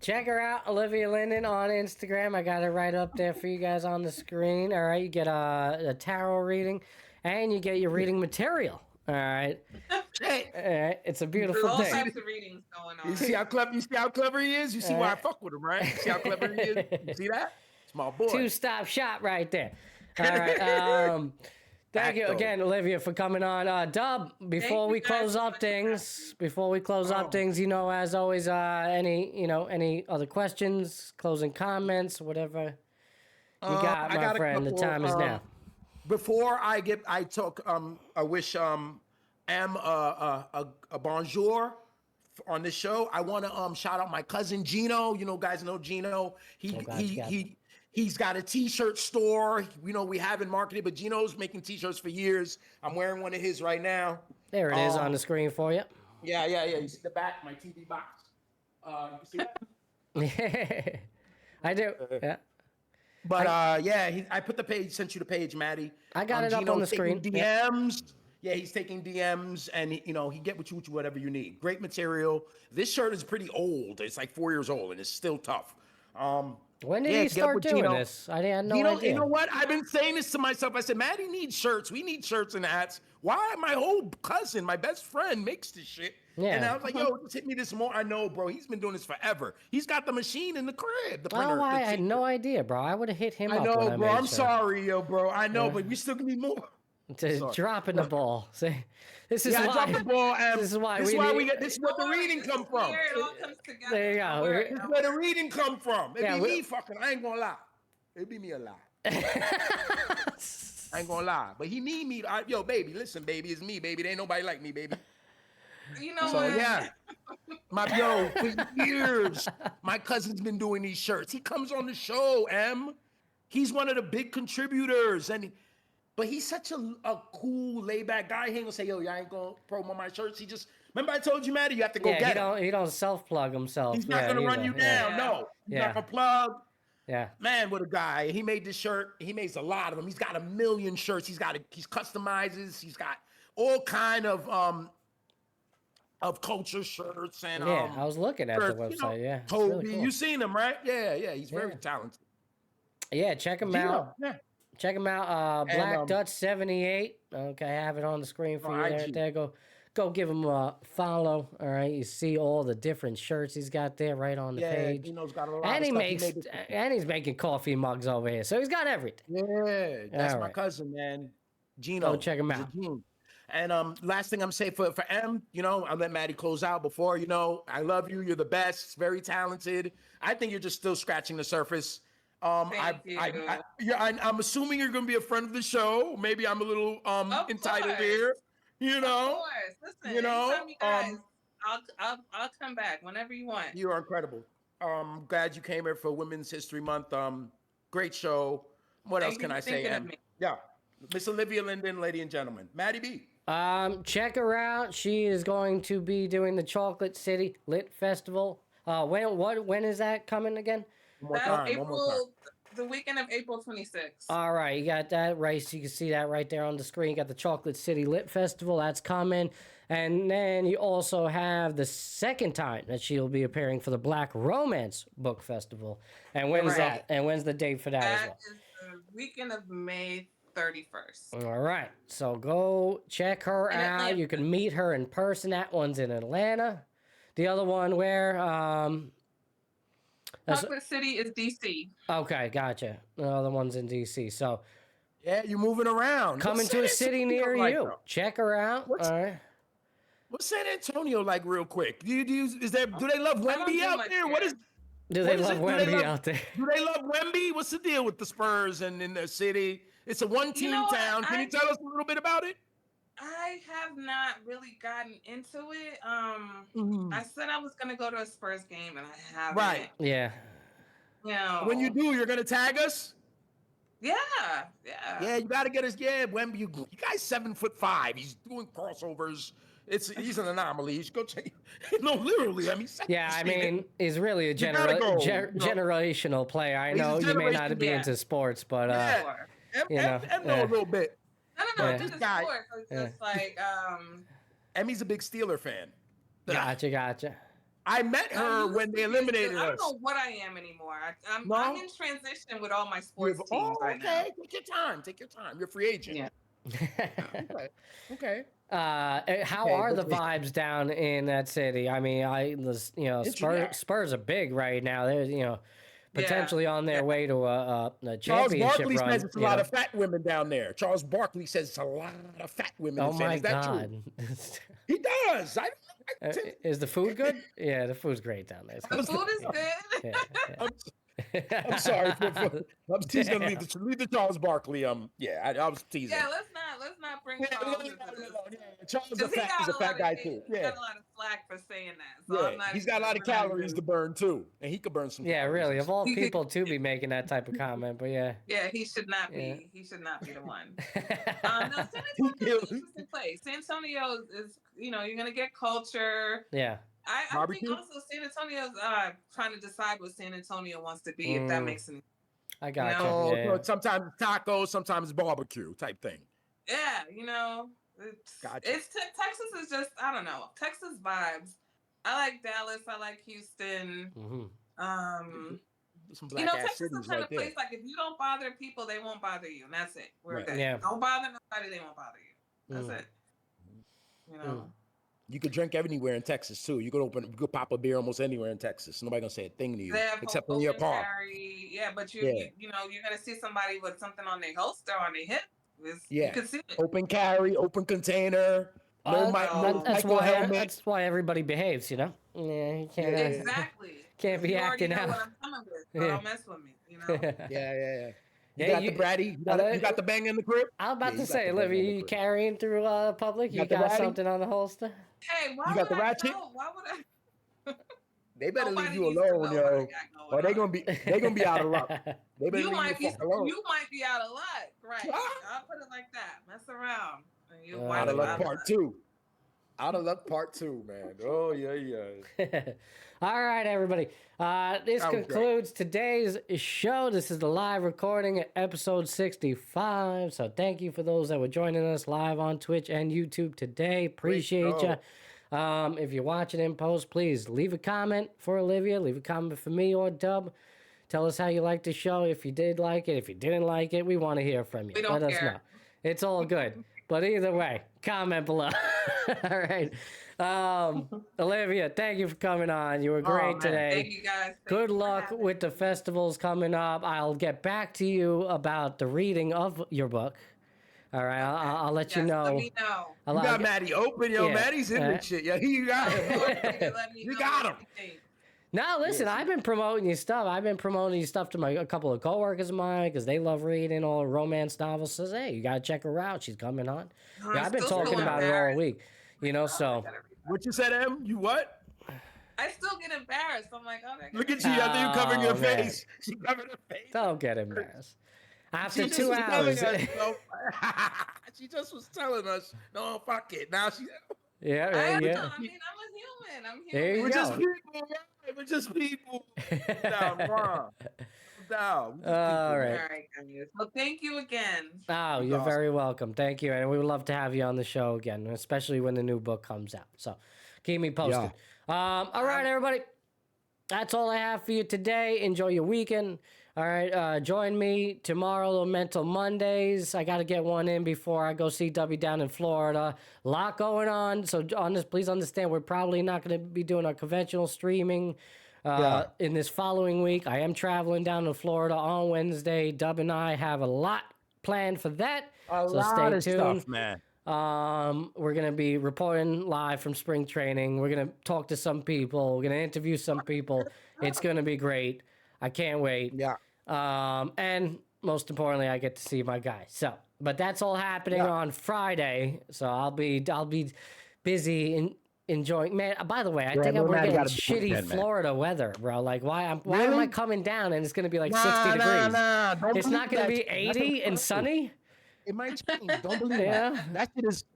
Check her out, Olivia Linden on Instagram. I got it right up there for you guys on the screen. All right, you get a tarot reading, and you get your reading material. All right, Hey, all right. It's a beautiful There's all thing. types of readings going on. you see how clever he is? You see why I fuck with him, right? You see how clever he is? You see that? It's my boy. Two-stop shop right there. All right. Thank you again, Olivia, for coming on. Dub, before we close up things, you know, as always, any other questions, closing comments, whatever you got, my friend. The time is now. Before I wish M a bonjour on this show. I want to shout out my cousin Gino. You know, guys know Gino. He's got a t-shirt store. You know, we haven't marketed, but Gino's making t-shirts for years. I'm wearing one of his right now. There it is on the screen for you. Yeah. You see the back, my TV box. You see that? I do. Yeah. But I put the page, sent you the page, Maddie. I got it up on the screen. DMs. Yeah, he's taking DMs, and he get with you whatever you need. Great material. This shirt is pretty old. It's like 4 years old, and it's still tough. When did he start doing this? I had no idea. You know what? I've been saying this to myself. I said, Maddie needs shirts. We need shirts and hats. Why? My whole cousin, my best friend, makes this shit. Yeah. And I was like, yo, just hit me this more. I know, bro. He's been doing this forever. He's got the machine in the crib, the printer. Oh, I had no idea, bro. I would have hit him up. I know, when bro. I'm sorry, yo, bro. I know, but we still need more. Dropping the ball. See, this is why. Drop the ball. This is why. This is what the reading come from. It all comes together. There you go. This is where the reading come from. It be me fucking. I ain't gonna lie. It be me a lie. I ain't gonna lie. But he need me. Yo, baby, listen, baby, it's me, baby. There ain't nobody like me, baby. You know so what? Yeah. For years, my cousin's been doing these shirts. He comes on the show, M. He's one of the big contributors, but he's such a cool, laid-back guy. He ain't gonna say, yo, I ain't gonna promo my shirts. He just, remember I told you, Maddie, you have to go get him. He don't self-plug himself. He's not gonna run you down. No, he's not gonna plug. Yeah. Man, what a guy. He made this shirt. He makes a lot of them. He's got 1 million shirts. He customizes. He's got all kind of culture shirts and I was looking at the website. You know, Toby, really cool. You seen him, right? Yeah. He's very talented. Yeah, check him out. Yeah. Check him out. Black Dutch 78. Okay, I have it on the screen for you there. Go give him a follow. All right, you see all the different shirts he's got there right on the page. Gino's got a lot and of he's making coffee mugs over here, so he's got everything. Yeah, that's my cousin, man. Gino. Go check him out. And last thing I'm saying for M, you know, I'll let Maddie close out before, you know, I love you. You're the best. Very talented. I think you're just still scratching the surface. Thank you. I'm assuming you're going to be a friend of the show. Maybe I'm a little entitled here. You know, of course. Listen, you know, anytime you guys, I'll come back whenever you want. You are incredible. Glad you came here for Women's History Month. Great show. What else Thank can you I for say? thinking of me. Yeah, Miss Olivia Linden, ladies and gentlemen, Maddie B. Check her out. She is going to be doing the Chocolate City Lit Festival. When is that coming again? One more That's time. the weekend of April 26th. All right, you got that right. So you can see that right there on the screen. You got the Chocolate City Lit Festival. That's coming. And then you also have the second time that she'll be appearing for the Black Romance Book Festival. And when's that? And when's the date for that as well? That is the weekend of May 31st. All right. So go check her In out. Atlanta. You can meet her in person. That one's in Atlanta. The other one where? Chocolate City is DC. Okay, gotcha. The other one's in DC. So Yeah, you're moving around. coming to a city near you. Check her out. All right. What's San Antonio like, real quick? Do they love Wemby do out much there? here. What is? Do they love Wemby out there? Do they love Wemby? What's the deal with the Spurs and in the city? It's a one-team town. Can you tell us a little bit about it? I have not really gotten into it. I said I was gonna go to a Spurs game, and I haven't. Right. Yeah. You know. When you do, you're gonna tag us. Yeah. Yeah, you gotta get us. Yeah, Wemby, you guys 7'5". He's doing crossovers. He's an anomaly. You should go check. No, literally. I mean. Yeah, I mean, he's really a generational player. I know you may not be into sports, but Em know a little bit. No, I'm into sports. It's just like Emmy's a big Steeler fan. Gotcha. I met her when they eliminated us. I don't know what I am anymore. I'm in transition with all my sports teams right now. Take your time. You're a free agent. Yeah. Okay. How are the vibes down in that city? I mean, Spurs are big right now. They're potentially on their way to a Charles championship Barkley run. says it's a lot of fat women down there. Charles Barkley says it's a lot of fat women. Oh my God! He does. Is the food good? Yeah, the food's great down there. The food is good. Yeah. I'm sorry. I'm teasing. Leave the Charles Barkley. I was teasing. Yeah, let's not bring Charles into this. Charles is a fat guy too. He got a lot of slack for saying that. So he's got a lot of calories to burn too, and he could burn some. Yeah, really. Of all people to be making that type of comment, but yeah. Yeah, he should not be. Yeah. He should not be the one. No, San Antonio is an interesting place. San Antonio is you're gonna get culture. Yeah. I think also San Antonio's trying to decide what San Antonio wants to be, if that makes any sense. I got you. Sometimes tacos, sometimes barbecue type thing. Yeah, Texas is just, I don't know, Texas vibes. I like Dallas. I like Houston. Some black ass Texas is the kind of place like if you don't bother people, they won't bother you, and that's it. We're good. Yeah. Don't bother nobody, they won't bother you. That's it. You could drink anywhere in Texas too. You could pop a beer almost anywhere in Texas. Nobody gonna say a thing to you except in your car. Yeah, but you're gonna see somebody with something on their holster on their hip. You can see it. Open carry, open container. That's why everybody behaves, Yeah, you can't. Exactly. Can't be acting out. What I'm coming with, so don't mess with me. Yeah. You got the bratty. You got the bang in the crib. I was about to say, Olivia, you carrying through public? You got something on the holster? Hey, you got the ratchet? Why would I? They better leave you alone, yo. Or they gonna be out of luck. They better you might be alone. You might be out of luck, right? I'll put it like that. Mess around. Out of luck part 2. Out of luck part 2, man. Oh yeah. All right, everybody. This concludes today's show. This is the live recording of episode 65. So thank you for those that were joining us live on Twitch and YouTube today. Appreciate you. If you're watching in post, please leave a comment for Olivia. Leave a comment for me or Dub. Tell us how you liked the show. If you did like it, if you didn't like it, we want to hear from you. Let us know. It's all good. But either way, comment below. All right. Olivia, thank you for coming on. You were great today. Thank you guys. Good luck with the festivals coming up. I'll get back to you about the reading of your book. All right, I'll let you know. Let me know. You got Maddie open, yo. Maddie's in this shit. Yeah, you got him. You got him. No, listen, I've been promoting your stuff. I've been promoting your stuff to a couple of coworkers of mine because they love reading all romance novels. Says, hey, you got to check her out. She's coming on. Yeah, I've been talking about it all week. So. What you said, Em? You what? I still get embarrassed. I'm like, look at you. I think you're covering your face. She covered her face. Don't get embarrassed. After She 2 just was telling hours. us, she just was telling us, no, fuck it. Now she. Yeah, I yeah, am. yeah. I mean, I'm a human. I'm human. There you We're go. just people, right? We're just people. Down, wow. Down. We're just All people, right. man. All right, guys. Well, thank you again. Oh, It's you're awesome. very welcome. Thank you. And we would love to have you on the show again, especially when the new book comes out. So keep me posted. All right, everybody. That's all I have for you today. Enjoy your weekend. All right. Join me tomorrow on Mental Mondays. I got to get one in before I go see W down in Florida. A lot going on. So on this, please understand, we're probably not going to be doing our conventional streaming in this following week. I am traveling down to Florida on Wednesday. Dub and I have a lot planned for that. A so lot stay of tuned. stuff, man. We're going to be reporting live from spring training. We're going to talk to some people. We're going to interview some people. It's going to be great. I can't wait. Yeah. And most importantly, I get to see my guy. So, but that's all happening on Friday. So I'll be busy enjoying. Man, by the way, I think we're getting shitty Florida weather, bro. Like, why am I coming down and it's going to be like 60 degrees? Don't It's not going to be 80 and sunny. It might change. Don't believe that. That's just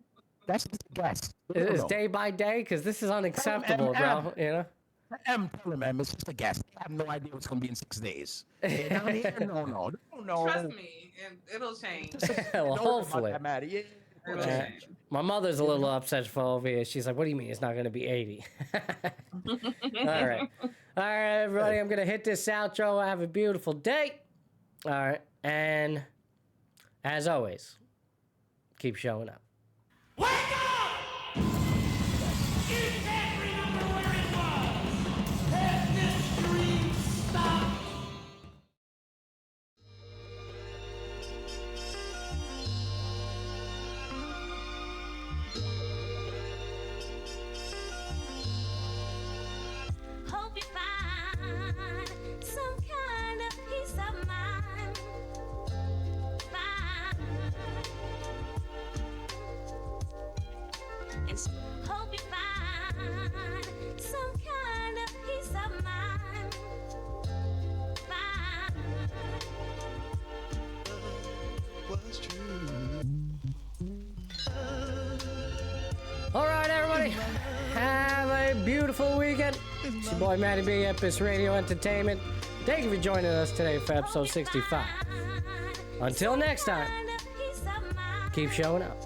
a guess. It's day by day because this is unacceptable, bro. You know. I'm telling them, it's just a guess. I have no idea what's gonna be in 6 days. Down here, no. Trust me, it'll change. Well, hopefully. It'll change. My mother's a little upset for over here. She's like, "What do you mean it's not going to be 80?" All right, everybody. I'm going to hit this outro. Have a beautiful day. All right, and as always, keep showing up. Wake up! You can't remember where it was. Has this dream stopped? Hope you find some kind of peace of mind. And hope you find some kind of peace of mind. Was true. All right, everybody. Have a beautiful weekend. It's your boy Matty B, Epis Radio Entertainment. Thank you for joining us today for episode 65. Until next time, keep showing up.